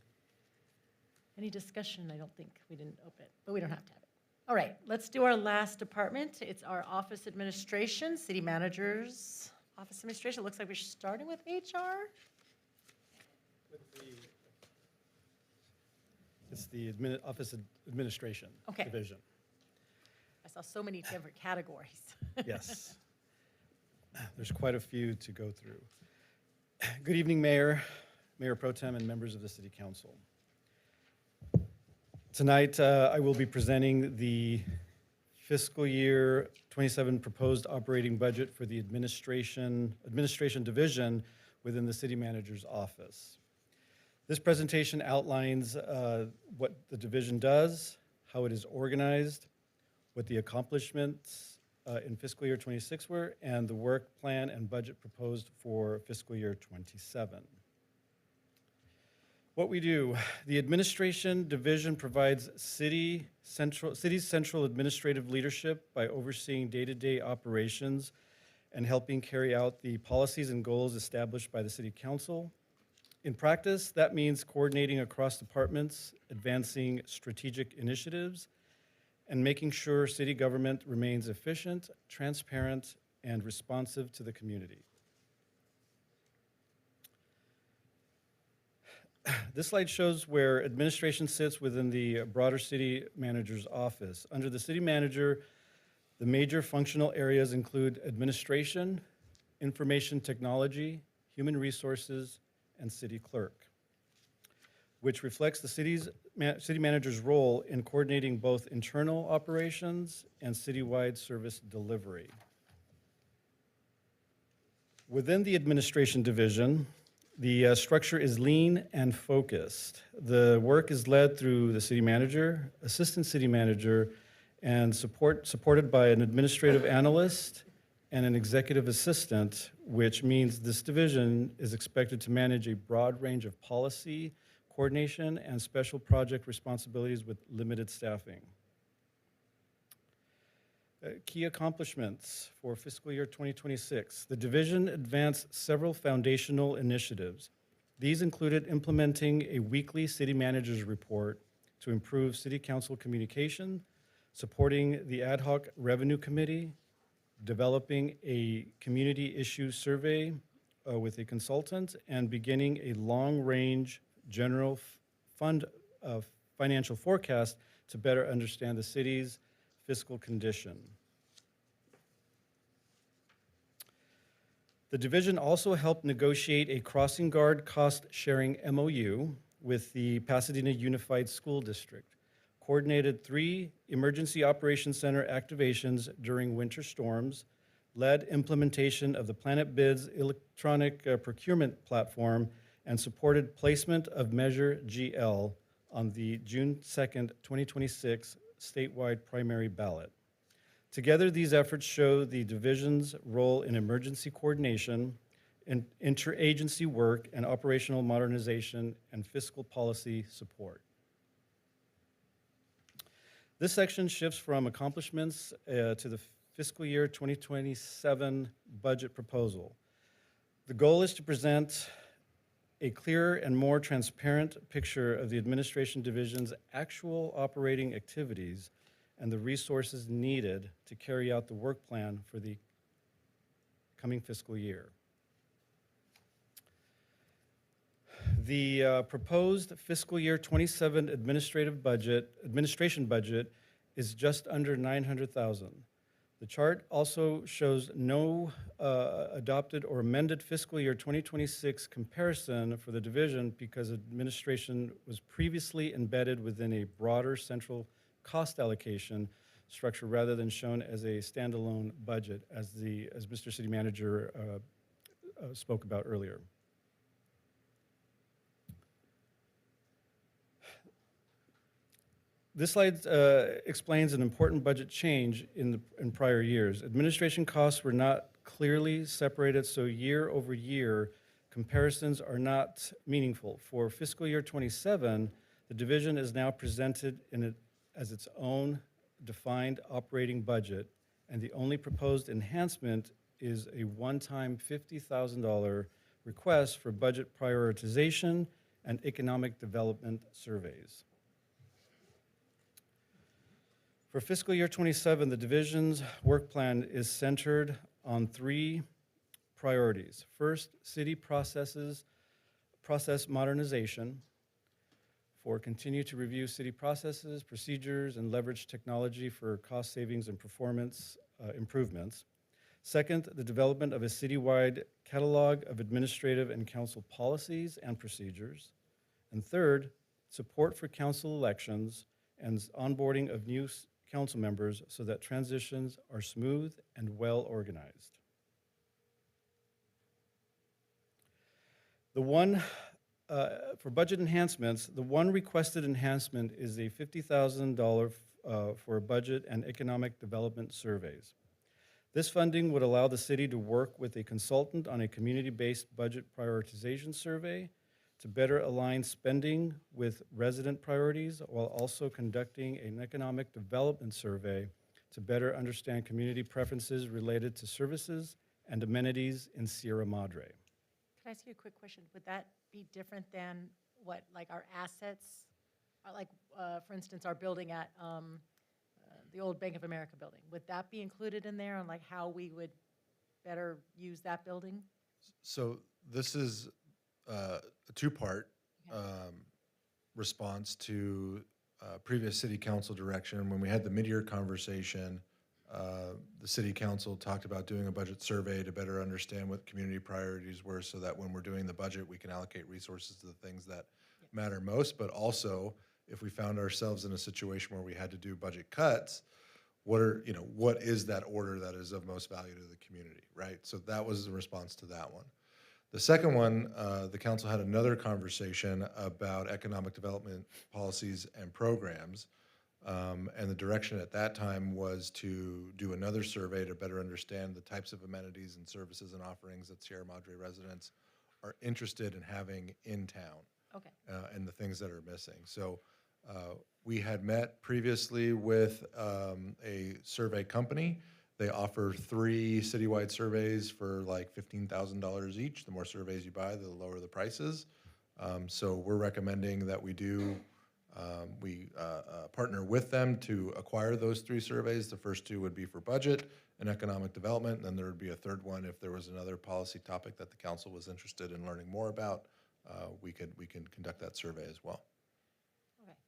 Any discussion? I don't think we didn't open, but we don't have to have it. All right, let's do our last department. It's our office administration, city managers, office administration. It looks like we're starting with HR. It's the office administration Okay. division. I saw so many different categories. Yes. There's quite a few to go through. Good evening, Mayor, Mayor Pro Tem, and members of the City Council. Tonight, I will be presenting the fiscal year 27 proposed operating budget for the administration division within the City Manager's office. This presentation outlines what the division does, how it is organized, what the accomplishments in fiscal year 26 were, and the work plan and budget proposed for fiscal year 27. What we do, the administration division provides city's central administrative leadership by overseeing day-to-day operations and helping carry out the policies and goals established by the City Council. In practice, that means coordinating across departments, advancing strategic initiatives, and making sure city government remains efficient, transparent, and responsive to the community. This slide shows where administration sits within the broader city manager's office. Under the city manager, the major functional areas include administration, information technology, human resources, and city clerk, which reflects the city manager's role in coordinating both internal operations and citywide service delivery. Within the administration division, the structure is lean and focused. The work is led through the city manager, assistant city manager, and supported by an administrative analyst and an executive assistant, which means this division is expected to manage a broad range of policy, coordination, and special project responsibilities with limited staffing. Key accomplishments for fiscal year 2026. The division advanced several foundational initiatives. These included implementing a weekly city manager's report to improve city council communication, supporting the ad hoc revenue committee, developing a community issue survey with a consultant, and beginning a long-range general fund financial forecast to better understand the city's fiscal condition. The division also helped negotiate a crossing guard cost-sharing MOU with the Pasadena Unified School District, coordinated 3 emergency operations center activations during winter storms, led implementation of the Planet Bids electronic procurement platform, and supported placement of Measure GL on the June 2nd, 2026 statewide primary ballot. Together, these efforts show the division's role in emergency coordination, in interagency work, and operational modernization and fiscal policy support. This section shifts from accomplishments to the fiscal year 2027 budget proposal. The goal is to present a clearer and more transparent picture of the administration division's actual operating activities and the resources needed to carry out the work plan for the coming fiscal year. The proposed fiscal year 27 administration budget is just under $900,000. The chart also shows no adopted or amended fiscal year 2026 comparison for the division because administration was previously embedded within a broader central cost allocation structure rather than shown as a standalone budget, as Mr. City Manager spoke about earlier. This slide explains an important budget change in prior years. Administration costs were not clearly separated, so year over year comparisons are not meaningful. For fiscal year 27, the division is now presented as its own defined operating budget, and the only proposed enhancement is a one-time $50,000 request for budget prioritization and economic development surveys. For fiscal year 27, the division's work plan is centered on 3 priorities. First, city process modernization. For continue to review city processes, procedures, and leverage technology for cost savings and performance improvements. Second, the development of a citywide catalog of administrative and council policies and procedures. And third, support for council elections and onboarding of new council members so that transitions are smooth and well organized. For budget enhancements, the one requested enhancement is a $50,000 for budget and economic development surveys. This funding would allow the city to work with a consultant on a community-based budget prioritization survey to better align spending with resident priorities while also conducting an economic development survey to better understand community preferences related to services and amenities in Sierra Madre. Can I ask you a quick question? Would that be different than what, like our assets, for instance, our building at the old Bank of America building? Would that be included in there on like how we would better use that building? So this is a two-part response to previous city council direction. When we had the mid-year conversation, the city council talked about doing a budget survey to better understand what community priorities were so that when we're doing the budget, we can allocate resources to the things that matter most. But also, if we found ourselves in a situation where we had to do budget cuts, what is that order that is of most value to the community, right? So that was the response to that one. The second one, the council had another conversation about economic development policies and programs. And the direction at that time was to do another survey to better understand the types of amenities and services and offerings that Sierra Madre residents are interested in having in town. Okay. And the things that are missing. So we had met previously with a survey company. They offer 3 citywide surveys for like $15,000 each. The more surveys you buy, the lower the prices. So we're recommending that we partner with them to acquire those 3 surveys. The first 2 would be for budget and economic development, and then there would be a third one if there was another policy topic that the council was interested in learning more about. We can conduct that survey as well. Okay.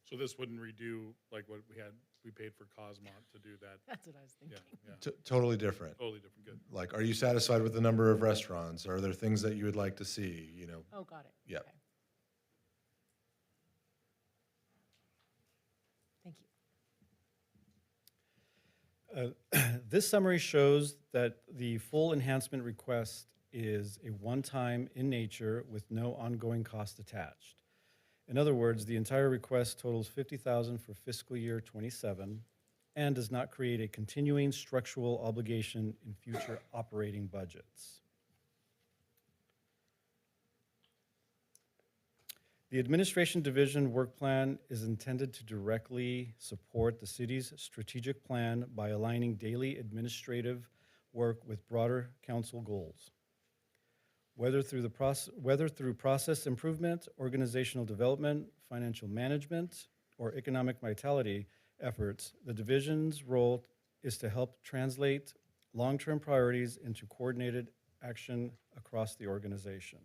So this wouldn't redo like what we paid for Cosmont to do that. That's what I was thinking. Yeah, Totally different. totally different, good. Like, are you satisfied with the number of restaurants? Are there things that you would like to see, Oh, got it. Yep. Okay. Thank you. This summary shows that the full enhancement request is a one-time in nature with no ongoing cost attached. In other words, the entire request totals $50,000 for fiscal year 27 and does not create a continuing structural obligation in future operating budgets. The Administration Division work plan is intended to directly support the city's strategic plan by aligning daily administrative work with broader council goals. Whether through process improvement, organizational development, financial management, or economic vitality efforts, the division's role is to help translate long-term priorities into coordinated action across the organization.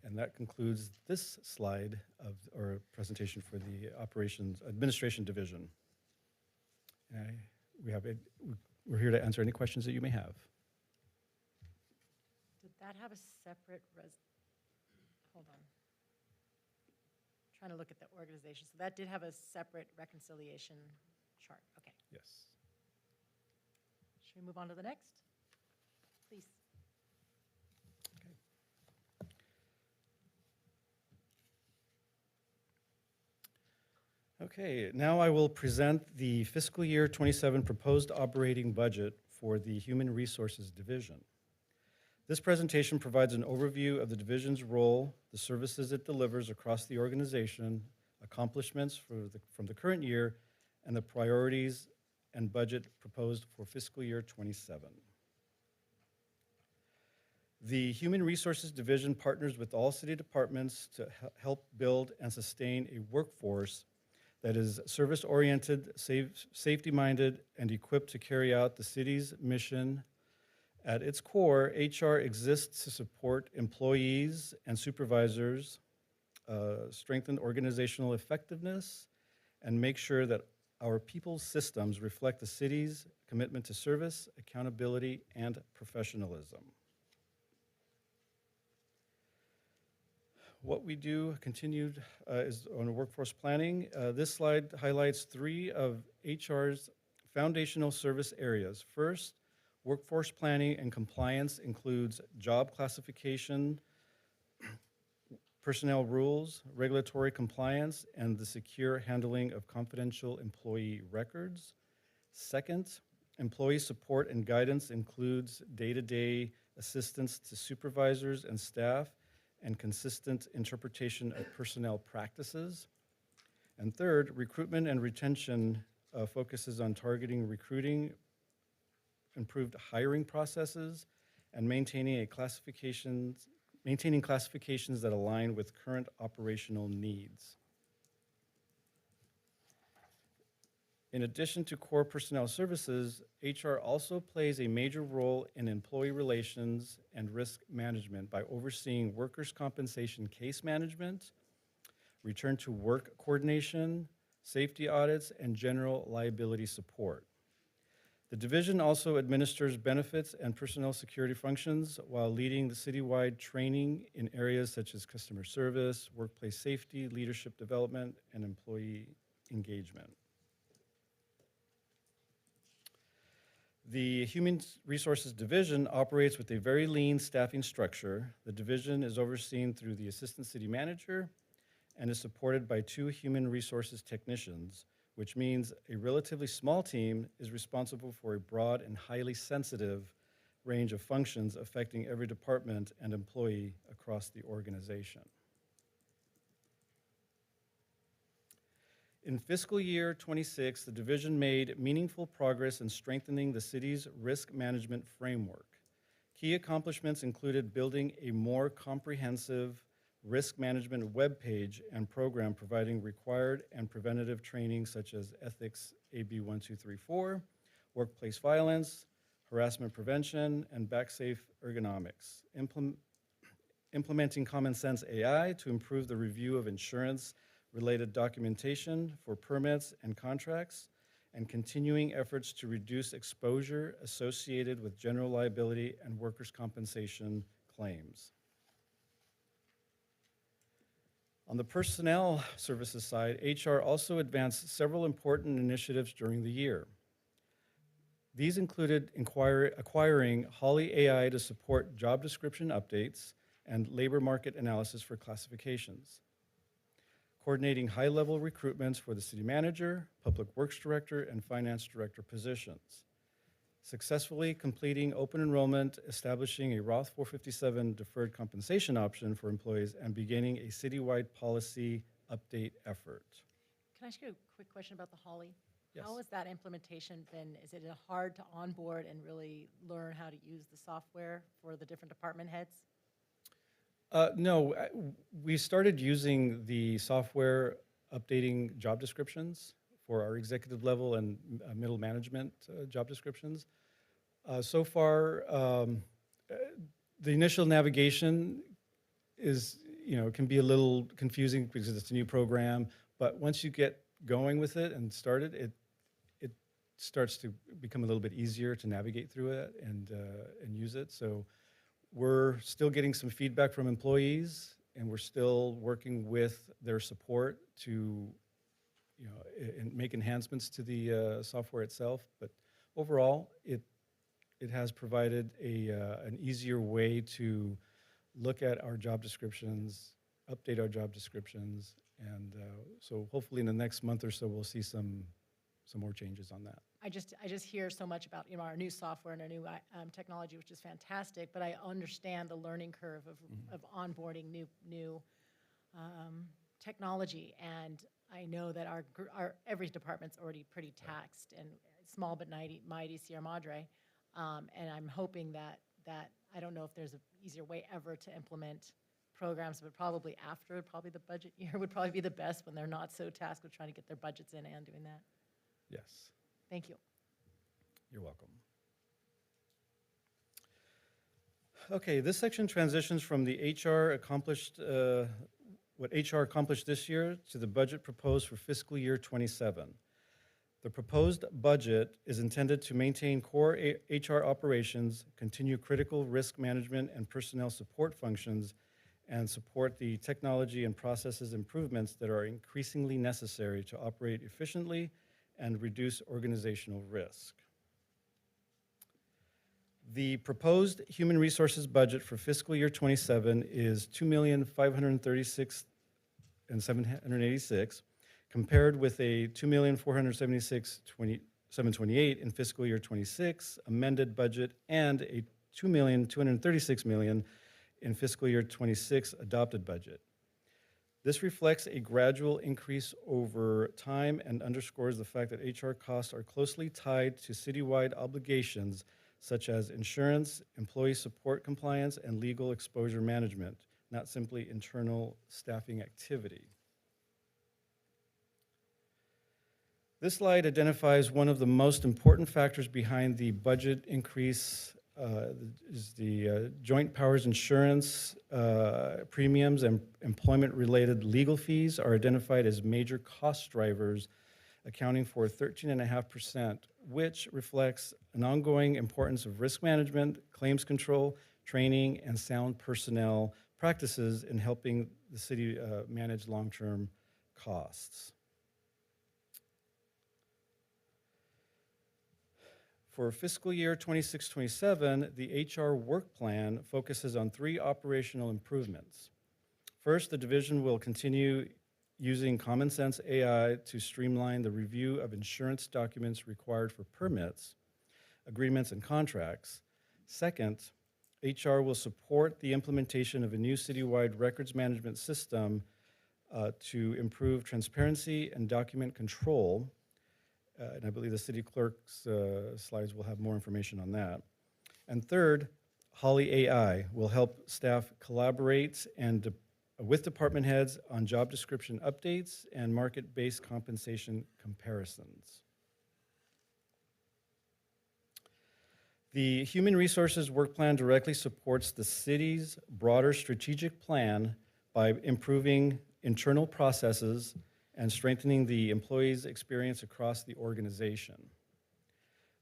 And that concludes this slide of our presentation for the Administration Division. We're here to answer any questions that you may have. Did that have a separate hold on. Trying to look at the organization. So that did have a separate reconciliation chart. Okay. Yes. Should we move on to the next? Please. Okay, now I will present the fiscal year 27 proposed operating budget for the Human Resources Division. This presentation provides an overview of the division's role, the services it delivers across the organization, accomplishments from the current year, and the priorities and budget proposed for fiscal year 27. The Human Resources Division partners with all city departments to help build and sustain a workforce that is service-oriented, safety-minded, and equipped to carry out the city's mission. At its core, HR exists to support employees and supervisors, strengthen organizational effectiveness, and make sure that our people's systems reflect the city's commitment to service, accountability, and professionalism. What we do continued is on workforce planning. This slide highlights 3 of HR's foundational service areas. First, workforce planning and compliance includes job classification, personnel rules, regulatory compliance, and the secure handling of confidential employee records. Second, employee support and guidance includes day-to-day assistance to supervisors and staff and consistent interpretation of personnel practices. And third, recruitment and retention focuses on targeting recruiting, improved hiring processes, and maintaining classifications that align with current operational needs. In addition to core personnel services, HR also plays a major role in employee relations and risk management by overseeing workers' compensation case management, return to work coordination, safety audits, and general liability support. The division also administers benefits and personnel security functions while leading the citywide training in areas such as customer service, workplace safety, leadership development, and employee engagement. The Human Resources Division operates with a very lean staffing structure. The division is overseen through the Assistant City Manager and is supported by 2 human resources technicians, which means a relatively small team is responsible for a broad and highly sensitive range of functions affecting every department and employee across the organization. In fiscal year 26, the division made meaningful progress in strengthening the city's risk management framework. Key accomplishments included building a more comprehensive risk management webpage and program providing required and preventative training such as ethics AB 1234, workplace violence, harassment prevention, and backsafe ergonomics. Implementing common sense AI to improve the review of insurance-related documentation for permits and contracts, and continuing efforts to reduce exposure associated with general liability and workers' compensation claims. On the personnel services side, HR also advanced several important initiatives during the year. These included acquiring Holly AI to support job description updates and labor market analysis for classifications, coordinating high-level recruitments for the city manager, public works director, and finance director positions, successfully completing open enrollment, establishing a Roth 457 deferred compensation option for employees, and beginning a citywide policy update effort. Can I ask you a quick question about the Holly? Yes. How has that implementation been? Is it hard to onboard and really learn how to use the software for the different department heads? No, we started using the software updating job descriptions for our executive level and middle management job descriptions. So far, the initial navigation is, can be a little confusing because it's a new program, but once you get going with it and started, it starts to become a little bit easier to navigate through it and use it. So we're still getting some feedback from employees, and we're still working with their support to, and make enhancements to the software itself. But overall, it has provided an easier way to look at our job descriptions, update our job descriptions, and so hopefully in the next month or so, we'll see some more changes on that. I just hear so much about, our new software and our new technology, which is fantastic, but I understand the learning curve of onboarding new technology. And I know that our every department's already pretty taxed, and small but mighty Sierra Madre. And I'm hoping that I don't know if there's an easier way ever to implement programs, but probably the budget year would probably be the best, when they're not so tasked with trying to get their budgets in and doing that. Yes, Thank you. you're welcome. Okay, this section transitions from the what HR accomplished this year to the budget proposed for fiscal year '27. The proposed budget is intended to maintain core HR operations, continue critical risk management and personnel support functions, and support the technology and processes improvements that are increasingly necessary to operate efficiently and reduce organizational risk. The proposed human resources budget for fiscal year '27 is $2,536,786, compared with a $2,476,728 in fiscal year '26 amended budget and a $2,236,000,000 in fiscal year '26 adopted budget. This reflects a gradual increase over time and underscores the fact that HR costs are closely tied to citywide obligations such as insurance, employee support compliance, and legal exposure management, not simply internal staffing activity. This slide identifies one of the most important factors behind the budget increase is the joint powers insurance premiums and employment-related legal fees are identified as major cost drivers, accounting for 13.5%, which reflects an ongoing importance of risk management, claims control, training, and sound personnel practices in helping the city manage long-term costs. For fiscal year '26-27, the HR work plan focuses on 3 operational improvements. First, the division will continue using common sense AI to streamline the review of insurance documents required for permits, agreements, and contracts. Second, HR will support the implementation of a new citywide records management system to improve transparency and document control. And I believe the city clerk's slides will have more information on that. And third, Holly AI will help staff collaborate and with department heads on job description updates and market-based compensation comparisons. The Human Resources Work Plan directly supports the city's broader strategic plan by improving internal processes and strengthening the employee's experience across the organization.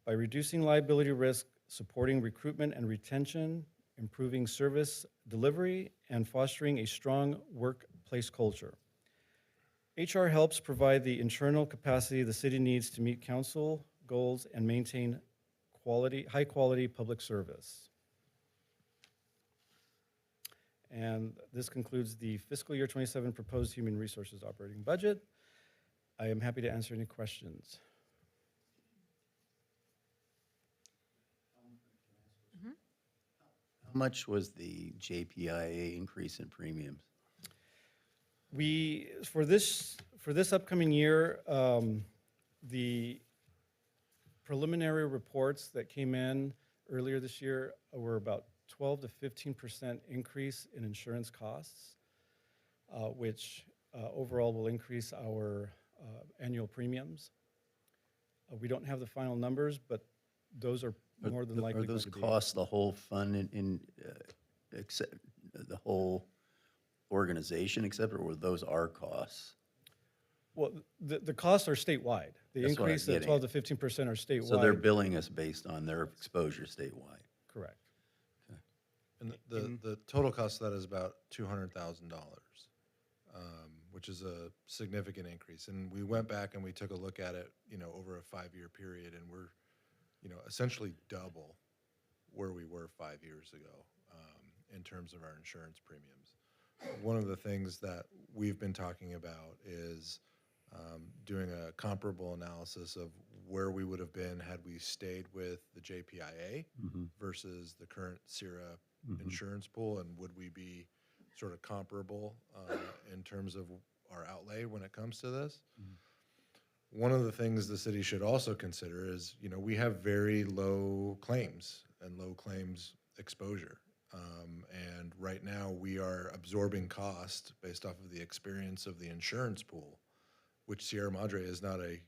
By reducing liability risk, supporting recruitment and retention, improving service delivery, and fostering a strong workplace culture. HR helps provide the internal capacity the city needs to meet council goals and maintain high-quality public service. And this concludes the fiscal year '27 proposed human resources operating budget. I am happy to answer any questions. How much was the JPIA increase in premiums? For this upcoming year, the preliminary reports that came in earlier this year were about 12 to 15% increase in insurance costs, which overall will increase our annual premiums. We don't have the final numbers, but those are more than likely Are those going to be. costs the whole fund except the whole organization except, or were those our costs? Well, the costs are statewide. The That's what I'm increase of getting 12 to 15% are statewide. So they're billing us based on their exposure statewide. Correct. And the total cost of that is about $200,000, which is a significant increase. And we went back and we took a look at it, over a 5-year period, and we're, essentially double where we were 5 years ago in terms of our insurance premiums. One of the things that we've been talking about is doing a comparable analysis of where we would have been had we stayed with the JPIA versus the current CIRA insurance pool, and would we be sort of comparable in terms of our outlay when it comes to this? One of the things the city should also consider is, we have very low claims and low claims exposure. And right now we are absorbing cost based off of the experience of the insurance pool, which Sierra Madre is not a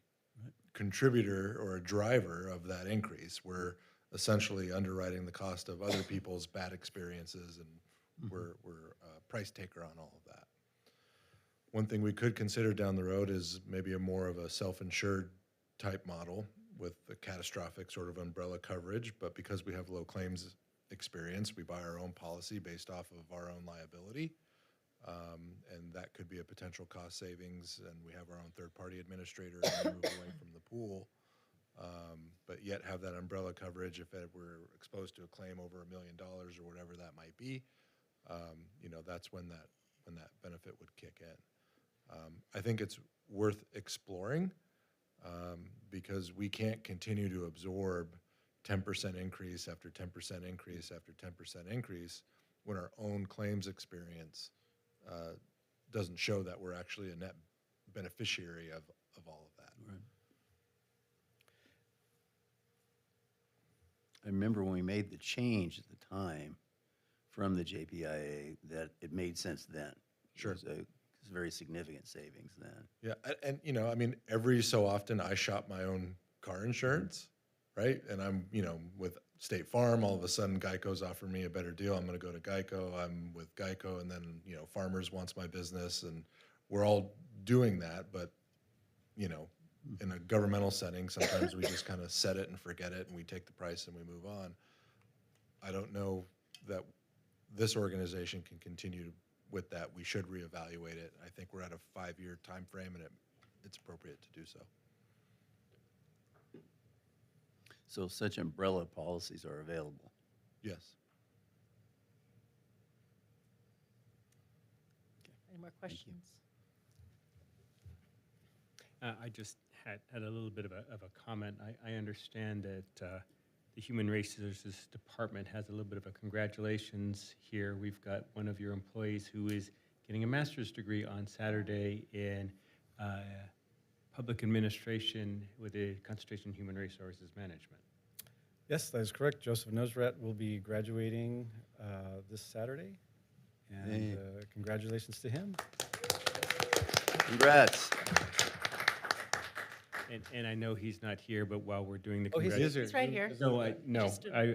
contributor or a driver of that increase. We're essentially underwriting the cost of other people's bad experiences, and we're a price taker on all of that. One thing we could consider down the road is maybe a more of a self-insured type model with the catastrophic sort of umbrella coverage, but because we have low claims experience, we buy our own policy based off of our own liability. And that could be a potential cost savings, and we have our own third-party administrator and move away from the pool, but yet have that umbrella coverage if we're exposed to a claim over $1 million or whatever that might be. That's when that benefit would kick in. I think it's worth exploring because we can't continue to absorb 10% increase after 10% increase after 10% increase when our own claims experience doesn't show that we're actually a net beneficiary of all of that. Right. I remember when we made the change at the time from the JPIA that it made sense then. Sure. It was a very significant savings then. Yeah, and every so often I shop my own car insurance, right? And I'm, with State Farm, all of a sudden Geico's offering me a better deal. I'm going to go to Geico. I'm with Geico, and then, Farmers wants my business, and we're all doing that. But, in a governmental setting, sometimes we just kind of set it and forget it, and we take the price and we move on. I don't know that this organization can continue with that. We should reevaluate it. I think we're at a 5-year time frame, and it's appropriate to do so. So such umbrella policies are available. Yes. Any more questions? I just had a little bit of a comment. I understand that the Human Resources Department has a little bit of a congratulations here. We've got one of your employees who is getting a master's degree on Saturday in public administration with a concentration in human resources management. Yes, that is correct. Joseph Nosrat will be graduating this Saturday, and congratulations to him. Congrats. And I know he's not here, but while we're doing the Oh, he's congratulations. He's right here. No,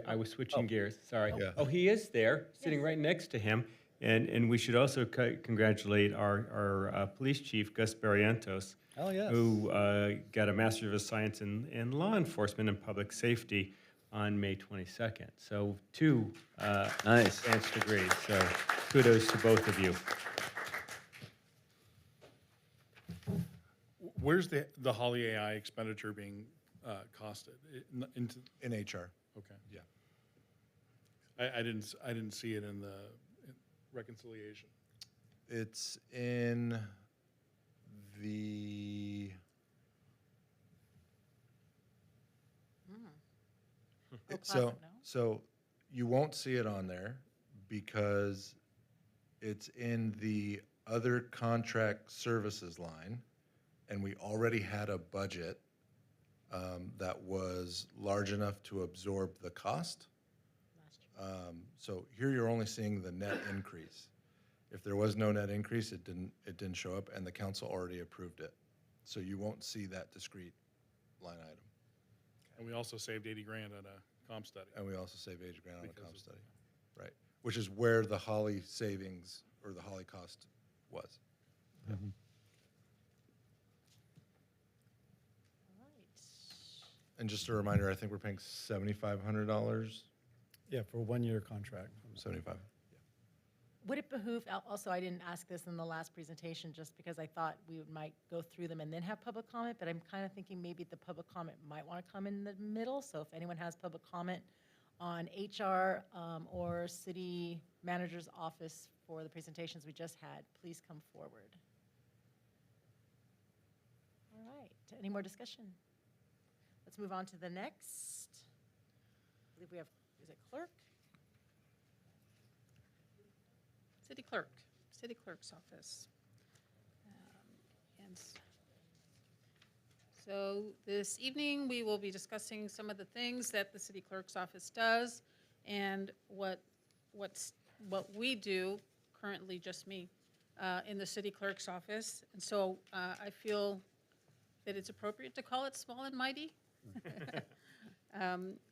I was switching gears, sorry. Yeah. Oh, he is there, sitting right next to him. And we should also congratulate our police chief, Gus Barrientos, Oh, yes. who got a Master of Science in Law Enforcement and Public Safety on May 22nd. So 2 Nice. advanced degrees, so kudos to both of you. Where's the Holly AI expenditure being costed? In HR. Okay. Yeah. I didn't see it in the reconciliation. It's in the. So you won't see it on there because it's in the other contract services line, and we already had a budget that was large enough to absorb the cost. So here you're only seeing the net increase. If there was no net increase, it didn't show up, and the council already approved it. So you won't see that discrete line item. And we also saved 80 grand on a comp study. And we also save $80 grand on the Because comp of- study. Right, which is where the Holly savings or the Holly cost was. And just a reminder, I think we're paying $7,500, Yeah, for a one-year contract. 75. Would it behoove, also, I didn't ask this in the last presentation just because I thought we might go through them and then have public comment, but I'm kind of thinking maybe the public comment might want to come in the middle. So if anyone has public comment on HR or city manager's office for the presentations we just had, please come forward. All right, any more discussion? Let's move on to the next. I believe we have, is it clerk? City clerk's office. So this evening, we will be discussing some of the things that the city clerk's office does and what we do, currently just me, in the city clerk's office. And so I feel that it's appropriate to call it small and mighty.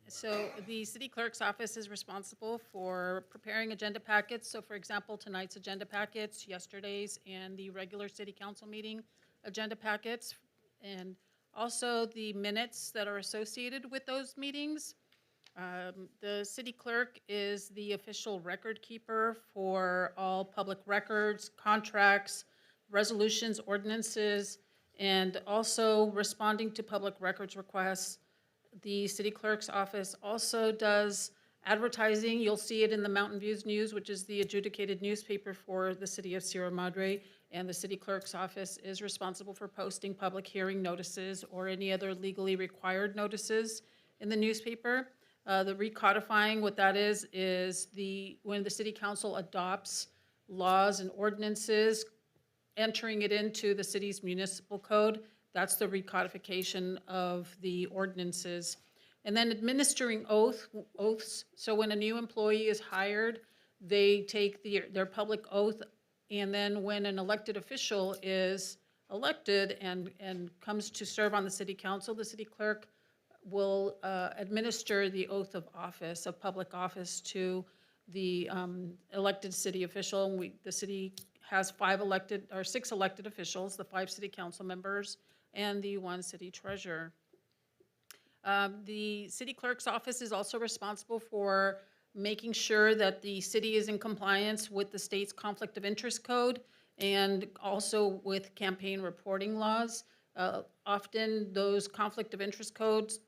So the city clerk's office is responsible for preparing agenda packets. So for example, tonight's agenda packets, yesterday's, and the regular city council meeting agenda packets, and also the minutes that are associated with those meetings. The city clerk is the official record keeper for all public records, contracts, resolutions, ordinances, and also responding to public records requests. The city clerk's office also does advertising. You'll see it in the Mountain Views News, which is the adjudicated newspaper for the city of Sierra Madre. And the city clerk's office is responsible for posting public hearing notices or any other legally required notices in the newspaper. The recodifying, what that is when the city council adopts laws and ordinances, entering it into the city's municipal code. That's the recodification of the ordinances. And then administering oaths. So when a new employee is hired, they take their public oath, and then when an elected official is elected and comes to serve on the city council, the city clerk will administer the oath of office, of public office, to the elected city official. The city has 6 elected officials, the 5 city council members, and the 1 city treasurer. The city clerk's office is also responsible for making sure that the city is in compliance with the state's conflict of interest code and also with campaign reporting laws. Often those conflict of interest codes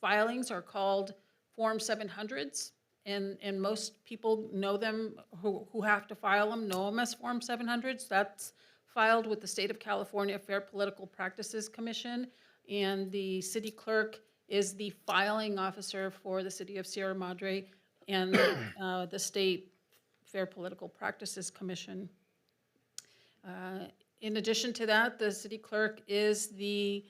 filings are called Form 700s, and most people know them who have to file them, know them as Form 700s. That's filed with the State of California Fair Political Practices Commission, and the city clerk is the filing officer for the city of Sierra Madre and the State Fair Political Practices Commission. In addition to that, the city clerk is the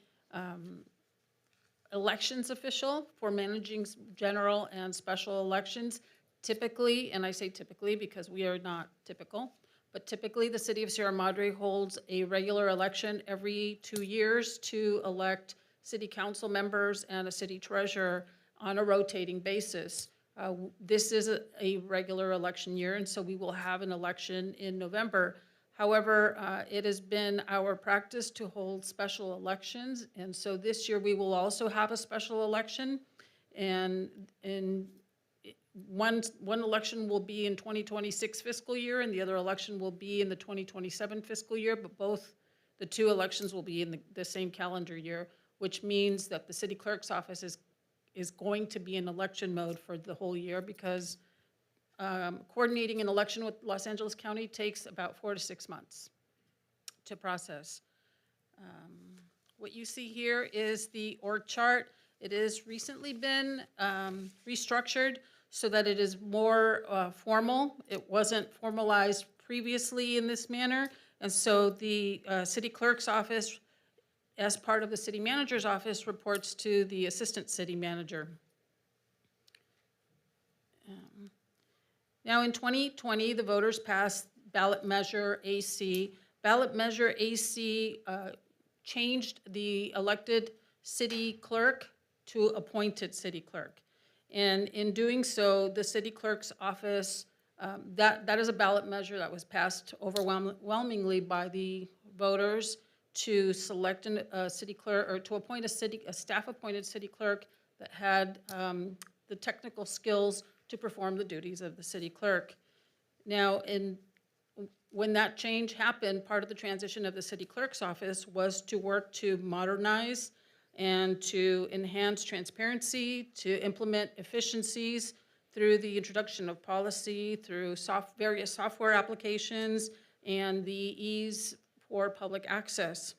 elections official for managing general and special elections. Typically, and I say typically because we are not typical, but typically the city of Sierra Madre holds a regular election every 2 years to elect city council members and a city treasurer on a rotating basis. This is a regular election year, and so we will have an election in November. However, it has been our practice to hold special elections, and so this year we will also have a special election, and one election will be in 2026 fiscal year, and the other election will be in the 2027 fiscal year, but the 2 elections will be in the same calendar year, which means that the city clerk's office is going to be in election mode for the whole year because coordinating an election with Los Angeles County takes about 4 to 6 months to process. What you see here is the org chart. It has recently been restructured so that it is more formal. It wasn't formalized previously in this manner, and so the city clerk's office, as part of the city manager's office, reports to the assistant city manager. Now in 2020, the voters passed ballot measure AC. Ballot measure AC changed the elected city clerk to appointed city clerk. And in doing so, the city clerk's office, that is a ballot measure that was passed overwhelmingly by the voters to select a city clerk, or to appoint a staff-appointed city clerk that had the technical skills to perform the duties of the city clerk. Now, when that change happened, part of the transition of the city clerk's office was to work to modernize and to enhance transparency, to implement efficiencies through the introduction of policy, through various software applications, and the ease for public access.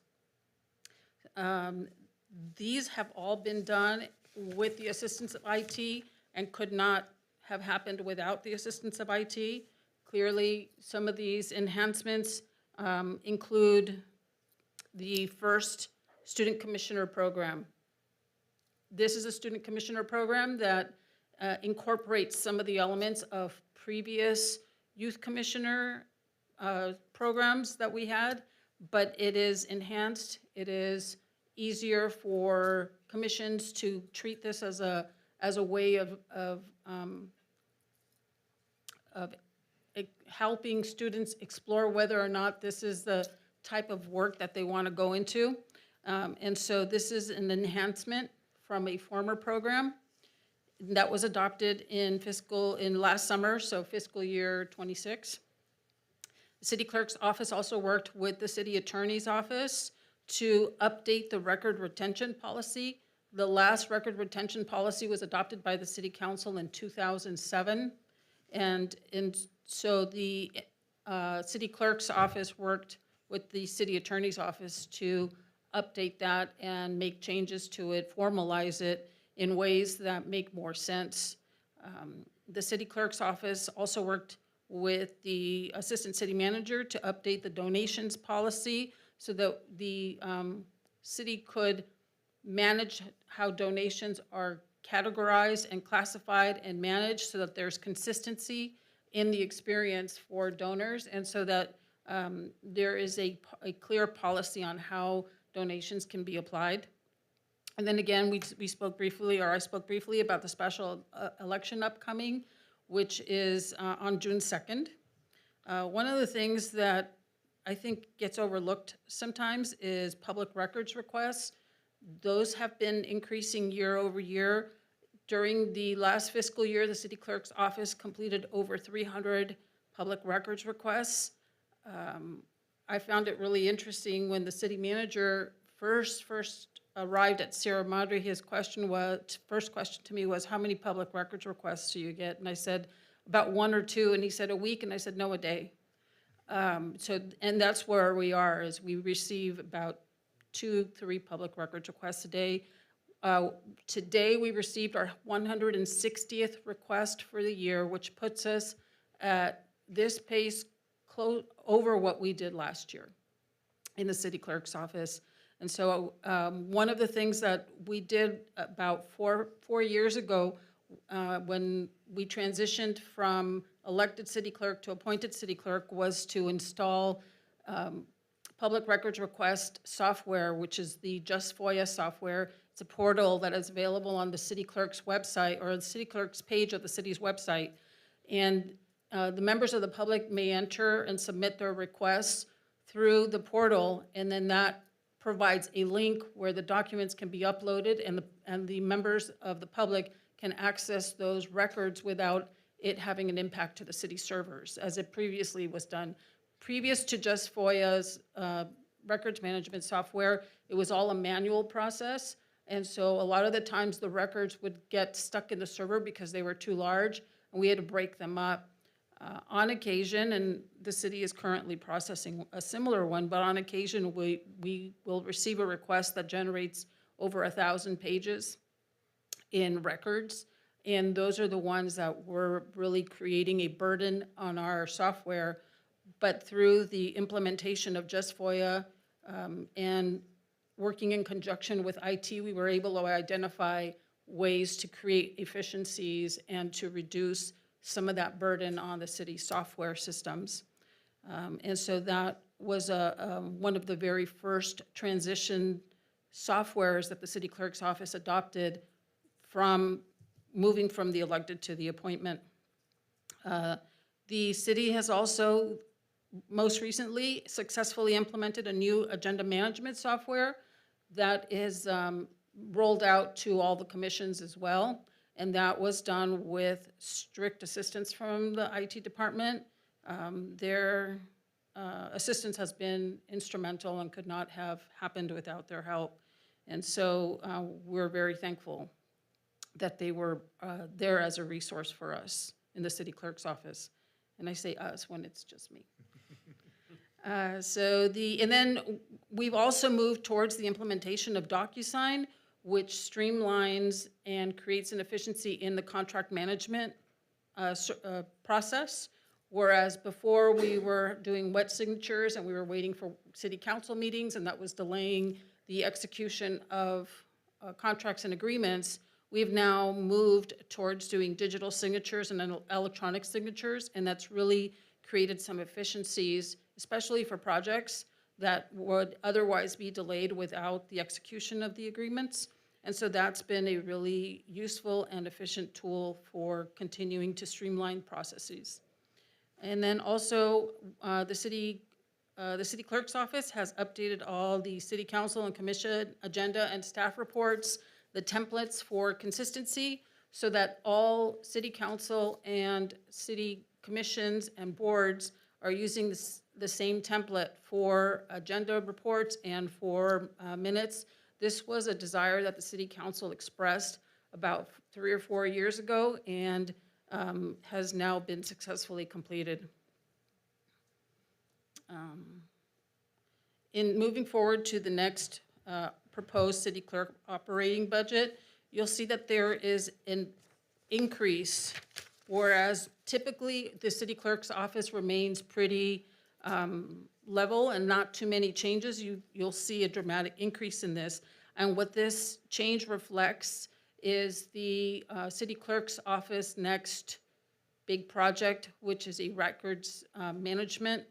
These have all been done with the assistance of IT and could not have happened without the assistance of IT. Clearly, some of these enhancements include the first student commissioner program. This is a student commissioner program that incorporates some of the elements of previous youth commissioner programs that we had, but it is enhanced. It is easier for commissions to treat this as a way of helping students explore whether or not this is the type of work that they want to go into. And so this is an enhancement from a former program that was adopted in last summer, so fiscal year 26. The city clerk's office also worked with the city attorney's office to update the record retention policy. The last record retention policy was adopted by the city council in 2007. And so the city clerk's office worked with the city attorney's office to update that and make changes to it, formalize it in ways that make more sense. The city clerk's office also worked with the assistant city manager to update the donations policy so that the city could manage how donations are categorized and classified and managed so that there's consistency in the experience for donors, and so that there is a clear policy on how donations can be applied. And then again, we spoke briefly, or I spoke briefly about the special election upcoming, which is on June 2nd. One of the things that I think gets overlooked sometimes is public records requests. Those have been increasing year over year. During the last fiscal year, the city clerk's office completed over 300 public records requests. I found it really interesting when the city manager first arrived at Sierra Madre. His first question to me was, how many public records requests do you get? And I said, about 1 or 2. And he said, a week? And I said, no, a day. And that's where we are, is we receive about 2-3 public records requests a day. Today, we received our 160th request for the year, which puts us at this pace over what we did last year in the city clerk's office. And so one of the things that we did about four years ago when we transitioned from elected city clerk to appointed city clerk was to install public records request software, which is the Just FOIA software. It's a portal that is available on the city clerk's website, or the city clerk's page of the city's website. And the members of the public may enter and submit their requests through the portal, and then that provides a link where the documents can be uploaded, and the members of the public can access those records without it having an impact to the city servers, as it previously was done. Previous to Just FOIA's records management software, it was all a manual process, and so a lot of the times the records would get stuck in the server because they were too large, and we had to break them up. On occasion, and the city is currently processing a similar one, but on occasion we will receive a request that generates over 1,000 pages in records, and those are the ones that were really creating a burden on our software. But through the implementation of Just FOIA and working in conjunction with IT, we were able to identify ways to create efficiencies and to reduce some of that burden on the city software systems. And so that was one of the very first transition softwares that the city clerk's office adopted from moving from the elected to the appointment. The city has also most recently successfully implemented a new agenda management software that is rolled out to all the commissions as well. And that was done with strict assistance from the IT department. Their assistance has been instrumental and could not have happened without their help. And so we're very thankful that they were there as a resource for us in the city clerk's office. And I say us when it's just me. And then we've also moved towards the implementation of DocuSign, which streamlines and creates an efficiency in the contract management process. Whereas before we were doing wet signatures and we were waiting for city council meetings, and that was delaying the execution of contracts and agreements, we've now moved towards doing digital signatures and electronic signatures, and that's really created some efficiencies, especially for projects that would otherwise be delayed without the execution of the agreements. And so that's been a really useful and efficient tool for continuing to streamline processes. And then also, the city clerk's office has updated all the city council and commission agenda and staff reports, the templates for consistency, so that all city council and city commissions and boards are using the same template for agenda reports and for minutes. This was a desire that the city council expressed about 3 or 4 years ago, and has now been successfully completed. In moving forward to the next proposed city clerk operating budget, you'll see that there is an increase, whereas typically the city clerk's office remains pretty level and not too many changes. You'll see a dramatic increase in this. And what this change reflects is the city clerk's office next big project, which is a records management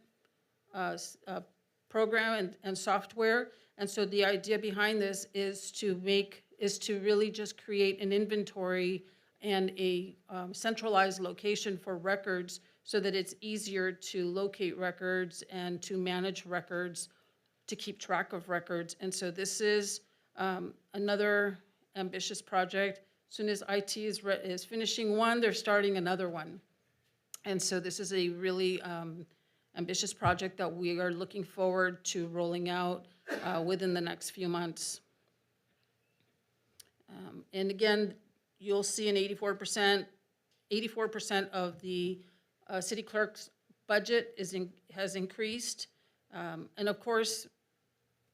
program and software. And so the idea behind this is to really just create an inventory and a centralized location for records so that it's easier to locate records and to manage records, to keep track of records. And so this is another ambitious project. As soon as IT is finishing one, they're starting another one. And so this is a really ambitious project that we are looking forward to rolling out within the next few months. And again, you'll see an 84% of the city clerk's budget has increased. And of course,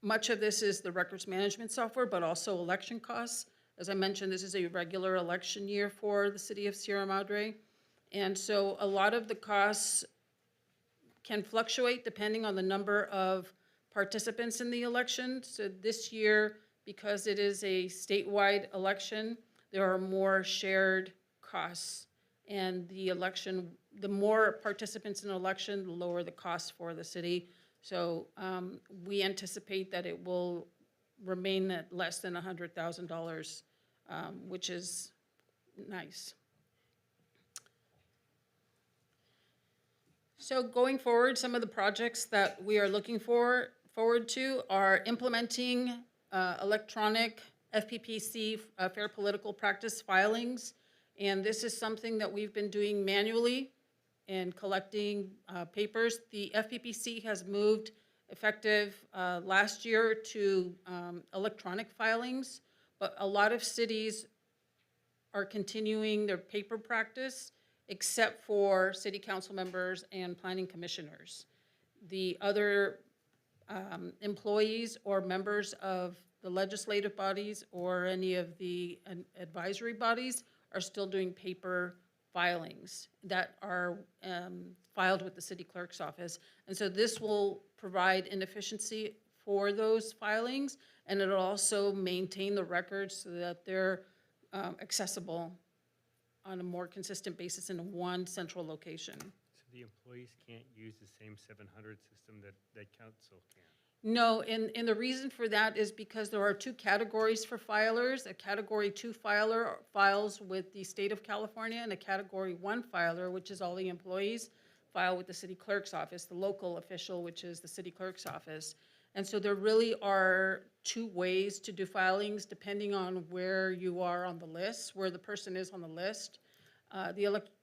much of this is the records management software, but also election costs. As I mentioned, this is a regular election year for the city of Sierra Madre. And so a lot of the costs can fluctuate depending on the number of participants in the election. So this year, because it is a statewide election, there are more shared costs. And the more participants in an election, the lower the cost for the city. So we anticipate that it will remain at less than $100,000, which is nice. So going forward, some of the projects that we are looking forward to are implementing electronic FPPC, Fair Political Practice filings. And this is something that we've been doing manually and collecting papers. The FPPC has moved effective last year to electronic filings, but a lot of cities are continuing their paper practice except for city council members and planning commissioners. The other employees or members of the legislative bodies or any of the advisory bodies are still doing paper filings that are filed with the city clerk's office. And so this will provide an efficiency for those filings, and it'll also maintain the records so that they're accessible on a more consistent basis in one central location. So the employees can't use the same 700 system that council can? No, and the reason for that is because there are two categories for filers. A Category 2 filer files with the state of California, and a Category 1 filer, which is all the employees, file with the city clerk's office, the local official, which is the city clerk's office. And so there really are two ways to do filings depending on where you are on the list, where the person is on the list.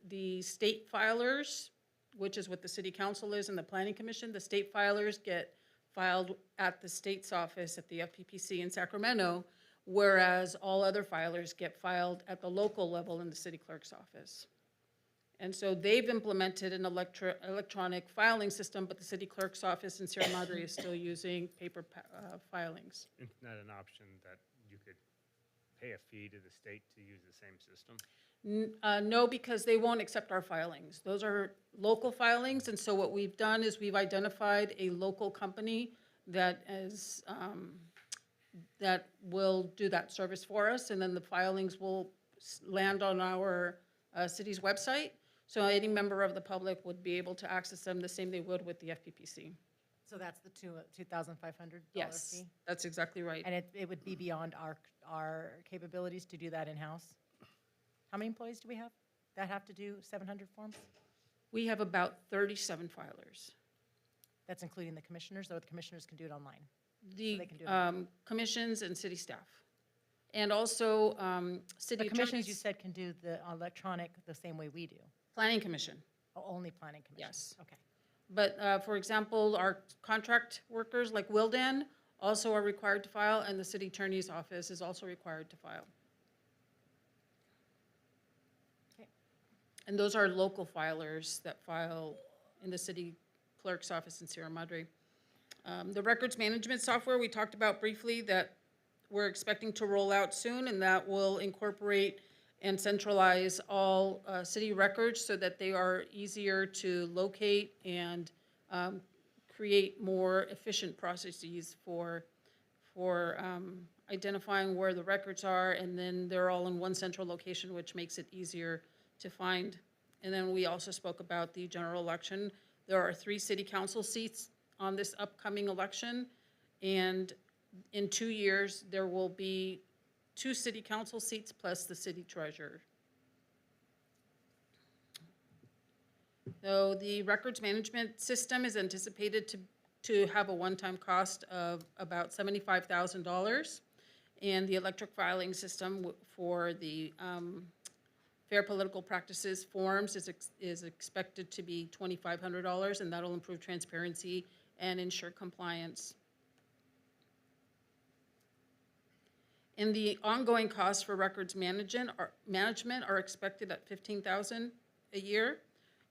The state filers, which is what the city council is and the planning commission, the state filers get filed at the state's office at the FPPC in Sacramento, whereas all other filers get filed at the local level in the city clerk's office. And so they've implemented an electronic filing system, but the city clerk's office in Sierra Madre is still using paper filings. It's not an option that you could pay a fee to the state to use the same system? No, because they won't accept our filings. Those are local filings, and so what we've done is we've identified a local company that is, that will do that service for us, and then the filings will land on our city's website. So any member of the public would be able to access them the same they would with the FPPC. So that's the $2,500 Yes, fee? that's exactly right. And it would be beyond our capabilities to do that in-house? How many employees do we have that have to do 700 forms? We have about 37 filers. That's including the commissioners, or the commissioners can do it online? The they can do it. commissions and city staff. And also city The commissioners, you attorneys, said, can do the electronic the same way we do? planning commission. Oh, only planning commission? Yes. Okay. But for example, our contract workers like Wildan also are required to file, and the city attorney's office is also required to file. Okay. And those are local filers that file in the city clerk's office in Sierra Madre. The records management software we talked about briefly that we're expecting to roll out soon, and that will incorporate and centralize all city records so that they are easier to locate and create more efficient processes for identifying where the records are, and then they're all in one central location, which makes it easier to find. And then we also spoke about the general election. There are 3 city council seats on this upcoming election, and in 2 years, there will be 2 city council seats plus the city treasurer. So the records management system is anticipated to have a one-time cost of about $75,000. And the electric filing system for the Fair Political Practices forms is expected to be $2,500, and that'll improve transparency and ensure compliance. And the ongoing costs for records management are expected at $15,000 a year,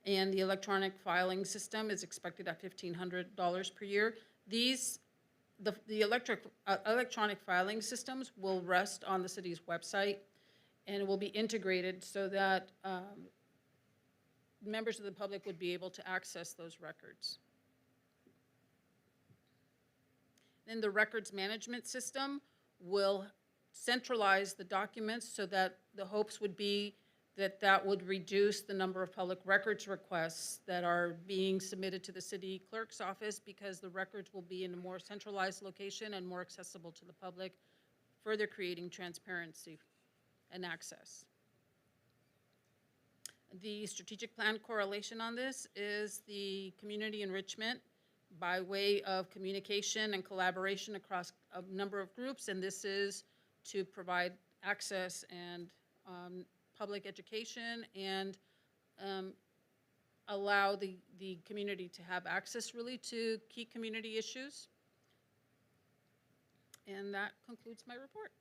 and the electronic filing system is expected at $1,500 per year. The electronic filing systems will rest on the city's website, and it will be integrated so that members of the public would be able to access those records. Then the records management system will centralize the documents so that the hopes would be that that would reduce the number of public records requests that are being submitted to the city clerk's office, because the records will be in a more centralized location and more accessible to the public, further creating transparency and access. The strategic plan correlation on this is the community enrichment by way of communication and collaboration across a number of groups, and this is to provide access and public education and allow the community to have access really to key community issues. And that concludes my report.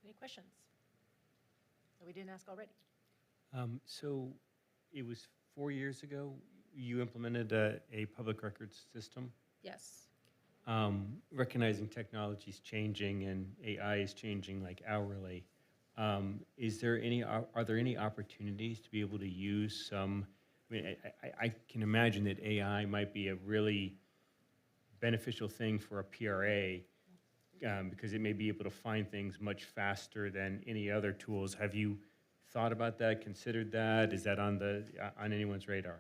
Any questions that we didn't ask already? So it was 4 years ago you implemented a public records system? Yes. Recognizing technology is changing and AI is changing like hourly, are there any opportunities to be able to use some, I mean, I can imagine that AI might be a really beneficial thing for a PRA because it may be able to find things much faster than any other tools. Have you thought about that, considered that? Is that on anyone's radar?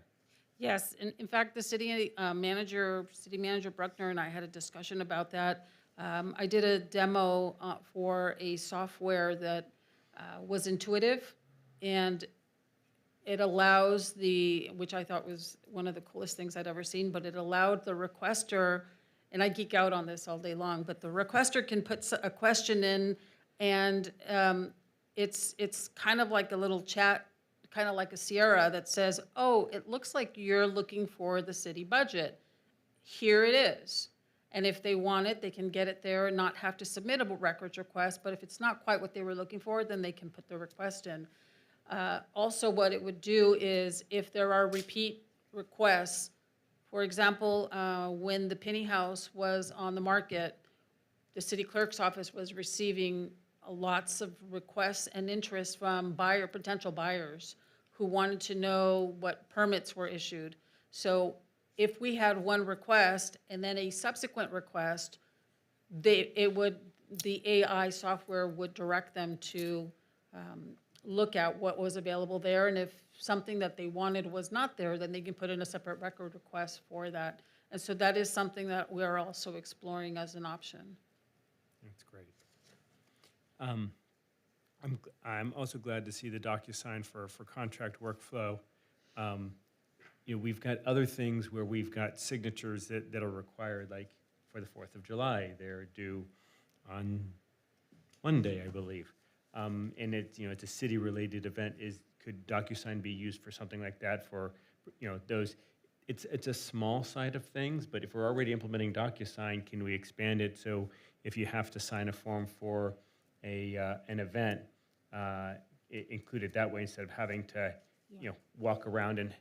Yes, in fact, the city manager Bruckner and I had a discussion about that. I did a demo for a software that was intuitive, and it allows which I thought was one of the coolest things I'd ever seen, but it allowed the requester, and I geek out on this all day long, but the requester can put a question in, and it's kind of like a little chat, kind of like a Sierra that says, oh, it looks like you're looking for the city budget. Here it is. And if they want it, they can get it there and not have to submit a records request, but if it's not quite what they were looking for, then they can put the request in. Also, what it would do is if there are repeat requests, for example, when the Penny House was on the market, the city clerk's office was receiving lots of requests and interest from potential buyers who wanted to know what permits were issued. So if we had one request and then a subsequent request, the AI software would direct them to look at what was available there, and if something that they wanted was not there, then they can put in a separate record request for that. And so that is something that we are also exploring as an option. That's great. I'm also glad to see the DocuSign for contract workflow. We've got other things where we've got signatures that are required, like for the 4th of July. They're due on Monday, I believe. And it's a city-related event. Could DocuSign be used for something like that for, those? It's a small side of things, but if we're already implementing DocuSign, can we expand it so if you have to sign a form for an event, include it that way instead of having to, walk around and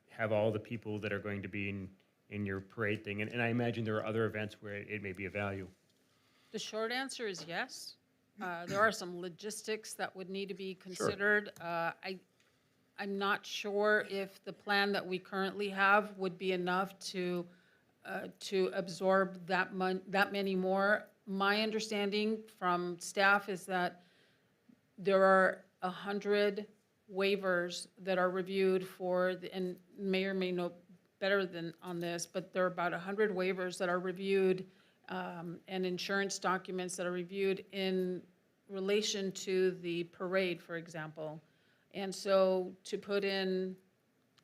have all the people that are going to be in your parade thing? And I imagine there are other events where it may be of value. The short answer is yes. There are some logistics that would need to be considered. I'm not sure if the plan that we currently have would be enough to absorb that many more. My understanding from staff is that there are 100 waivers that are reviewed and Mayor may know better than on this, but there are about 100 waivers that are reviewed and insurance documents that are reviewed in relation to the parade, for example. And so to put in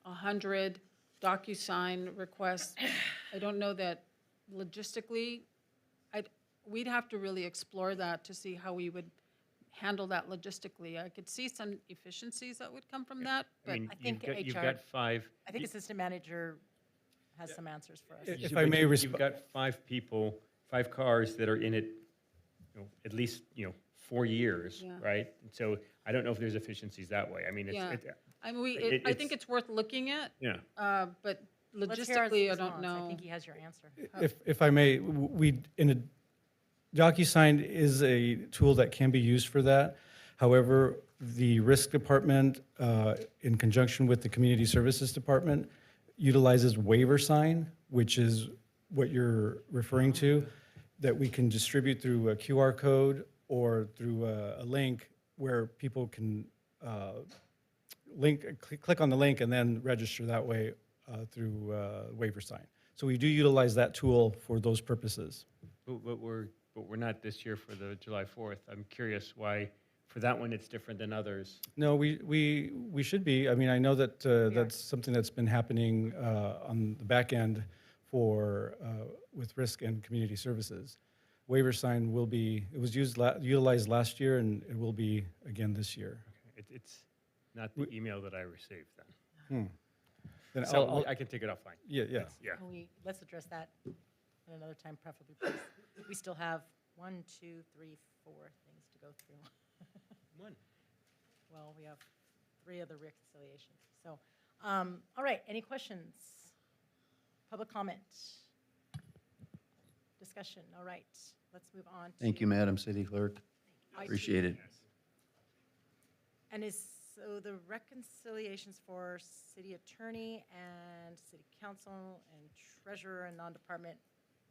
100 DocuSign requests, I don't know that logistically, we'd have to really explore that to see how we would handle that logistically. I could see some efficiencies that would come from that, but I think you've HR got 5. I think assistant manager has some answers for us. If I may You've got 5 people, 5 cars that are in it, at least, 4 years, Yeah. right? So I don't know if there's efficiencies that way. I mean, Yeah. it's I mean, I think it's- it's worth looking at, yeah. but Let's hear his logistically, I don't response. know. I think he has your answer. If I may, DocuSign is a tool that can be used for that. However, the risk department, in conjunction with the community services department, utilizes WaiverSign, which is what you're referring to, that we can distribute through a QR code or through a link where people can click on the link and then register that way through WaiverSign. So we do utilize that tool for those purposes. But we're not this year for the July 4th. I'm curious why, for that one, it's different than others. No, we should be. I mean, I know that that's something that's been happening on the back end with risk and community services. WaiverSign it was utilized last year, and it will be again this year. It's not the email that I received then. Then So I can take it offline. yeah. Yeah. Let's address that at another time, preferably, please. We still have 1, 2, 3, 4 things to go through. One. Well, we have 3 other reconciliations. So, all right, any questions? Public comment? Discussion, all right. Let's move on. Thank you, Madam City Clerk. Appreciate it. And so the reconciliations for city attorney and city council and treasurer and non-department.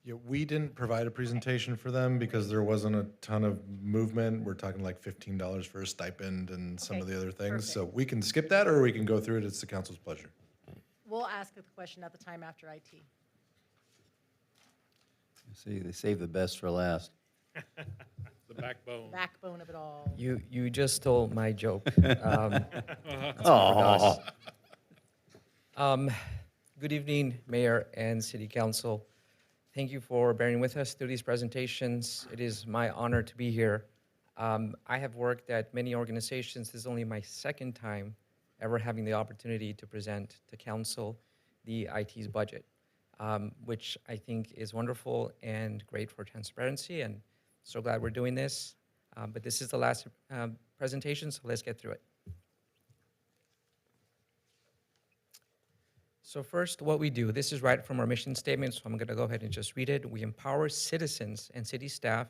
Yeah, we didn't provide a presentation for them because there wasn't a ton of movement. We're talking like $15 for a stipend and some of Okay, the other things. So perfect. we can skip that or we can go through it. It's the council's pleasure. We'll ask the question at the time after IT. See, they save the best for last. Backbone. backbone of it all. You just stole my joke. Oh, Um, Good evening, Mayor and City Council. Thank you for bearing with us through these presentations. It is my honor to be here. I have worked at many organizations. This is only my second time ever having the opportunity to present to Council the IT's budget, which I think is wonderful and great for transparency, and so glad we're doing this. But this is the last presentation, so let's get through it. So first, what we do, this is right from our mission statement, so I'm going to go ahead and just read it. We empower citizens and city staff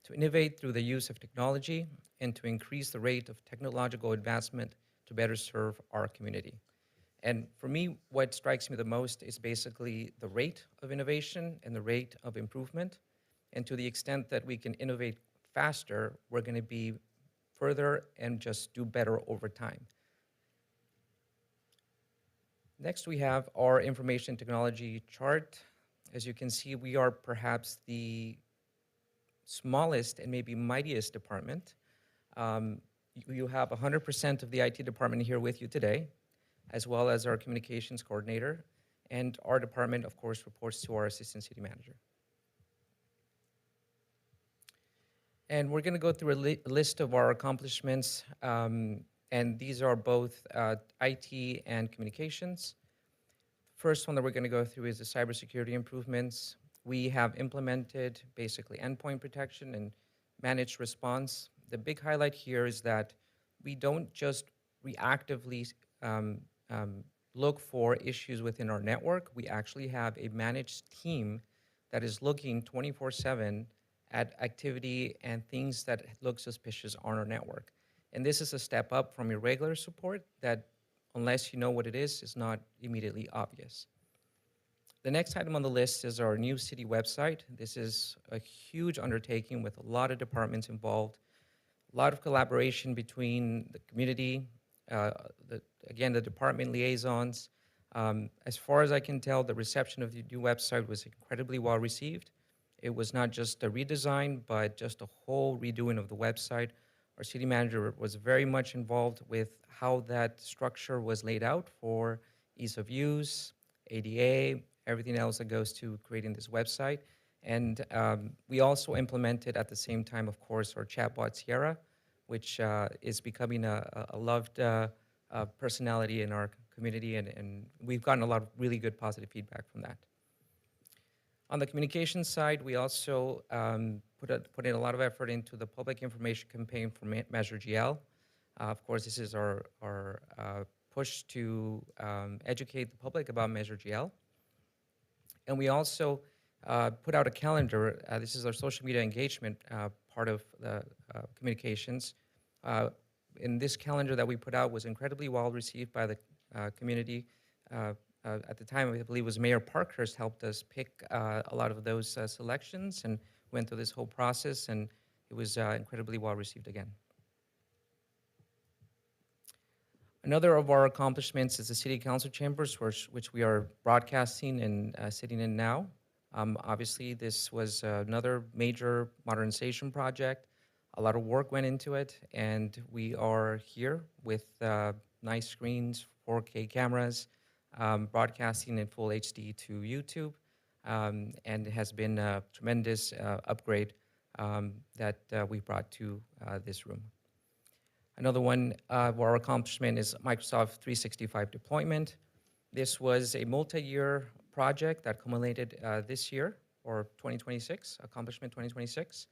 to innovate through the use of technology and to increase the rate of technological advancement to better serve our community. And for me, what strikes me the most is basically the rate of innovation and the rate of improvement. And to the extent that we can innovate faster, we're going to be further and just do better over time. Next, we have our information technology chart. As you can see, we are perhaps the smallest and maybe mightiest department. You have 100% of the IT department here with you today, as well as our communications coordinator. And our department, of course, reports to our assistant city manager. And we're going to go through a list of our accomplishments. And these are both IT and communications. First one that we're going to go through is the cybersecurity improvements. We have implemented basically endpoint protection and managed response. The big highlight here is that we don't just reactively look for issues within our network. We actually have a managed team that is looking 24/7 at activity and things that look suspicious on our network. And this is a step up from your regular support that, unless you know what it is not immediately obvious. The next item on the list is our new city website. This is a huge undertaking with a lot of departments involved, a lot of collaboration between the community, the department liaisons. As far as I can tell, the reception of the new website was incredibly well received. It was not just a redesign, but just a whole redoing of the website. Our city manager was very much involved with how that structure was laid out for ease of use, ADA, everything else that goes to creating this website. And we also implemented at the same time, of course, our chatbot Sierra, which is becoming a loved personality in our community, and we've gotten a lot of really good positive feedback from that. On the communications side, we also put in a lot of effort into the public information campaign for Measure GL. Of course, this is our push to educate the public about Measure GL. And we also put out a calendar. This is our social media engagement part of the communications. And this calendar that we put out was incredibly well received by the community. At the time, I believe it was Mayor Parkhurst helped us pick a lot of those selections and went through this whole process, and it was incredibly well received again. Another of our accomplishments is the City Council Chambers, which we are broadcasting and sitting in now. Obviously, this was another major modernization project. A lot of work went into it, and we are here with nice screens, 4K cameras, broadcasting in full HD to YouTube, and it has been a tremendous upgrade that we brought to this room. Another one of our accomplishment is Microsoft 365 deployment. This was a multi-year project that culminated this year, or 2026, accomplishment 2026.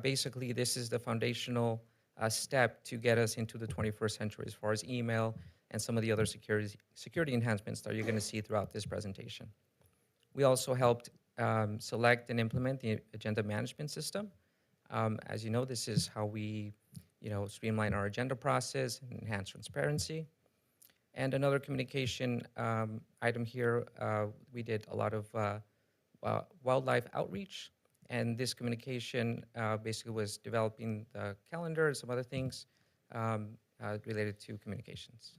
Basically, this is the foundational step to get us into the 21st century as far as email and some of the other security enhancements that you're going to see throughout this presentation. We also helped select and implement the agenda management system. As you know, this is how we streamline our agenda process and enhance transparency. And another communication item here, we did a lot of wildlife outreach. And this communication basically was developing the calendar and some other things related to communications.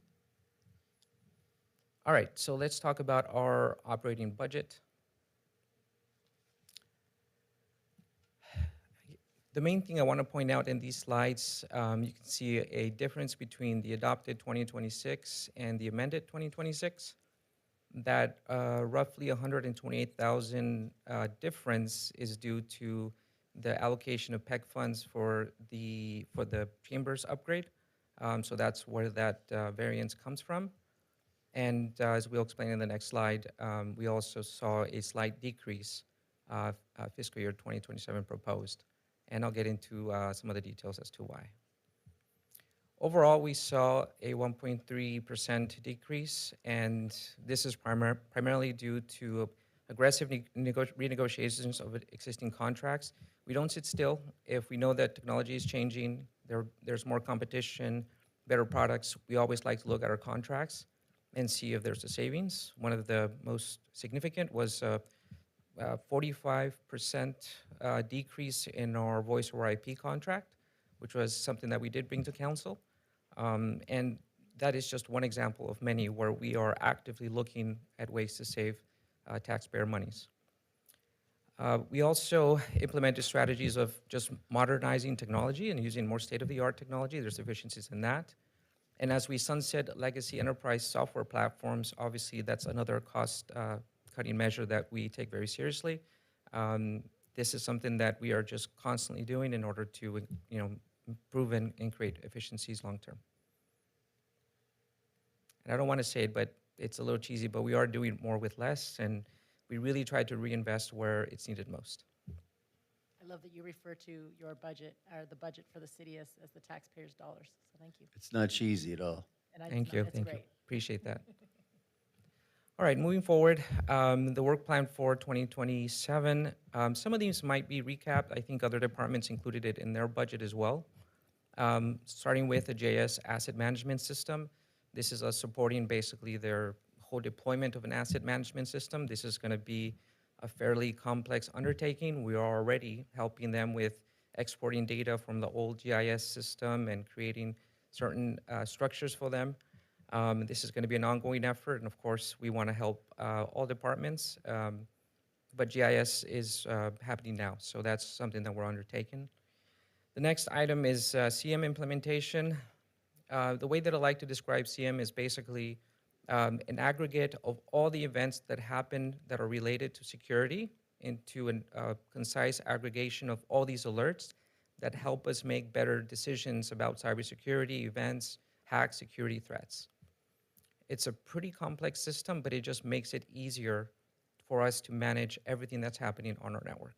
All right, so let's talk about our operating budget. The main thing I want to point out in these slides, you can see a difference between the adopted 2026 and the amended 2026. That roughly 128,000 difference is due to the allocation of PEG funds for the chambers upgrade. So that's where that variance comes from. And as we'll explain in the next slide, we also saw a slight decrease fiscal year 2027 proposed. And I'll get into some of the details as to why. Overall, we saw a 1.3% decrease, and this is primarily due to aggressive renegotiations of existing contracts. We don't sit still. If we know that technology is changing, there's more competition, better products, we always like to look at our contracts and see if there's a savings. One of the most significant was 45% decrease in our voice over IP contract, which was something that we did bring to council. And that is just one example of many where we are actively looking at ways to save taxpayer monies. We also implemented strategies of just modernizing technology and using more state-of-the-art technology. There's efficiencies in that. And as we sunset legacy enterprise software platforms, obviously that's another cost-cutting measure that we take very seriously. This is something that we are just constantly doing in order to, improve and create efficiencies long-term. And I don't want to say it, but it's a little cheesy, but we are doing more with less, and we really try to reinvest where it's needed most. I love that you refer to your budget, or the budget for the city as the taxpayers' dollars, so thank you. It's not cheesy at all. And Thank you. It's Thank you. great. Appreciate that. All right, moving forward, the work plan for 2027. Some of these might be recapped. I think other departments included it in their budget as well. Starting with the JS asset management system. This is us supporting basically their whole deployment of an asset management system. This is going to be a fairly complex undertaking. We are already helping them with exporting data from the old GIS system and creating certain structures for them. This is going to be an ongoing effort, and of course, we want to help all departments, but GIS is happening now, so that's something that we're undertaking. The next item is CM implementation. The way that I like to describe CM is basically an aggregate of all the events that happen that are related to security into a concise aggregation of all these alerts that help us make better decisions about cybersecurity, events, hacks, security threats. It's a pretty complex system, but it just makes it easier for us to manage everything that's happening on our network.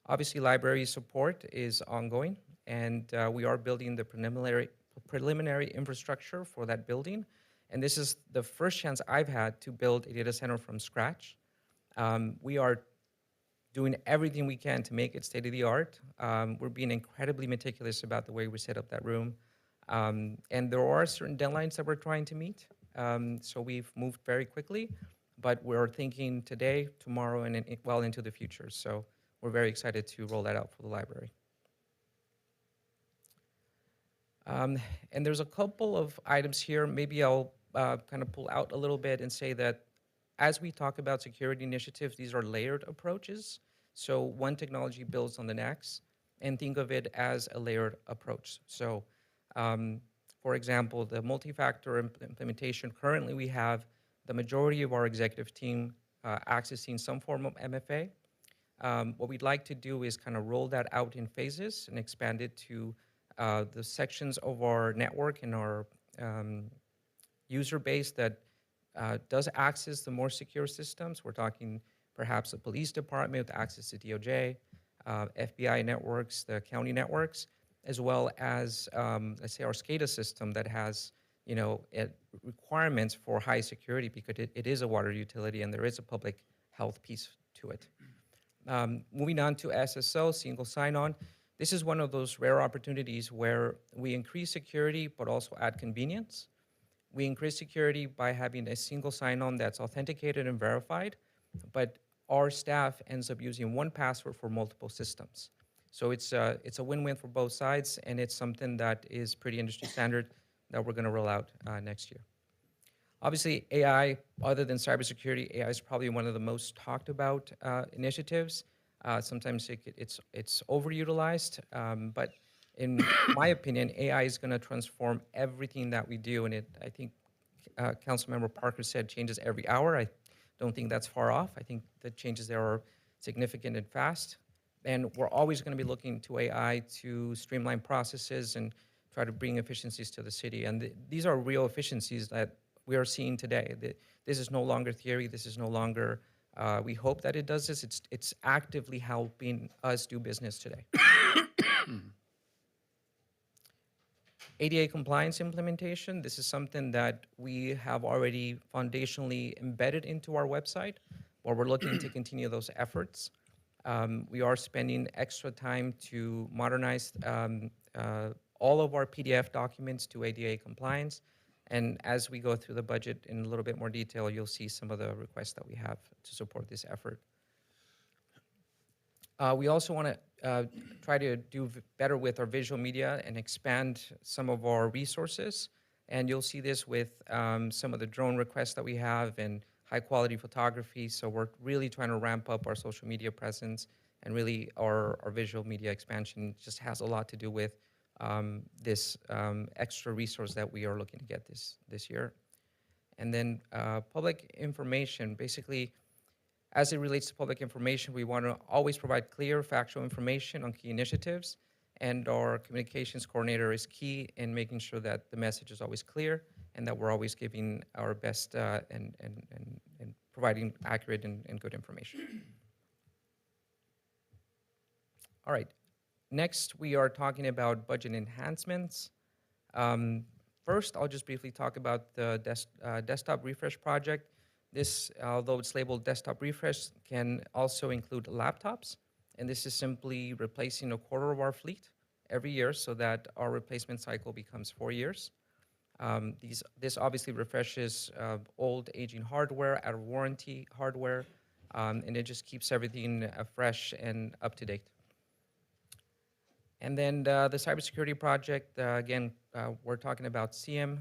Obviously, library support is ongoing, and we are building the preliminary infrastructure for that building. And this is the first chance I've had to build a data center from scratch. We are doing everything we can to make it state-of-the-art. We're being incredibly meticulous about the way we set up that room. And there are certain deadlines that we're trying to meet. So we've moved very quickly, but we're thinking today, tomorrow, and well into the future. So we're very excited to roll that out for the library. And there's a couple of items here. Maybe I'll kind of pull out a little bit and say that as we talk about security initiatives, these are layered approaches. So one technology builds on the next, and think of it as a layered approach. So, for example, the multi-factor implementation, currently we have the majority of our executive team accessing some form of MFA. What we'd like to do is kind of roll that out in phases and expand it to the sections of our network and our user base that does access the more secure systems. We're talking perhaps the police department with access to DOJ, FBI networks, the county networks, as well as, let's say, our SCADA system that has, requirements for high security because it is a water utility and there is a public health piece to it. Moving on to SSO, single sign-on. This is one of those rare opportunities where we increase security but also add convenience. We increase security by having a single sign-on that's authenticated and verified, but our staff ends up using one password for multiple systems. So it's a win-win for both sides, and it's something that is pretty industry standard that we're going to roll out next year. Obviously, AI, other than cybersecurity, AI is probably one of the most talked about initiatives. Sometimes it's overutilized, but in my opinion, AI is going to transform everything that we do, and I think Councilmember Parker said changes every hour. I don't think that's far off. I think the changes there are significant and fast, and we're always going to be looking to AI to streamline processes and try to bring efficiencies to the city. And these are real efficiencies that we are seeing today. This is no longer theory. This is no longer. We hope that it does this. It's actively helping us do business today. ADA compliance implementation, this is something that we have already foundationally embedded into our website, where we're looking to continue those efforts. We are spending extra time to modernize all of our PDF documents to ADA compliance. And as we go through the budget in a little bit more detail, you'll see some of the requests that we have to support this effort. We also want to try to do better with our visual media and expand some of our resources. And you'll see this with some of the drone requests that we have and high quality photography. So we're really trying to ramp up our social media presence, and really our visual media expansion just has a lot to do with this extra resource that we are looking to get this year. And then public information, basically, as it relates to public information, we want to always provide clear, factual information on key initiatives, and our communications coordinator is key in making sure that the message is always clear and that we're always giving our best and providing accurate and good information. All right, next we are talking about budget enhancements. First, I'll just briefly talk about the desktop refresh project. This, although it's labeled desktop refresh, can also include laptops. And this is simply replacing a quarter of our fleet every year so that our replacement cycle becomes 4 years. This obviously refreshes old aging hardware, out of warranty hardware, and it just keeps everything fresh and up to date. And then the cybersecurity project, again, we're talking about CM.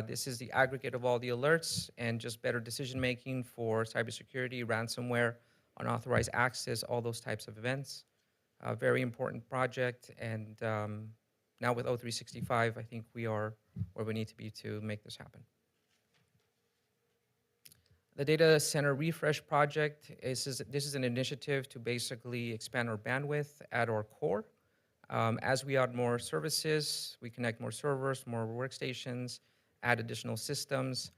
This is the aggregate of all the alerts and just better decision-making for cybersecurity, ransomware, unauthorized access, all those types of events. A very important project, and now with O365, I think we are where we need to be to make this happen. The data center refresh project, this is an initiative to basically expand our bandwidth at our core. As we add more services, we connect more servers, more workstations, add additional systems.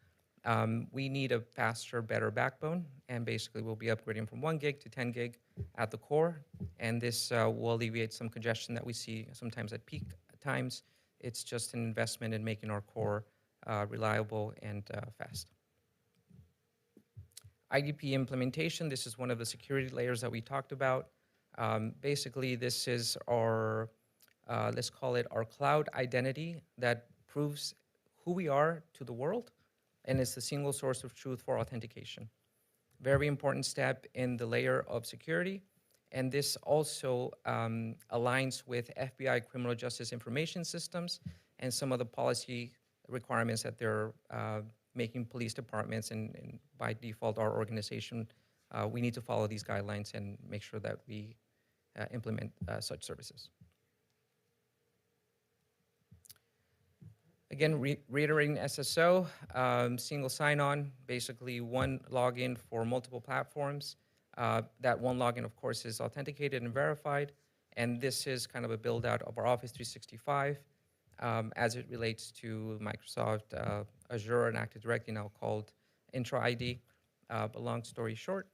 We need a faster, better backbone, and basically we'll be upgrading from 1 gig to 10 gig at the core, and this will alleviate some congestion that we see sometimes at peak times. It's just an investment in making our core reliable and fast. IDP implementation, this is one of the security layers that we talked about. Basically, this is our, let's call it our cloud identity that proves who we are to the world, and it's the single source of truth for authentication. Very important step in the layer of security, and this also aligns with FBI criminal justice information systems and some of the policy requirements that they're making police departments, and by default our organization, we need to follow these guidelines and make sure that we implement such services. Again, reiterating SSO, single sign-on, basically one login for multiple platforms. That one login, of course, is authenticated and verified, and this is kind of a build-out of our Office 365 as it relates to Microsoft Azure and Active Directory, now called Intra ID. But long story short,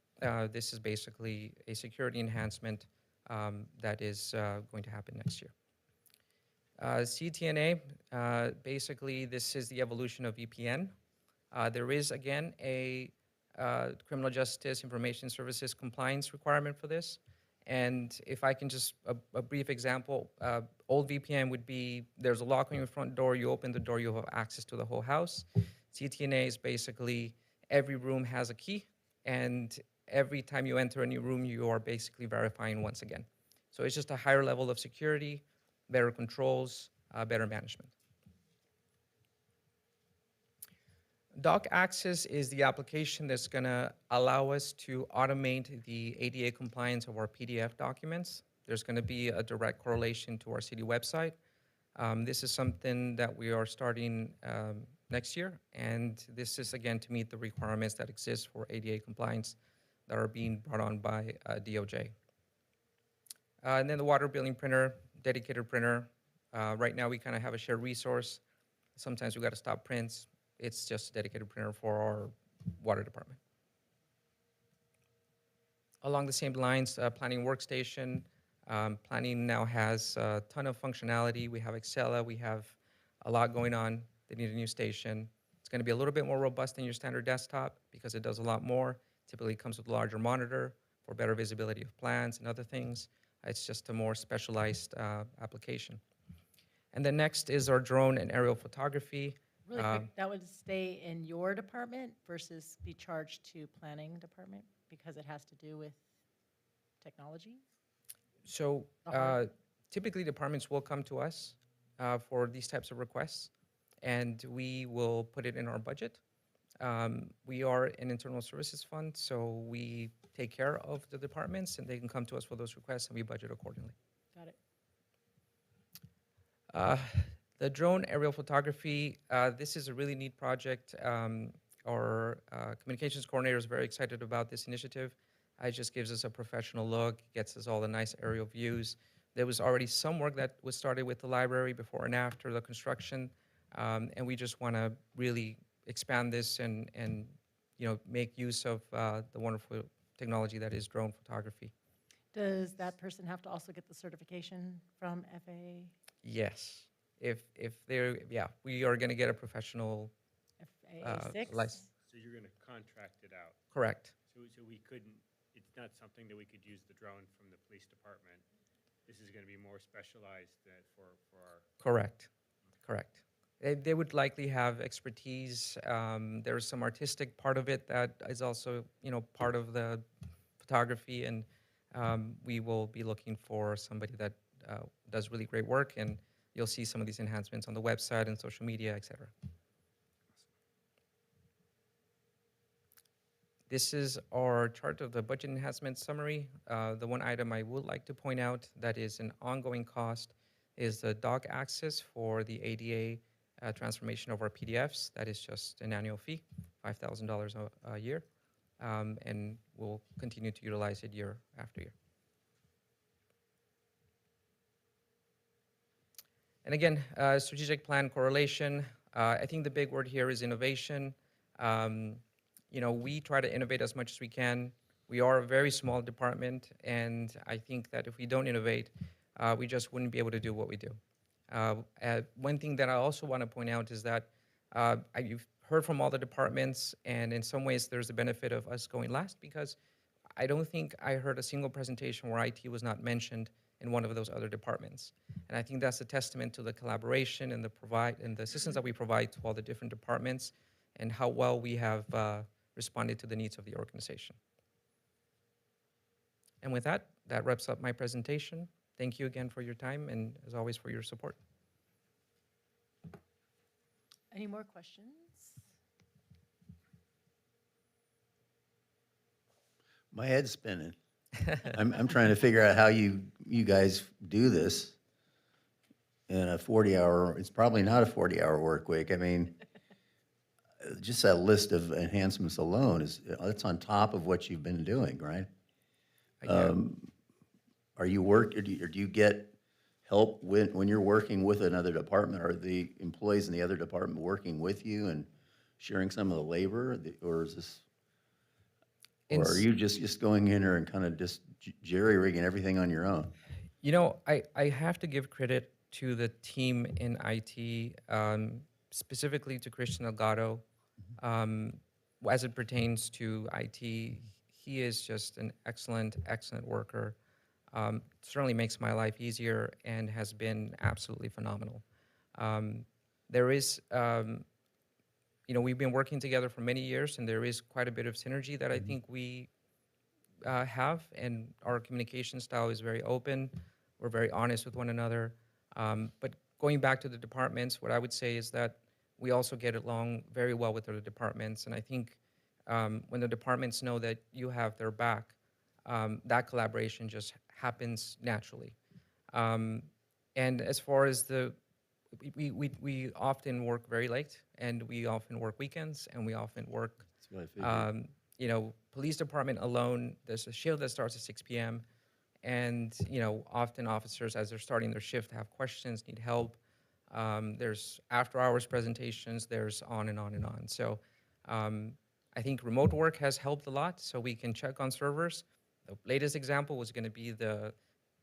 this is basically a security enhancement that is going to happen next year. CTNA, basically this is the evolution of VPN. There is, again, a criminal justice information services compliance requirement for this. And if I can just, a brief example, old VPN would be, there's a lock on your front door, you open the door, you have access to the whole house. CTNA is basically every room has a key, and every time you enter a new room, you are basically verifying once again. So it's just a higher level of security, better controls, better management. Doc Access is the application that's going to allow us to automate the ADA compliance of our PDF documents. There's going to be a direct correlation to our city website. This is something that we are starting next year, and this is, again, to meet the requirements that exist for ADA compliance that are being brought on by DOJ. And then the water billing printer, dedicated printer. Right now, we kind of have a shared resource. Sometimes we got to stop prints. It's just a dedicated printer for our water department. Along the same lines, planning workstation. Planning now has a ton of functionality. We have Excel, we have a lot going on. They need a new station. It's going to be a little bit more robust than your standard desktop because it does a lot more. Typically comes with a larger monitor for better visibility of plans and other things. It's just a more specialized application. And then next is our drone and aerial photography. Really quick, that would stay in your department versus be charged to planning department because it has to do with technology? So Uh-huh. typically departments will come to us for these types of requests, and we will put it in our budget. We are an internal services fund, so we take care of the departments, and they can come to us for those requests, and we budget accordingly. Got it. The drone aerial photography, this is a really neat project. Our communications coordinator is very excited about this initiative. It just gives us a professional look, gets us all the nice aerial views. There was already some work that was started with the library before and after the construction, and we just want to really expand this and make use of the wonderful technology that is drone photography. Does that person have to also get the certification from FAA? Yes. If they're, we are going to get a professional FAA 6? license. So you're going to contract it out? Correct. So we couldn't, it's not something that we could use the drone from the police department. This is going to be more specialized for our... Correct. Correct. They would likely have expertise. There's some artistic part of it that is also, part of the photography, and we will be looking for somebody that does really great work, and you'll see some of these enhancements on the website and social media, et cetera. This is our chart of the budget enhancement summary. The one item I would like to point out that is an ongoing cost is the doc access for the ADA transformation of our PDFs. That is just an annual fee, $5,000 a year, and we'll continue to utilize it year after year. And again, strategic plan correlation. I think the big word here is innovation. We try to innovate as much as we can. We are a very small department, and I think that if we don't innovate, we just wouldn't be able to do what we do. One thing that I also want to point out is that you've heard from all the departments, and in some ways there's a benefit of us going last because I don't think I heard a single presentation where IT was not mentioned in one of those other departments. And I think that's a testament to the collaboration and the assistance that we provide to all the different departments and how well we have responded to the needs of the organization. And with that, that wraps up my presentation. Thank you again for your time and, as always, for your support. Any more questions? My head's spinning. I'm trying to figure out how you guys do this in a 40-hour, it's probably not a 40-hour work week. I mean, just that list of enhancements alone it's on top of what you've been doing, right? Are you or do you get help when you're working with another department? Are the employees in the other department working with you and sharing some of the labor, or is this? Or are you just going in there and kind of just jerry-rigging everything on your own? I have to give credit to the team in IT, specifically to Christian Elgato. As it pertains to IT, he is just an excellent worker. Certainly makes my life easier and has been absolutely phenomenal. There is... we've been working together for many years, and there is quite a bit of synergy that I think we have, and our communication style is very open. We're very honest with one another. But going back to the departments, what I would say is that we also get along very well with other departments. And I think when the departments know that you have their back, that collaboration just happens naturally. Um, and as far as we often work very late, and we often work weekends, and we often work, That's what I figured. police department alone, there's a shift that starts at 6 p.m. And, often officers, as they're starting their shift, have questions, need help. There's after-hours presentations, there's on and on and on. So I think remote work has helped a lot, so we can check on servers. The latest example was going to be the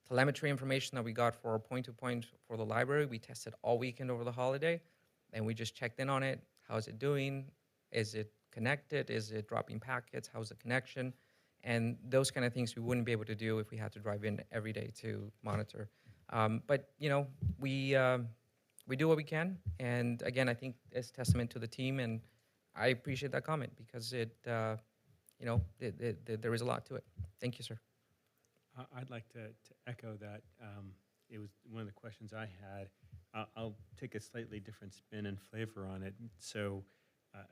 telemetry information that we got for our point-to-point for the library. We tested all weekend over the holiday, and we just checked in on it. How's it doing? Is it connected? Is it dropping packets? How's the connection? And those kind of things we wouldn't be able to do if we had to drive in every day to monitor. But we do what we can, and again, I think it's testament to the team, and I appreciate that comment because there is a lot to it. Thank you, sir. I'd like to echo that. It was one of the questions I had. I'll take a slightly different spin and flavor on it. So,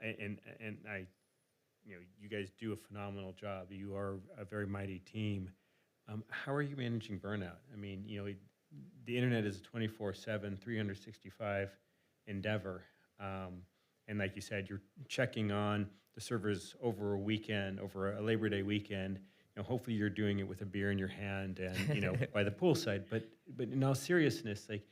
and I, you guys do a phenomenal job. You are a very mighty team. How are you managing burnout? I mean, the internet is a 24/7, 365 endeavor. And like you said, you're checking on the servers over a weekend, over a Labor Day weekend. Hopefully you're doing it with a beer in your hand and, by the poolside. But in all seriousness, like,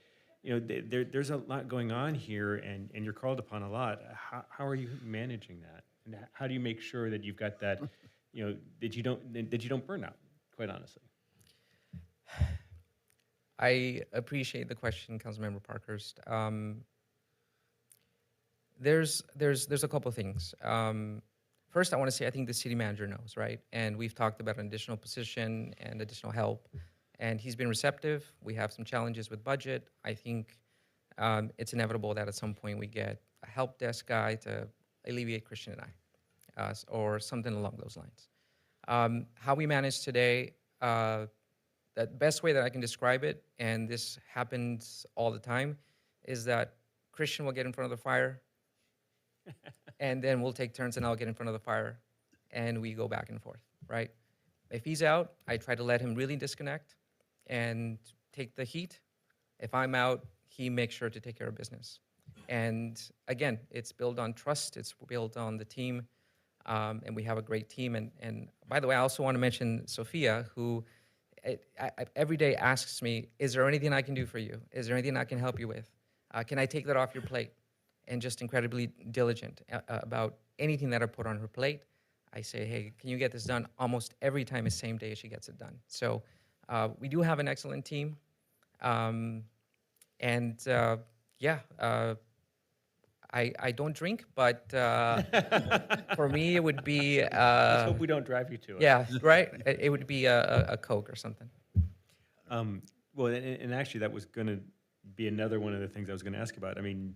there's a lot going on here and you're called upon a lot. How are you managing that? And how do you make sure that you've got that, that you don't burn out, quite honestly? I appreciate the question, Councilmember Parkhurst. There's a couple of things. First, I want to say I think the city manager knows, right? And we've talked about an additional position and additional help, and he's been receptive. We have some challenges with budget. I think it's inevitable that at some point we get a help desk guy to alleviate Christian and I, or something along those lines. How we manage today, the best way that I can describe it, and this happens all the time, is that Christian will get in front of the fire, and then we'll take turns and I'll get in front of the fire, and we go back and forth, right? If he's out, I try to let him really disconnect and take the heat. If I'm out, he makes sure to take care of business. And again, it's built on trust, it's built on the team, and we have a great team. And by the way, I also want to mention Sophia, who every day asks me, is there anything I can do for you? Is there anything I can help you with? Can I take that off your plate? And just incredibly diligent about anything that I put on her plate. I say, hey, can you get this done? Almost every time is same day she gets it done. So we do have an excellent team. I don't drink, but for me it would be... Let's hope we don't drive you to it. Yeah, right? It would be a Coke or something. Well, and actually that was going to be another one of the things I was going to ask about. I mean,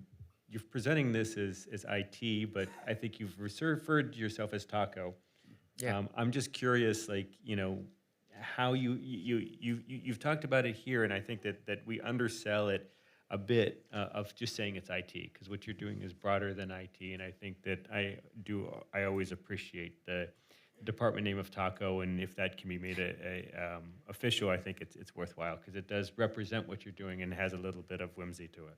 you're presenting this as IT, but I think you've referred to yourself as Taco. Yeah. I'm just curious, like, how you've talked about it here, and I think that we undersell it a bit of just saying it's IT, because what you're doing is broader than IT, and I think that I always appreciate the department name of Taco, and if that can be made official, I think it's worthwhile, because it does represent what you're doing and has a little bit of whimsy to it.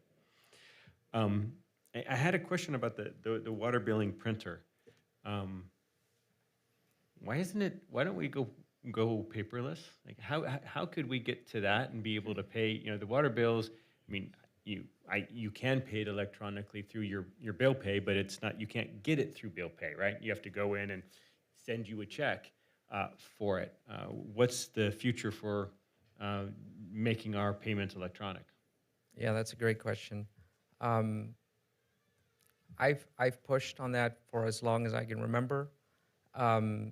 I had a question about the water billing printer. Why don't we go paperless? Like, how could we get to that and be able to pay, the water bills? I mean, you can pay it electronically through your bill pay, but you can't get it through bill pay, right? You have to go in and send you a check for it. What's the future for making our payments electronic? Yeah, that's a great question. I've pushed on that for as long as I can remember. I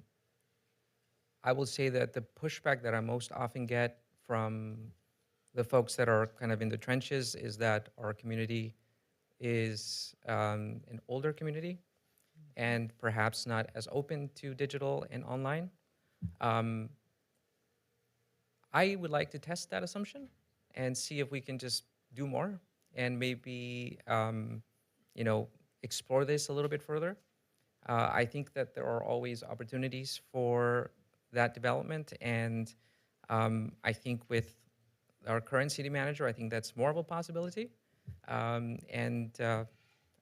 will say that the pushback that I most often get from the folks that are kind of in the trenches is that our community is an older community and perhaps not as open to digital and online. I would like to test that assumption and see if we can just do more and maybe explore this a little bit further. I think that there are always opportunities for that development, and I think with our current city manager, I think that's more of a possibility. I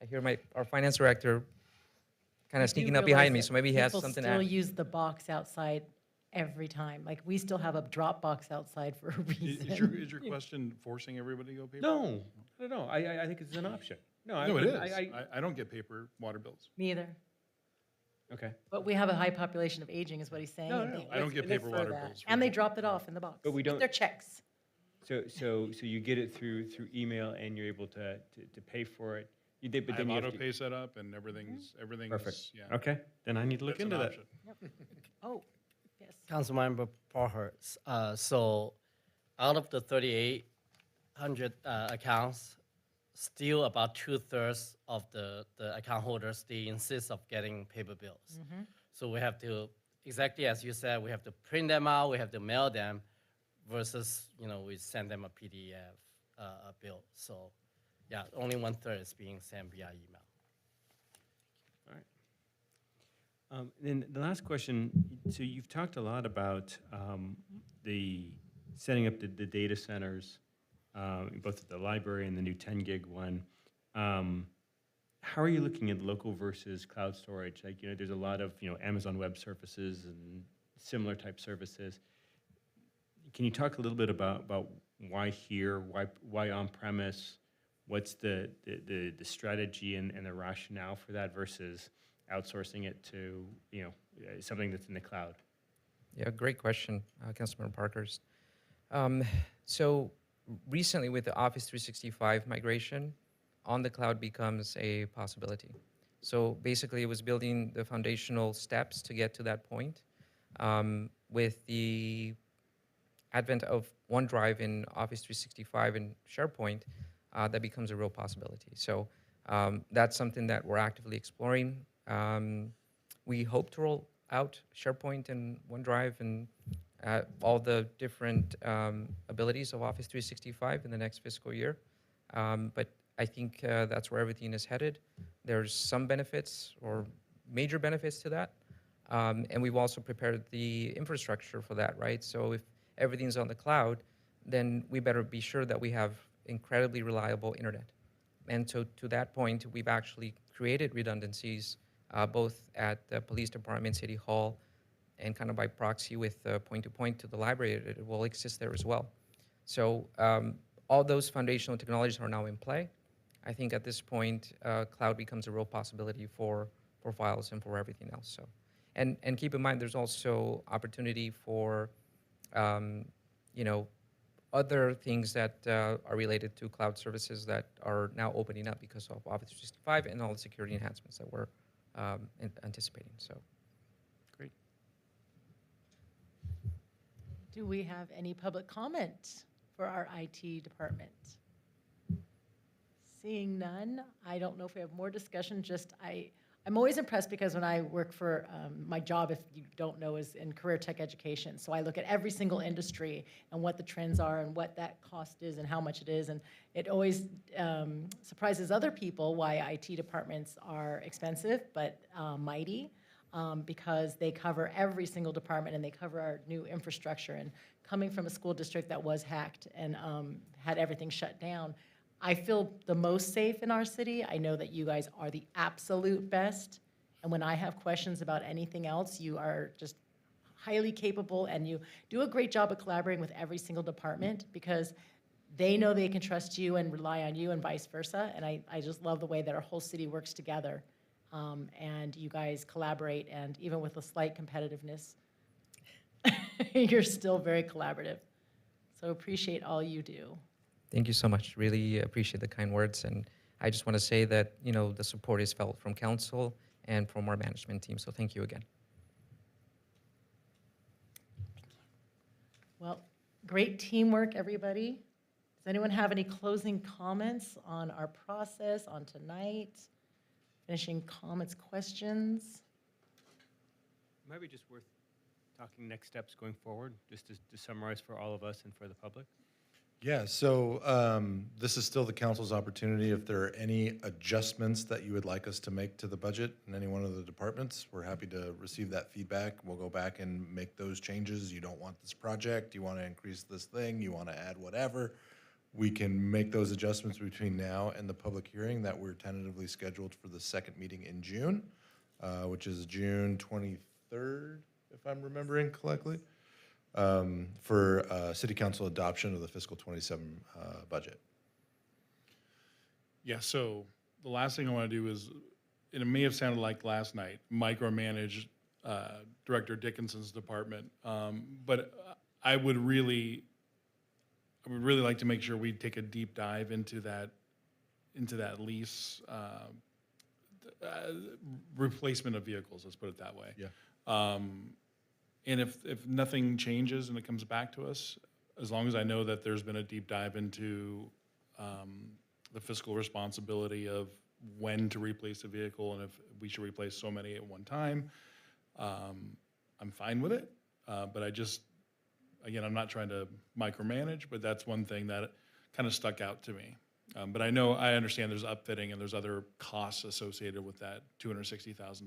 hear our finance director kind I of do sneaking up realize behind me, that so maybe he has people something to still add. use the box outside every time. Like, we still have a drop box outside for a reason. Is your question forcing everybody to go paper? No, no. I think it's an option. No, No, it is. I- I don't get paper water bills. Me either. okay. But we have a high population of aging, is what he's saying. No, and no, they I don't get live paper for water that. bills. And they drop it off in the box. But we with don't- their checks. So you get it through email and you're able to pay for it. You did, but I then have you have auto to. pay set up and everything's, Perfect. yeah. Okay, then I need to look That's an into that. option. Oh, yes. Councilmember Parhurst, so out of the 3,800 accounts, still about 2/3 of the account holders, they insist of getting paper bills. So we have to, exactly as you said, we have to print them out, we have to mail them, versus, we send them a PDF bill. So, yeah, only 1/3 is being sent via email. All right. Then the last question, so you've talked a lot about the setting up the data centers, both at the library and the new 10 gig one. How are you looking at local versus cloud storage? Like, there's a lot of, Amazon Web Services and similar type services. Can you talk a little bit about why here, why on-premise? What's the strategy and the rationale for that versus outsourcing it to, something that's in the cloud? Yeah, great question, Councilmember Parkhurst. So recently with the Office 365 migration, on the cloud becomes a possibility. So basically it was building the foundational steps to get to that point. With the advent of OneDrive in Office 365 and SharePoint, that becomes a real possibility. So that's something that we're actively exploring. We hope to roll out SharePoint and OneDrive and all the different abilities of Office 365 in the next fiscal year. But I think that's where everything is headed. There's some benefits or major benefits to that. And we've also prepared the infrastructure for that, right? So if everything's on the cloud, then we better be sure that we have incredibly reliable internet. And so to that point, we've actually created redundancies both at the police department, city hall, and kind of by proxy with point-to-point to the library, it will exist there as well. So all those foundational technologies are now in play. I think at this point, cloud becomes a real possibility for files and for everything else. So, and keep in mind, there's also opportunity for other things that are related to cloud services that are now opening up because of Office 365 and all the security enhancements that we're anticipating. So, Great. Do we have any public comment for our IT department? Seeing none, I don't know if we have more discussion, I'm always impressed because when I work for, my job, if you don't know, is in career tech education. So I look at every single industry and what the trends are and what that cost is and how much it is. And it always surprises other people why IT departments are expensive but mighty, because they cover every single department and they cover our new infrastructure. And coming from a school district that was hacked and had everything shut down, I feel the most safe in our city. I know that you guys are the absolute best. And when I have questions about anything else, you are just highly capable and you do a great job of collaborating with every single department because they know they can trust you and rely on you and vice versa. And I just love the way that our whole city works together. And you guys collaborate, and even with a slight competitiveness, you're still very collaborative. So appreciate all you do. thank you so much. Really appreciate the kind words. And I just want to say that, the support is felt from council and from our management team. So thank you again. Well, great teamwork, everybody. Does anyone have any closing comments on our process, on tonight? Finishing comments, questions? Might be just worth talking next steps going forward, just to summarize for all of us and for the public. Yeah, so this is still the council's opportunity. If there are any adjustments that you would like us to make to the budget in any one of the departments, we're happy to receive that feedback. We'll go back and make those changes. You don't want this project, you want to increase this thing, you want to add whatever. We can make those adjustments between now and the public hearing that we're tentatively scheduled for the second meeting in June, which is June 23rd, if I'm remembering correctly, for city council adoption of the fiscal 27 budget. Yeah, so the last thing I want to do is, and it may have sounded like last night, micromanage Director Dickinson's department. But I would really like to make sure we take a deep dive into that lease replacement of vehicles. Let's put it that way. Yeah. And if nothing changes and it comes back to us, as long as I know that there's been a deep dive into the fiscal responsibility of when to replace a vehicle and if we should replace so many at one time, I'm fine with it. But again, I'm not trying to micromanage, but that's one thing that kind of stuck out to me. But I understand there's upfitting and there's other costs associated with that $260,000.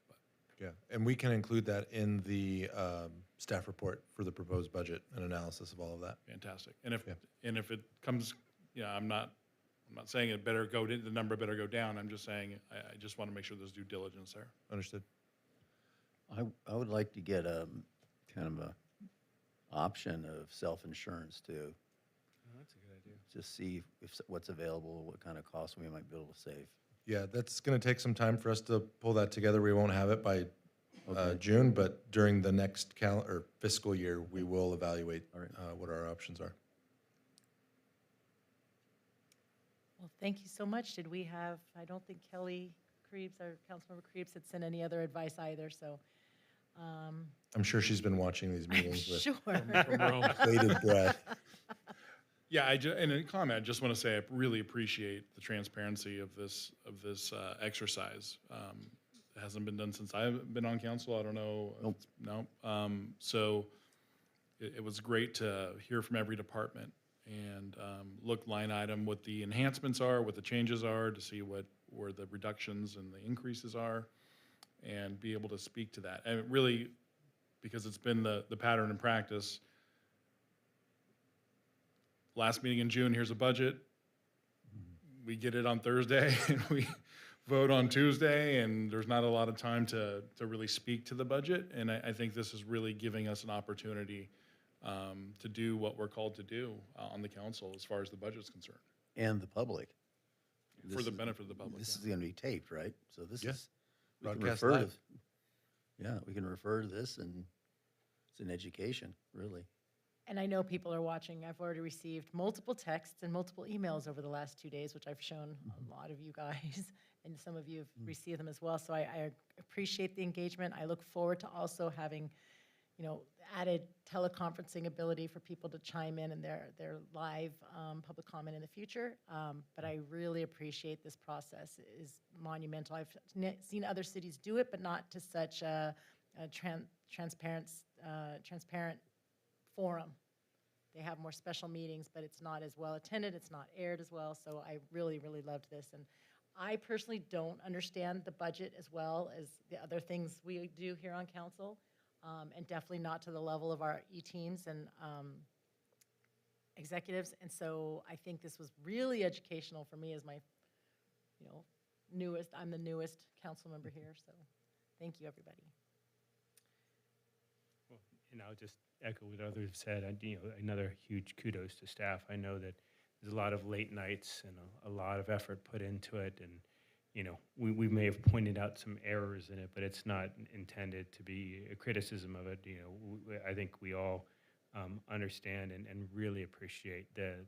But Yeah, and we can include that in the staff report for the proposed budget and analysis of all of that. fantastic. And if it comes, I'm not saying it better go, the number better go down. I'm just saying I just want to make sure there's due diligence there. Understood. I would like to get a kind of a option of self-insurance too. That's a good idea. Just see what's available, what kind of costs we might be able to save. Yeah, that's going to take some time for us to pull that together. We won't have it by Okay. June, but during the next fiscal year, we will evaluate All right. what our options are. Well, thank you so much. Did we have, I don't think Kelly Krebs, our Councilmember Krebs, had sent any other advice either, so. I'm sure she's been watching these I'm meetings with sure. bated breath. Yeah, in a comment, I just want to say I really appreciate the transparency of this exercise. It hasn't been done since I've been on council. I don't know. Nope. No. So it was great to hear from every department and look line item what the enhancements are, what the changes are, to see where the reductions and the increases are, and be able to speak to that. And it really, because it's been the pattern and practice. Last meeting in June, here's a budget. We get it on Thursday and we vote on Tuesday, and there's not a lot of time to really speak to the budget. And I think this is really giving us an opportunity to do what we're called to do on the council as far as the budget's concerned. And the public. For the benefit of the public. This is going to be taped, right? So this Yeah. is, we can Broadcast refer to, live. yeah, we can refer to this, and it's an education, really. And I know people are watching. I've already received multiple texts and multiple emails over the last 2 days, which I've shown a lot of you guys, and some of you have received them as well. So I appreciate the engagement. I look forward to also having, added teleconferencing ability for people to chime in their live public comment in the future. But I really appreciate this process. It is monumental. I've seen other cities do it, but not to such a transparent forum. They have more special meetings, but it's not as well attended, it's not aired as well, so I really, really loved this. And I personally don't understand the budget as well as the other things we do here on council, and definitely not to the level of our E-teams and executives. And so I think this was really educational for me as my, I'm the newest council member here, so thank you, everybody. Well, and I'll just echo what others have said. Another huge kudos to staff. I know that there's a lot of late nights and a lot of effort put into it, and we may have pointed out some errors in it, but it's not intended to be a criticism of it. I think we all understand and really appreciate the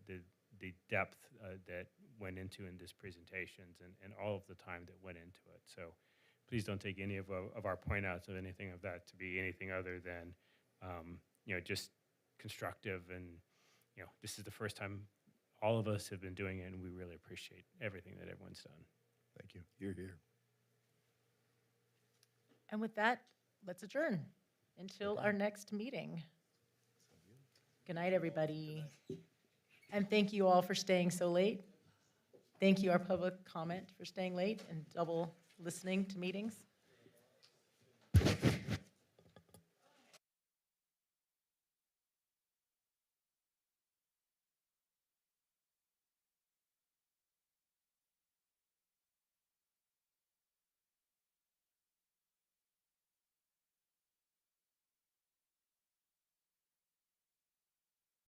depth that went into in this presentations and all of the time that went into it. So please don't take any of our point outs of anything of that to be anything other than just constructive. And this is the first time all of us have been doing it, and we really appreciate everything that everyone's done. Thank you. You're here. And with that, let's adjourn until our next meeting. Good night, everybody. And thank you all for staying so late. Thank you, our public comment, for staying late and double listening to meetings.